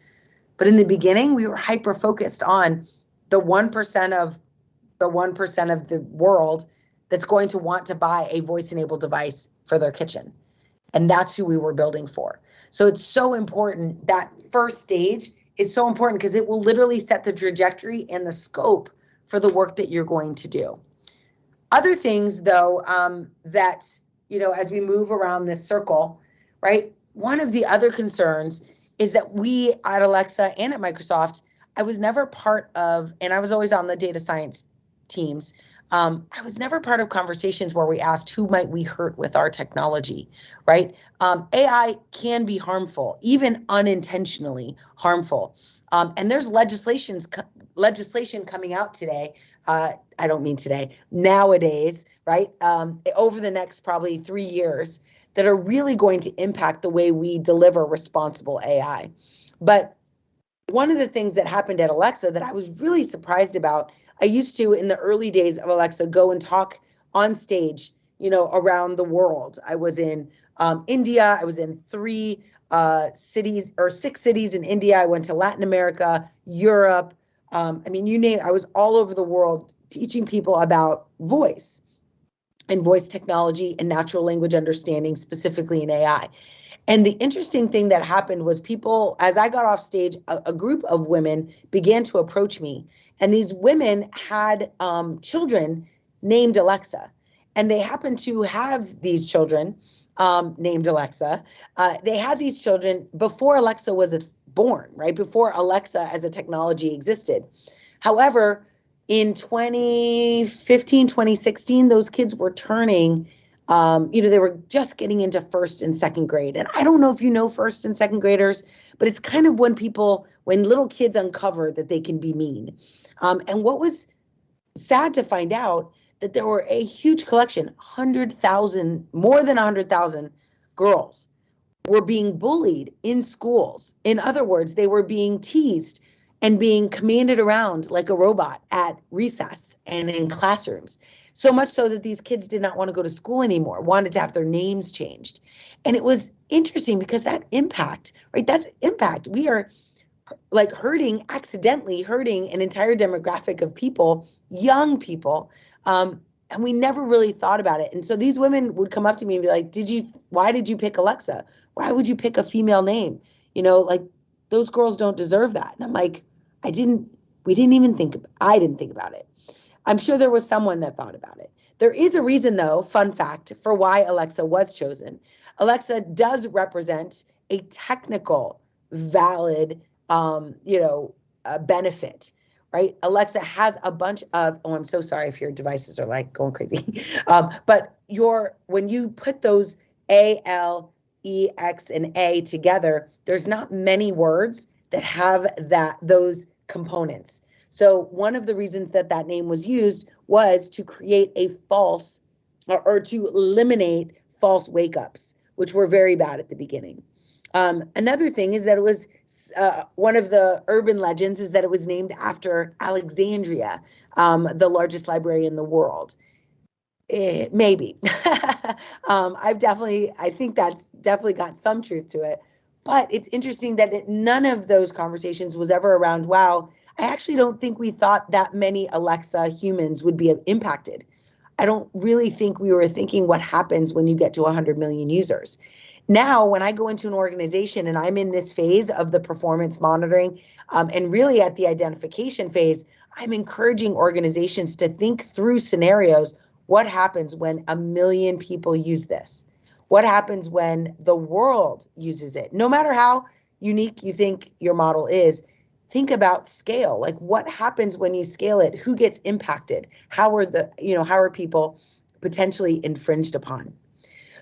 But in the beginning, we were hyper-focused on the 1% of the world that's going to want to buy a voice-enabled device for their kitchen. And that's who we were building for. So it's so important. That first stage is so important because it will literally set the trajectory and the scope for the work that you're going to do. Other things, though, that, as we move around this circle, right, one of the other concerns is that we at Alexa and at Microsoft, I was never part of, and I was always on the data science teams, I was never part of conversations where we asked who might we hurt with our technology, right? AI can be harmful, even unintentionally harmful. And there's legislation coming out today. I don't mean today, nowadays, right? Over the next probably 3 years that are really going to impact the way we deliver responsible AI. But one of the things that happened at Alexa that I was really surprised about, I used to, in the early days of Alexa, go and talk on stage, around the world. I was in India. I was in 3 cities or 6 cities in India. I went to Latin America, Europe. You name it. I was all over the world teaching people about voice and voice technology and natural language understanding, specifically in AI. And the interesting thing that happened was people, as I got off stage, a group of women began to approach me. And these women had children named Alexa. And they happened to have these children named Alexa. They had these children before Alexa was born, right? Before Alexa as a technology existed. However, in 2015, 2016, those kids were turning they were just getting into first and second grade. And I don't know if you know first and second graders, but it's kind of when little kids uncover that they can be mean. And what was sad to find out that there were a huge collection, more than 100,000 girls were being bullied in schools. In other words, they were being teased and being commanded around like a robot at recess and in classrooms. So much so that these kids did not want to go to school anymore, wanted to have their names changed. And it was interesting because that impact, right? That's impact. We are like accidentally hurting an entire demographic of people, young people. And we never really thought about it. And so these women would come up to me and be like, why did you pick Alexa? Why would you pick a female name? Those girls don't deserve that. And I'm like, I didn't think about it. I'm sure there was someone that thought about it. There is a reason, though, fun fact, for why Alexa was chosen. Alexa does represent a technical, valid, benefit, right? Alexa has a bunch of, I'm so sorry if your devices are like going crazy. But when you put those A, L, E, X, and A together, there's not many words that have those components. So one of the reasons that name was used was to create a false or to eliminate false wake-ups, which were very bad at the beginning. Another thing is that it was one of the urban legends is that it was named after Alexandria, the largest library in the world. Maybe. I think that's definitely got some truth to it. But it's interesting that none of those conversations was ever around, wow, I actually don't think we thought that many Alexa humans would be impacted. I don't really think we were thinking what happens when you get to 100 million users. Now, when I go into an organization and I'm in this phase of the performance monitoring and really at the identification phase, I'm encouraging organizations to think through scenarios. What happens when 1 million people use this? What happens when the world uses it? No matter how unique you think your model is, think about scale. Like what happens when you scale it? Who gets impacted? How are people potentially infringed upon?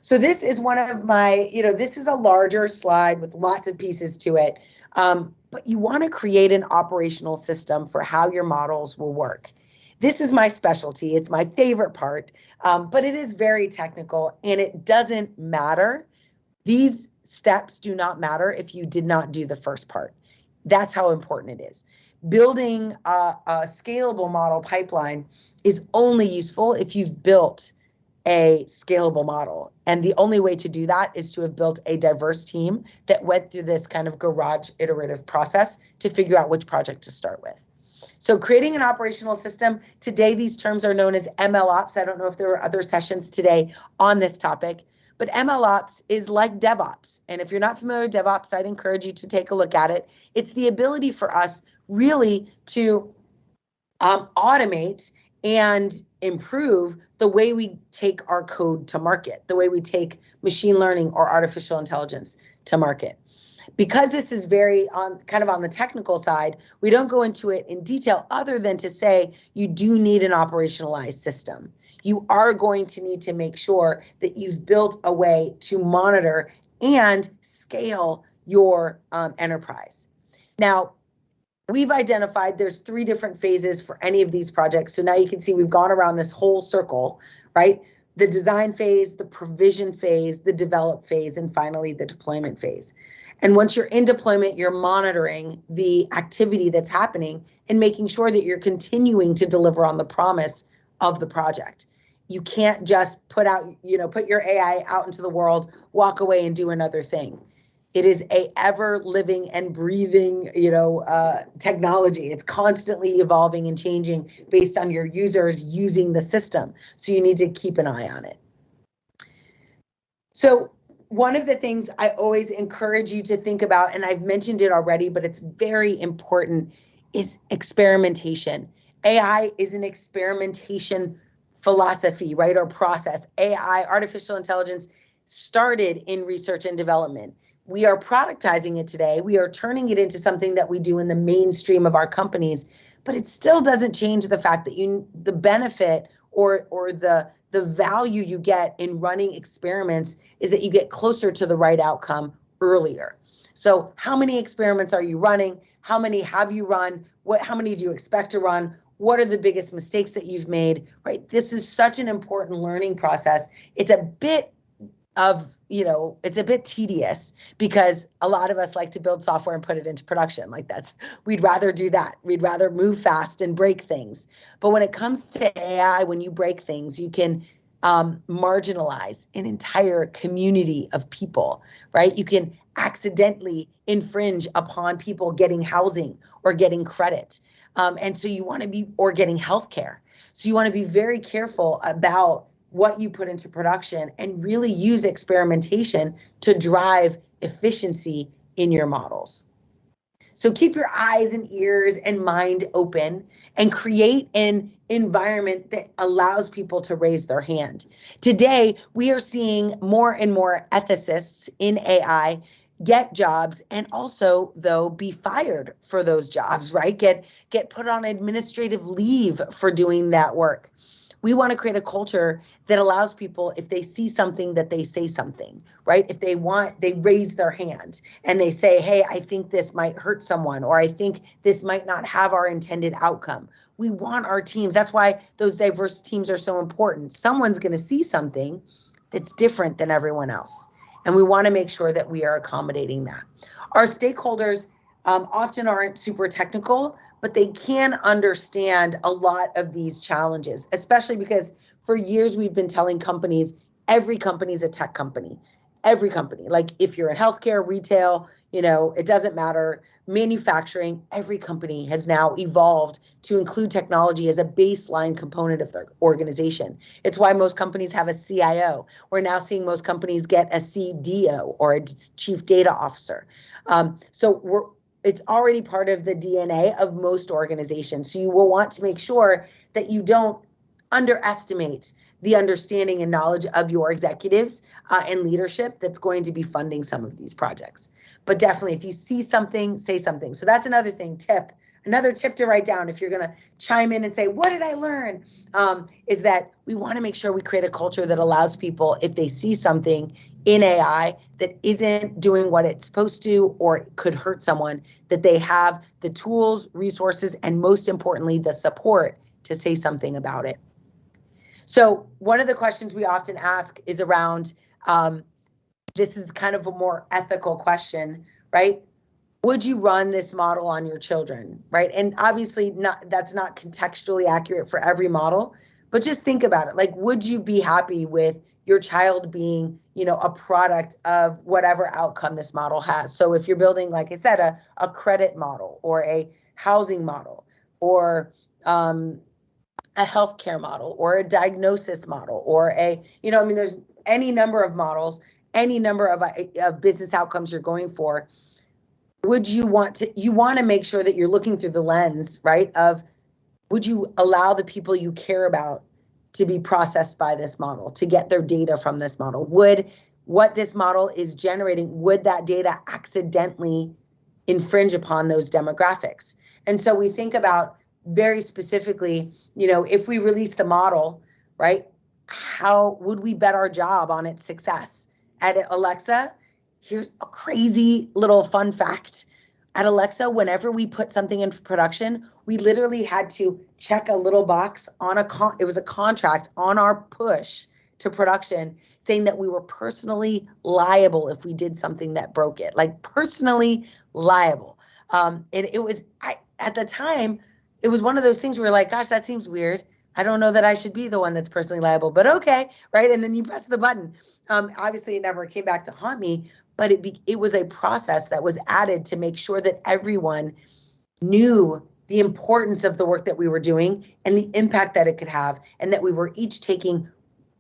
So this is one of my, this is a larger slide with lots of pieces to it. But you want to create an operational system for how your models will work. This is my specialty. It's my favorite part, but it is very technical and it doesn't matter. These steps do not matter if you did not do the first part. That's how important it is. Building a scalable model pipeline is only useful if you've built a scalable model. And the only way to do that is to have built a diverse team that went through this kind of garage iterative process to figure out which project to start with. So creating an operational system, today these terms are known as MLOps. I don't know if there were other sessions today on this topic, but MLOps is like DevOps. And if you're not familiar with DevOps, I'd encourage you to take a look at it. It's the ability for us really to automate and improve the way we take our code to market, the way we take machine learning or artificial intelligence to market. Because this is very kind of on the technical side, we don't go into it in detail other than to say you do need an operationalized system. You are going to need to make sure that you've built a way to monitor and scale your enterprise. Now, we've identified there's 3 different phases for any of these projects. So now you can see we've gone around this whole circle, right? The design phase, the provision phase, the develop phase, and finally the deployment phase. And once you're in deployment, you're monitoring the activity that's happening and making sure that you're continuing to deliver on the promise of the project. You can't just put your AI out into the world, walk away and do another thing. It is a ever living and breathing, technology. It's constantly evolving and changing based on your users using the system. So you need to keep an eye on it. So one of the things I always encourage you to think about, and I've mentioned it already, but it's very important, is experimentation. AI is an experimentation philosophy, right, or process. AI, artificial intelligence, started in research and development. We are productizing it today. We are turning it into something that we do in the mainstream of our companies, but it still doesn't change the fact that the benefit or the value you get in running experiments is that you get closer to the right outcome earlier. So how many experiments are you running? How many have you run? How many do you expect to run? What are the biggest mistakes that you've made, right? This is such an important learning process. It's a bit tedious because a lot of us like to build software and put it into production. We'd rather do that. We'd rather move fast and break things. But when it comes to AI, when you break things, you can marginalize an entire community of people, right? You can accidentally infringe upon people getting housing or getting credit. And so or getting healthcare. So you want to be very careful about what you put into production and really use experimentation to drive efficiency in your models. So keep your eyes and ears and mind open and create an environment that allows people to raise their hand. Today, we are seeing more and more ethicists in AI get jobs and also, though, be fired for those jobs, right? Get put on administrative leave for doing that work. We want to create a culture that allows people, if they see something, that they say something, right? If they raise their hand and they say, hey, I think this might hurt someone, or I think this might not have our intended outcome. We want our teams. That's why those diverse teams are so important. Someone's going to see something that's different than everyone else. And we want to make sure that we are accommodating that. Our stakeholders often aren't super technical, but they can understand a lot of these challenges, especially because for years we've been telling companies, every company is a tech company. Every company, like if you're in healthcare, retail, it doesn't matter, manufacturing, every company has now evolved to include technology as a baseline component of their organization. It's why most companies have a CIO. We're now seeing most companies get a CDO or a chief data officer. It's already part of the DNA of most organizations. So you will want to make sure that you don't underestimate the understanding and knowledge of your executives and leadership that's going to be funding some of these projects. But definitely, if you see something, say something. So that's another thing, another tip to write down if you're going to chime in and say, what did I learn? Is that we want to make sure we create a culture that allows people, if they see something in AI that isn't doing what it's supposed to or could hurt someone, that they have the tools, resources, and most importantly, the support to say something about it. So one of the questions we often ask is around, this is kind of a more ethical question, right? Would you run this model on your children, right? And obviously that's not contextually accurate for every model, but just think about it. Like, would you be happy with your child being, a product of whatever outcome this model has? So if you're building, like I said, a credit model or a housing model or a healthcare model or a diagnosis model or there's any number of models, any number of business outcomes you're going for. You want to make sure that you're looking through the lens, right, of would you allow the people you care about to be processed by this model, to get their data from this model? Would what this model is generating, would that data accidentally infringe upon those demographics? And so we think about very specifically, if we release the model, right, how would we bet our job on its success? At Alexa, here's a crazy little fun fact. At Alexa, whenever we put something in production, we literally had to check a little box on it was a contract on our push to production saying that we were personally liable if we did something that broke it, like personally liable. And it was, at the time, it was one of those things where we're like, gosh, that seems weird. I don't know that I should be the one that's personally liable, but okay, right? And then you press the button. Obviously, it never came back to haunt me, but it was a process that was added to make sure that everyone knew the importance of the work that we were doing and the impact that it could have, and that we were each taking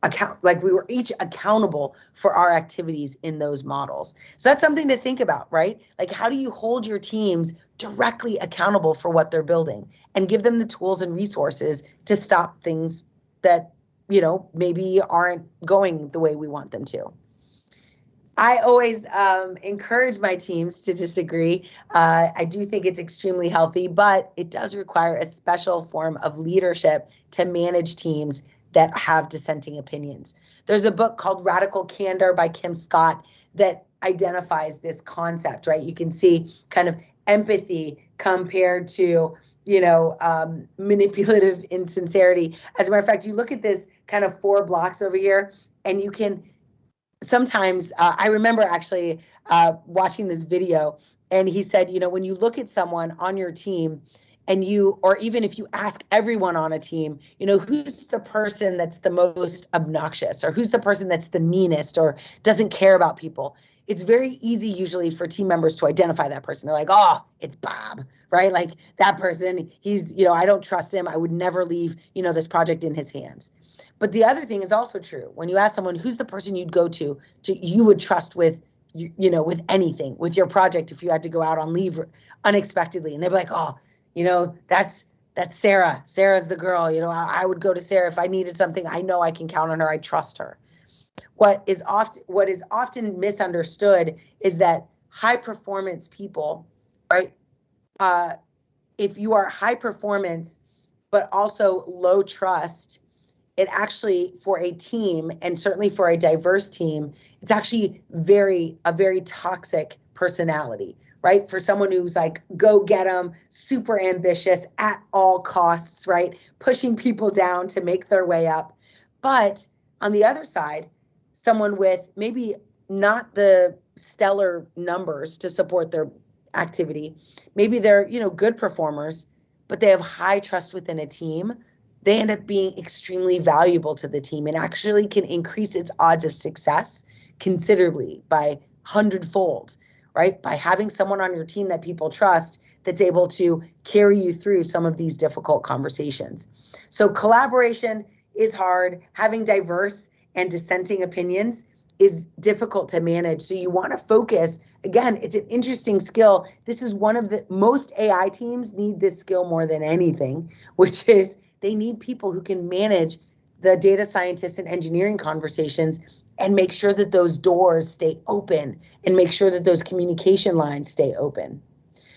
account, like we were each accountable for our activities in those models. So that's something to think about, right? Like, how do you hold your teams directly accountable for what they're building and give them the tools and resources to stop things that, maybe aren't going the way we want them to? I always encourage my teams to disagree. I do think it's extremely healthy, but it does require a special form of leadership to manage teams that have dissenting opinions. There's a book called Radical Candor by Kim Scott that identifies this concept, right? You can see kind of empathy compared to, manipulative insincerity. As a matter of fact, you look at this kind of 4 blocks over here, and you can sometimes, I remember actually watching this video, and he said, when you look at someone on your team and or even if you ask everyone on a team, who's the person that's the most obnoxious, or who's the person that's the meanest or doesn't care about people, it's very easy usually for team members to identify that person. They're like, oh, it's Bob, right? Like, that person, he's, I don't trust him. I would never leave, this project in his hands. But the other thing is also true. When you ask someone who's the person you'd go to you would trust with, with anything, with your project, if you had to go out on leave unexpectedly, and they'd be like, oh, that's Sarah. Sarah's the girl. I would go to Sarah if I needed something. I know I can count on her. I trust her. What is often misunderstood is that high performance people, right? If you are high performance but also low trust, it actually, for a team, and certainly for a diverse team, it's actually a very toxic personality, right? For someone who's like, go get them, super ambitious at all costs, right? Pushing people down to make their way up. But on the other side, someone with maybe not the stellar numbers to support their activity, maybe they're, good performers, but they have high trust within a team, they end up being extremely valuable to the team and actually can increase its odds of success considerably by 100-fold, right? By having someone on your team that people trust that's able to carry you through some of these difficult conversations. So collaboration is hard. Having diverse and dissenting opinions is difficult to manage. So you want to focus. Again, it's an interesting skill. This is one of the most AI teams need this skill more than anything, which is they need people who can manage the data scientists and engineering conversations and make sure that those doors stay open and make sure that those communication lines stay open.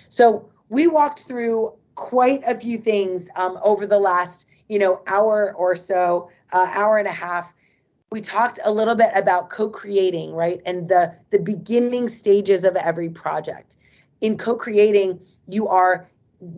So we walked through quite a few things over the last, hour or so, hour and a half. We talked a little bit about co-creating, right? And the beginning stages of every project. In co-creating, you are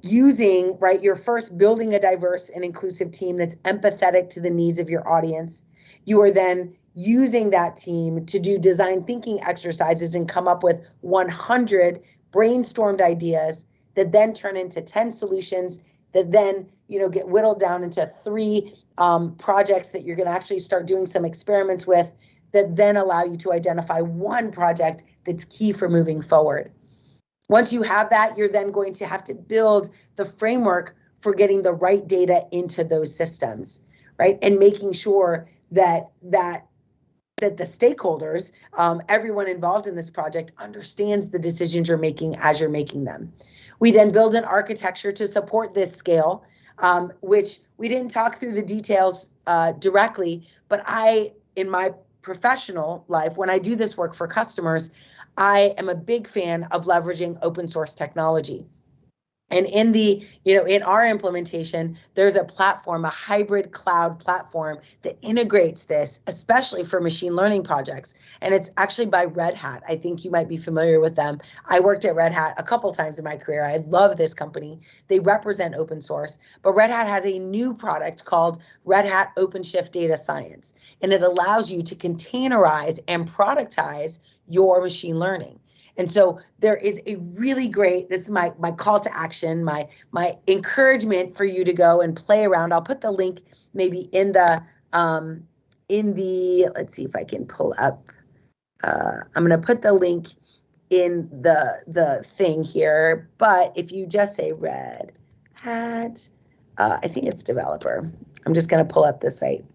using, right, you're first building a diverse and inclusive team that's empathetic to the needs of your audience. You are then using that team to do design thinking exercises and come up with 100 brainstormed ideas that then turn into 10 solutions that then, get whittled down into 3 projects that you're going to actually start doing some experiments with that then allow you to identify one project that's key for moving forward. Once you have that, you're then going to have to build the framework for getting the right data into those systems, right? And making sure that the stakeholders, everyone involved in this project, understands the decisions you're making as you're making them. We then build an architecture to support this scale which we didn't talk through the details directly, but in my professional life, when I do this work for customers, I am a big fan of leveraging open source technology. And in our implementation, there's a platform, a hybrid cloud platform that integrates this, especially for machine learning projects. And it's actually by Red Hat. I think you might be familiar with them. I worked at Red Hat a couple times in my career. I love this company. They represent open source, but Red Hat has a new product called Red Hat OpenShift Data Science. And it allows you to containerize and productize your machine learning. And so there is a really great, this is my call to action, my encouragement for you to go and play around. I'll put the link maybe in the, let's see if I can pull up, I'm going to put the link in the thing here, but if you just say Red Hat, I think it's developer. I'm just going to pull up the site.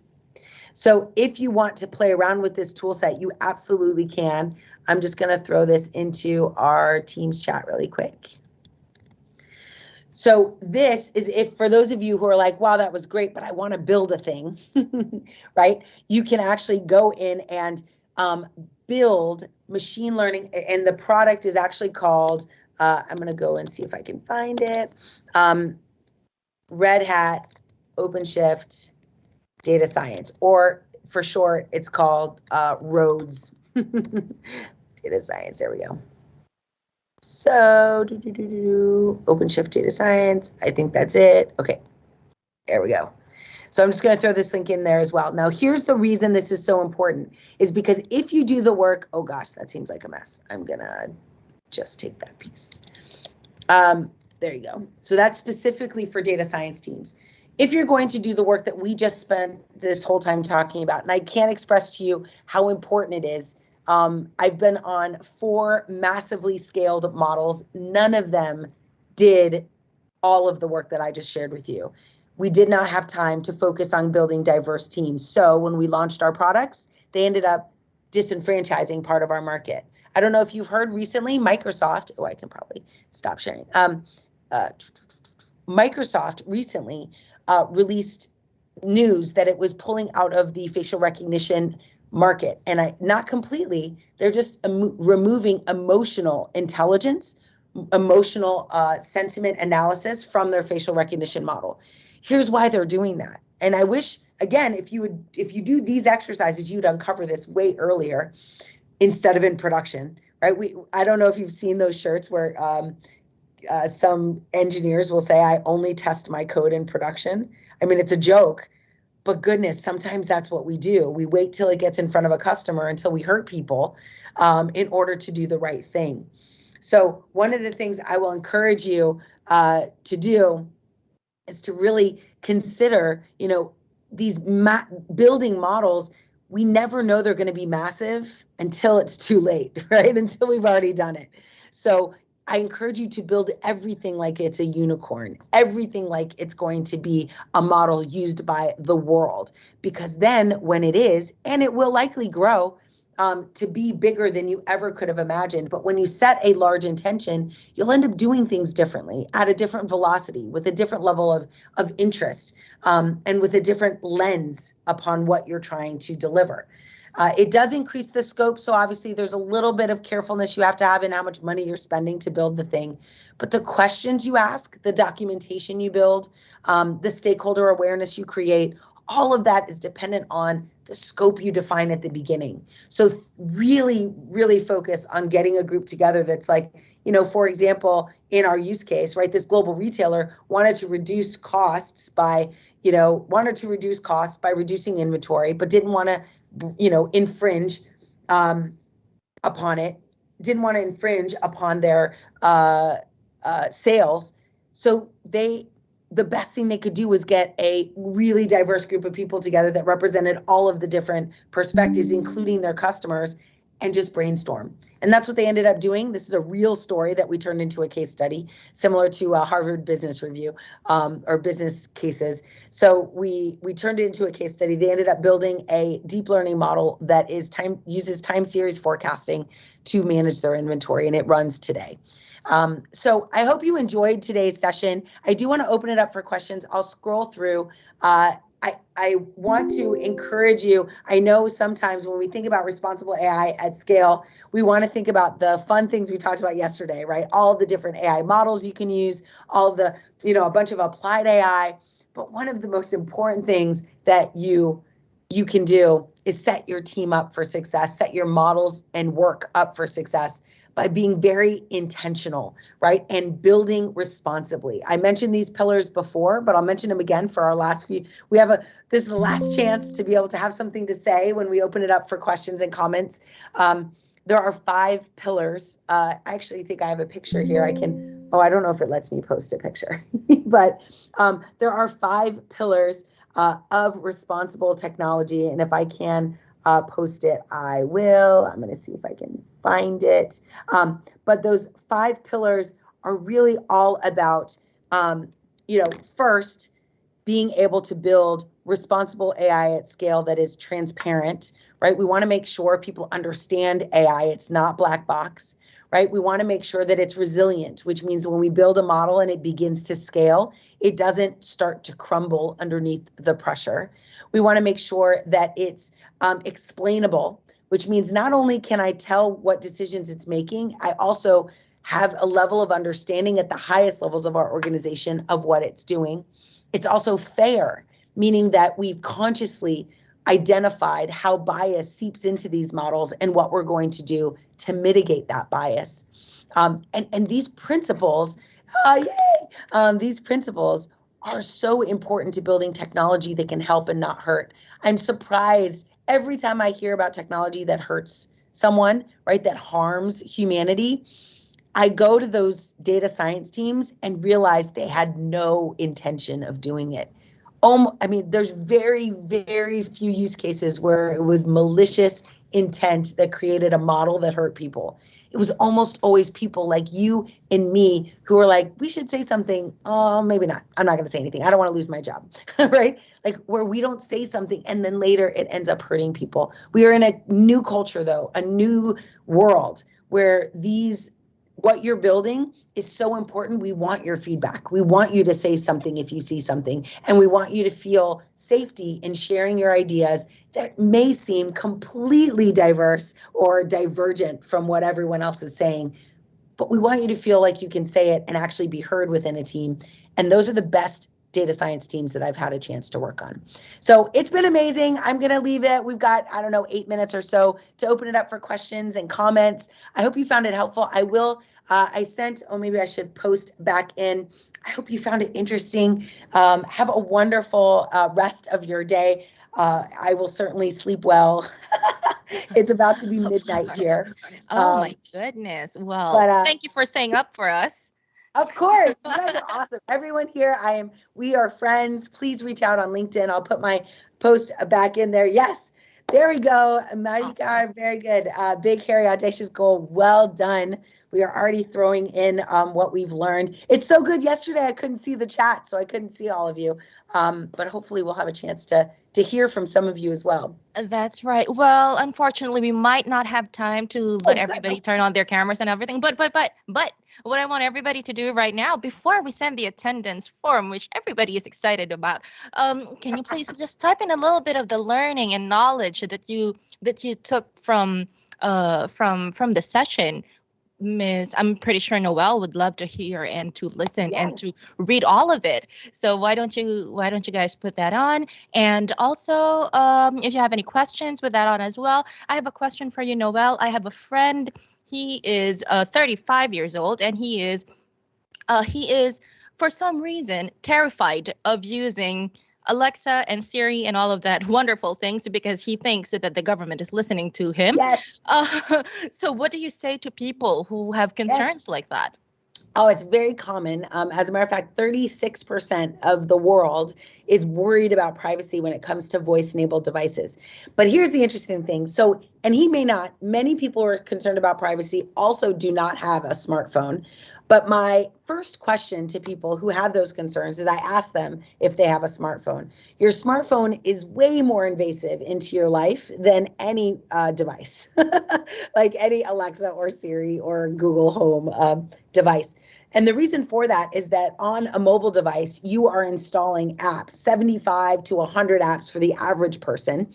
So if you want to play around with this tool set, you absolutely can. I'm just going to throw this into our Teams chat really quick. So this is for those of you who are like, wow, that was great, but I want to build a thing, right? You can actually go in and build machine learning, and the product is actually called, I'm going to go and see if I can find it, Red Hat OpenShift Data Science, or for short, it's called ROADS Data Science. There we go. So OpenShift Data Science. I think that's it. Okay, there we go. So I'm just going to throw this link in there as well. Now, here's the reason this is so important is because if you do the work, oh gosh, that seems like a mess. I'm going to just take that piece. There you go. So that's specifically for data science teams. If you're going to do the work that we just spent this whole time talking about, and I can't express to you how important it is, I've been on 4 massively scaled models. None of them did all of the work that I just shared with you. We did not have time to focus on building diverse teams. So when we launched our products, they ended up disenfranchising part of our market. I don't know if you've heard recently, Microsoft, I can probably stop sharing. Microsoft recently released news that it was pulling out of the facial recognition market, and not completely. They're just removing emotional intelligence, emotional sentiment analysis from their facial recognition model. Here's why they're doing that. And I wish, again, if you do these exercises, you'd uncover this way earlier instead of in production, right? I don't know if you've seen those shirts where some engineers will say, I only test my code in production. I mean, it's a joke, but goodness, sometimes that's what we do. We wait till it gets in front of a customer until we hurt people in order to do the right thing. So one of the things I will encourage you to do is to really consider, these building models. We never know they're going to be massive until it's too late, right? Until we've already done it. So I encourage you to build everything like it's a unicorn, everything like it's going to be a model used by the world, because then when it is, and it will likely grow to be bigger than you ever could have imagined. But when you set a large intention, you'll end up doing things differently at a different velocity, with a different level of interest, and with a different lens upon what you're trying to deliver. It does increase the scope, so obviously there's a little bit of carefulness you have to have in how much money you're spending to build the thing. But the questions you ask, the documentation you build, the stakeholder awareness you create, all of that is dependent on the scope you define at the beginning. So really, really focus on getting a group together that's like, for example, in our use case, right, this global retailer wanted to reduce costs by reducing inventory, but didn't want to infringe upon it, didn't want to infringe upon their sales. So the best thing they could do was get a really diverse group of people together that represented all of the different perspectives, including their customers, and just brainstorm. And that's what they ended up doing. This is a real story that we turned into a case study, similar to a Harvard Business Review or business cases. So we turned it into a case study. They ended up building a deep learning model that uses time series forecasting to manage their inventory, and it runs today. So I hope you enjoyed today's session. I do want to open it up for questions. I'll scroll through. I want to encourage you. I know sometimes when we think about responsible AI at scale, we want to think about the fun things we talked about yesterday, right? All the different AI models you can use, all the, a bunch of applied AI. But one of the most important things that you can do is set your team up for success, set your models and work up for success by being very intentional, right? And building responsibly. I mentioned these pillars before, but I'll mention them again for our last few. This is the last chance to be able to have something to say when we open it up for questions and comments. There are 5 pillars. I actually think I have a picture here. I don't know if it lets me post a picture, but there are 5 pillars of responsible technology. And if I can post it, I will. I'm going to see if I can find it. But those 5 pillars are really all about, first, being able to build responsible AI at scale that is transparent, right? We want to make sure people understand AI. It's not black box, right? We want to make sure that it's resilient, which means when we build a model and it begins to scale, it doesn't start to crumble underneath the pressure. We want to make sure that it's explainable, which means not only can I tell what decisions it's making, I also have a level of understanding at the highest levels of our organization of what it's doing. It's also fair, meaning that we've consciously identified how bias seeps into these models and what we're going to do to mitigate that bias. And these principles, these principles are so important to building technology that can help and not hurt. I'm surprised every time I hear about technology that hurts someone, right, that harms humanity. I go to those data science teams and realize they had no intention of doing it. There's very, very few use cases where it was malicious intent that created a model that hurt people. It was almost always people like you and me who are like, we should say something. Oh, maybe not. I'm not going to say anything. I don't want to lose my job, right? Like where we don't say something and then later it ends up hurting people. We are in a new culture, though, a new world where what you're building is so important. We want your feedback. We want you to say something if you see something, and we want you to feel safety in sharing your ideas that may seem completely diverse or divergent from what everyone else is saying. But we want you to feel like you can say it and actually be heard within a team. And those are the best data science teams that I've had a chance to work on. So it's been amazing. I'm going to leave it. We've got, 8 minutes or so to open it up for questions and comments. I hope you found it helpful. I will, maybe I should post back in. I hope you found it interesting. Have a wonderful rest of your day. I will certainly sleep well. It's about to be midnight here. Oh my goodness. Well, thank you for staying up for us. Of course, you guys are awesome. Everyone here, we are friends. Please reach out on LinkedIn. I'll put my post back in there. Yes, there we go. Marika, awesome. Very good. Big, hairy, audacious goal. Well done. We are already throwing in what we've learned. It's so good. Yesterday, I couldn't see the chat, so I couldn't see all of you. But hopefully we'll have a chance to hear from some of you as well. That's right. Well, unfortunately, we might not have time to let everybody turn on their cameras and everything. But what I want everybody to do right now, before we send the attendance form, which everybody is excited about, can you please just type in a little bit of the learning and knowledge that you took from the session? Miss, I'm pretty sure Noelle would love to hear and to listen and to read all of it. So why don't you guys put that on? And also, if you have any questions, put that on as well. I have a question for you, Noelle. I have a friend. He is 35 years old, and he is for some reason terrified of using Alexa and Siri and all of that wonderful things because he thinks that the government is listening to him. Yes. So what do you say to people who have concerns like that? Oh, it's very common. As a matter of fact, 36% of the world is worried about privacy when it comes to voice-enabled devices. But here's the interesting thing. So and he may not. Many people who are concerned about privacy also do not have a smartphone. But my first question to people who have those concerns is I ask them if they have a smartphone. Your smartphone is way more invasive into your life than any device, like any Alexa or Siri or Google Home device. And the reason for that is that on a mobile device, you are installing apps, 75 to 100 apps for the average person.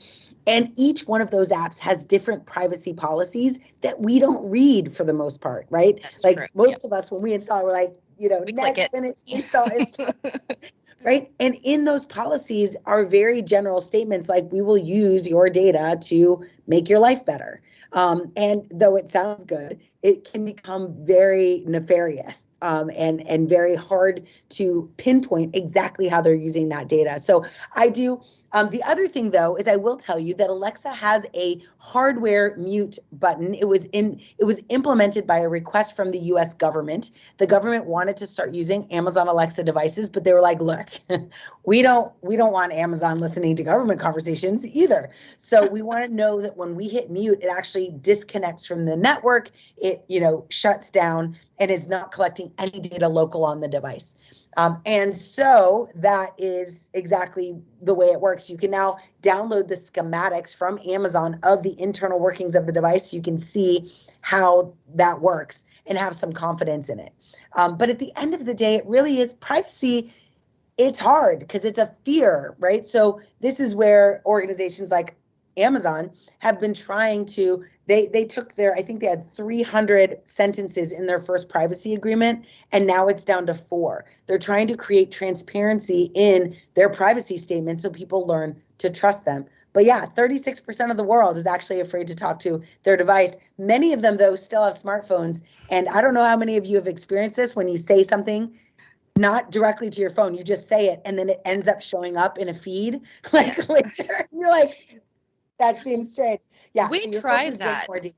And each one of those apps has different privacy policies that we don't read for the most part, right? That's like true. most of us, when we install, we're like, We click next, it. finish, install, right? And in those policies are very general statements like, we will use your data to make your life better. And though it sounds good, it can become very nefarious and very hard to pinpoint exactly how they're using that data. So I do. The other thing, though, is I will tell you that Alexa has a hardware mute button. It was implemented by a request from the U.S. government. The government wanted to start using Amazon Alexa devices, but they were like, look, we don't want Amazon listening to government conversations either. So we want to know that when we hit mute, it actually disconnects from the network. It shuts down and is not collecting any data local on the device. And so that is exactly the way it works. You can now download the schematics from Amazon of the internal workings of the device. You can see how that works and have some confidence in it. But at the end of the day, it really is privacy. It's hard because it's a fear, right? So this is where organizations like Amazon have been trying to, they took I think they had 300 sentences in their first privacy agreement, and now it's down to 4. They're trying to create transparency in their privacy statement so people learn to trust them. But yeah, 36% of the world is actually afraid to talk to their device. Many of them, though, still have smartphones. And I don't know how many of you have experienced this when you say something not directly to your phone, you just say it, and then it ends up showing up in a feed like later. You're like, that seems strange. Yeah, We so your tried phone is way that. more dangerous.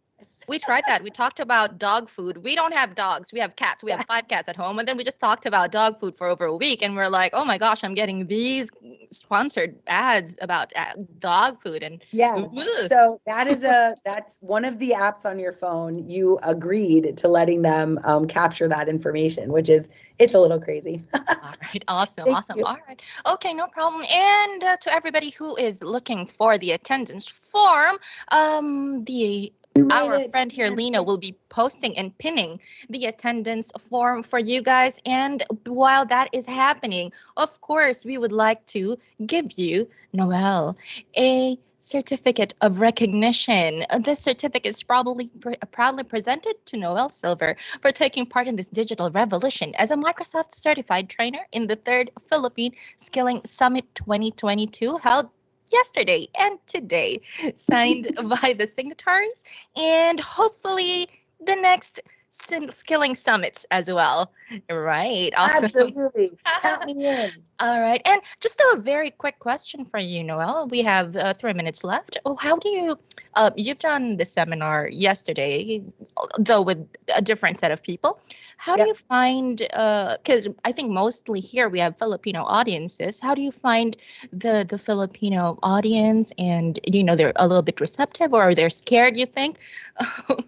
We tried that. We talked about dog food. We don't have dogs. We have cats. We have 5 cats at home. And then we just talked about dog food for over a week. And we're like, oh my gosh, I'm getting these sponsored ads about dog food. And Yes. Ugh. So that's one of the apps on your phone. You agreed to letting them capture that information, which is, it's a little crazy. All right, awesome, Thank awesome. you. All right, okay, no problem. And to everybody who is looking for the attendance form, our friend here, Lena, will be posting and pinning the attendance form for you guys. And while that is happening, of course, we would like to give you, Noel, a certificate of recognition. This certificate is proudly presented to Noel Silver for taking part in this digital revolution as a Microsoft certified trainer in the 3rd Philippine Skilling Summit 2022 held yesterday and today, signed by the signatories, and hopefully the next skilling summits as well. Right. Awesome. Absolutely. Count me in. All right. And just a very quick question for you, Noel. We have 3 minutes left. Oh, how do you, you've done the seminar yesterday, though with a different set of people. How do you find, because I think mostly here we have Filipino audiences. How do you find the Filipino audience, and, they're a little bit receptive, or they're scared, you think?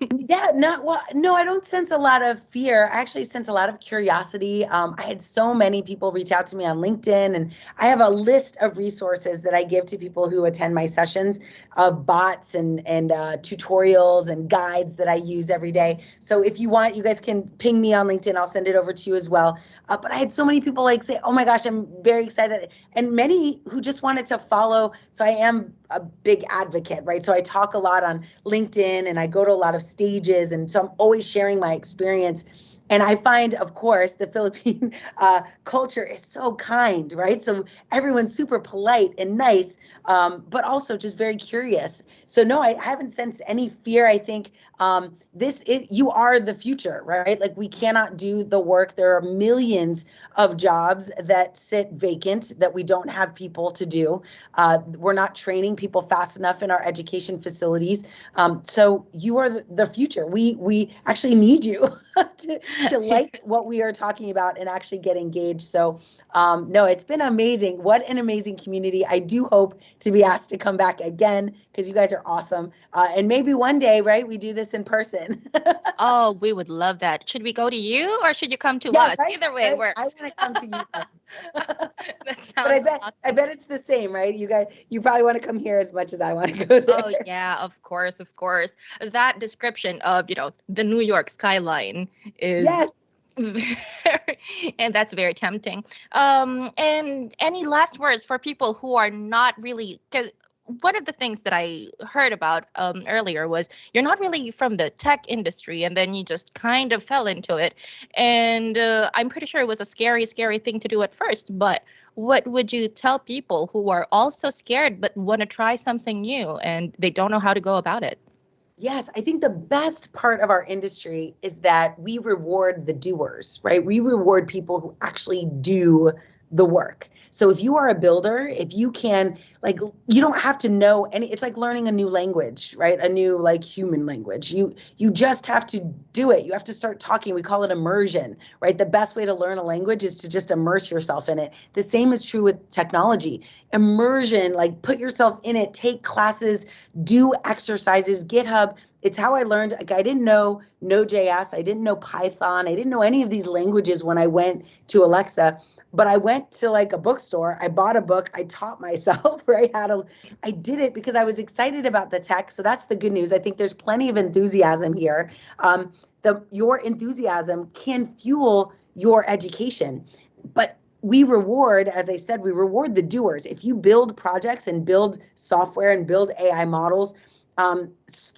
No, I don't sense a lot of fear. I actually sense a lot of curiosity. I had so many people reach out to me on LinkedIn, and I have a list of resources that I give to people who attend my sessions of bots and tutorials and guides that I use every day. So if you want, you guys can ping me on LinkedIn. I'll send it over to you as well. But I had so many people say, oh my gosh, I'm very excited. And many who just wanted to follow. So I am a big advocate, right? So I talk a lot on LinkedIn, and I go to a lot of stages. And so I'm always sharing my experience. And I find, of course, the Philippine culture is so kind, right? So everyone's super polite and nice, but also just very curious. So no, I haven't sensed any fear. I think you are the future, right? Like, we cannot do the work. There are millions of jobs that sit vacant that we don't have people to do. We're not training people fast enough in our education facilities. So you are the future. We actually need you to like what we are talking about and actually get engaged. So no, it's been amazing. What an amazing community. I do hope to be asked to come back again, because you guys are awesome. And maybe one day, right, we do this in person. Oh, we would love that. Should we go to you or should you come to Yeah, us? right, Either way right. I works. want to come to you guys. That But I sounds bet awesome. I bet it's the same, right? You guys, you probably want to come here as much as I want to go there. Oh yeah, of course, of course. That description of, the New York skyline is Yes. very, and that's very tempting. And any last words for people who are not really, because one of the things that I heard about earlier was you're not really from the tech industry, and then you just kind of fell into it. And I'm pretty sure it was a scary, scary thing to do at first. But what would you tell people who are also scared but want to try something new and they don't know how to go about it? Yes, I think the best part of our industry is that we reward the doers, right? We reward people who actually do the work. So if you are a builder, if you can, like, you don't have to know any, it's like learning a new language, right? A new, like, human language. You just have to do it. You have to start talking. We call it immersion, right? The best way to learn a language is to just immerse yourself in it. The same is true with technology. Immersion, like, put yourself in it, take classes, do exercises. GitHub, it's how I learned. Like, I didn't know Node.js, I didn't know Python, I didn't know any of these languages when I went to Alexa, but I went to, like, a bookstore, I bought a book, I taught myself, right, I did it because I was excited about the tech. So that's the good news. I think there's plenty of enthusiasm here. Your enthusiasm can fuel your education, but we reward, as I said, we reward the doers. If you build projects and build software and build AI models,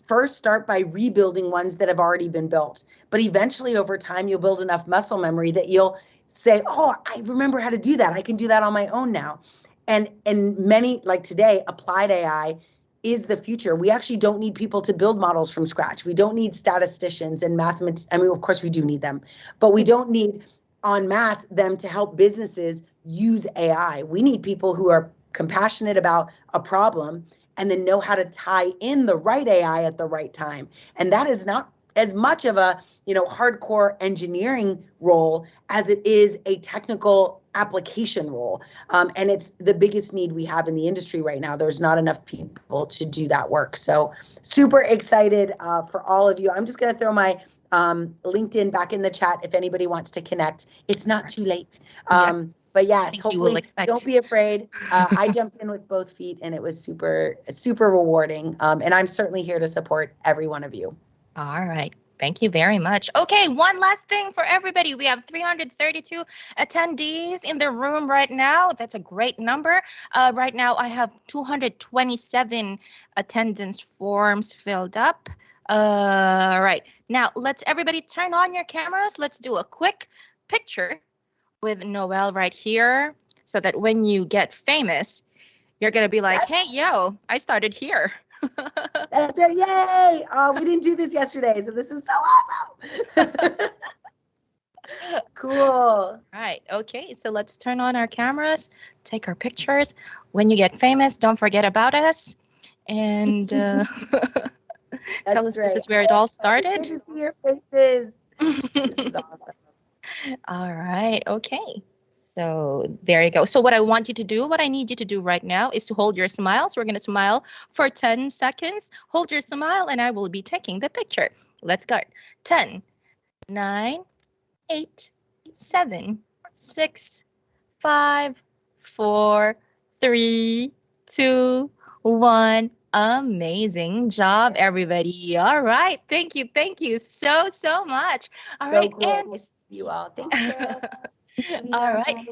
first start by rebuilding ones that have already been built. But eventually, over time, you'll build enough muscle memory that you'll say, oh, I remember how to do that. I can do that on my own now. And many, like today, applied AI is the future. We actually don't need people to build models from scratch. We don't need statisticians and mathematicians. I mean, of course, we do need them, but we don't need en masse them to help businesses use AI. We need people who are compassionate about a problem and then know how to tie in the right AI at the right time. And that is not as much of a, hardcore engineering role as it is a technical application role. And it's the biggest need we have in the industry right now. There's not enough people to do that work. So super excited for all of you. I'm just going to throw my LinkedIn back in the chat if anybody wants to connect. It's not too late. But yes, hopefully don't be afraid. I jumped in with both feet and it was super, super rewarding. And I'm certainly here to support every one of you. All right. Thank you very much. Okay, one last thing for everybody. We have 332 attendees in the room right now. That's a great number. Right now, I have 227 attendance forms filled up. Right. Now, let's everybody turn on your cameras. Let's do a quick picture with Noelle right here so that when you get famous, you're going to be like, hey, yo, I started here. That's right. Yay. We didn't do this yesterday, so this is so awesome. Cool. All right. Okay. So let's turn on our cameras, take our pictures. When you get famous, don't forget about us. And tell us right. This is where it all started. Good to see your faces. This is awesome. All right. Okay. So there you go. So what I need you to do right now is to hold your smile. So we're going to smile for 10 seconds. Hold your smile and I will be taking the picture. Let's start. 10, 9, 8, 7, 6, 5, 4, 3, 2, 1. Amazing job, everybody. All right. Thank you. Thank you so much. All right. Cool. And you all. Thanks. All right.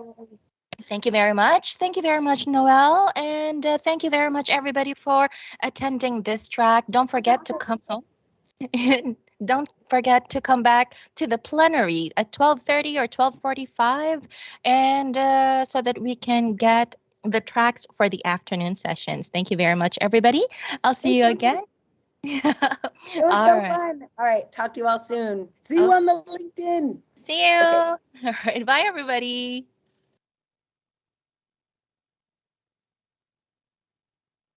Thank you very much. Thank you very much, Noelle. And thank you very much, everybody, for attending this track. Don't forget to come home. And don't forget to come back to the plenary at 12:30 or 12:45, and so that we can get the tracks for the afternoon sessions. Thank you very much, everybody. I'll see you again. It was fun. All right. Talk to you all soon. See you on the LinkedIn. See you. Okay. All right. Bye, everybody.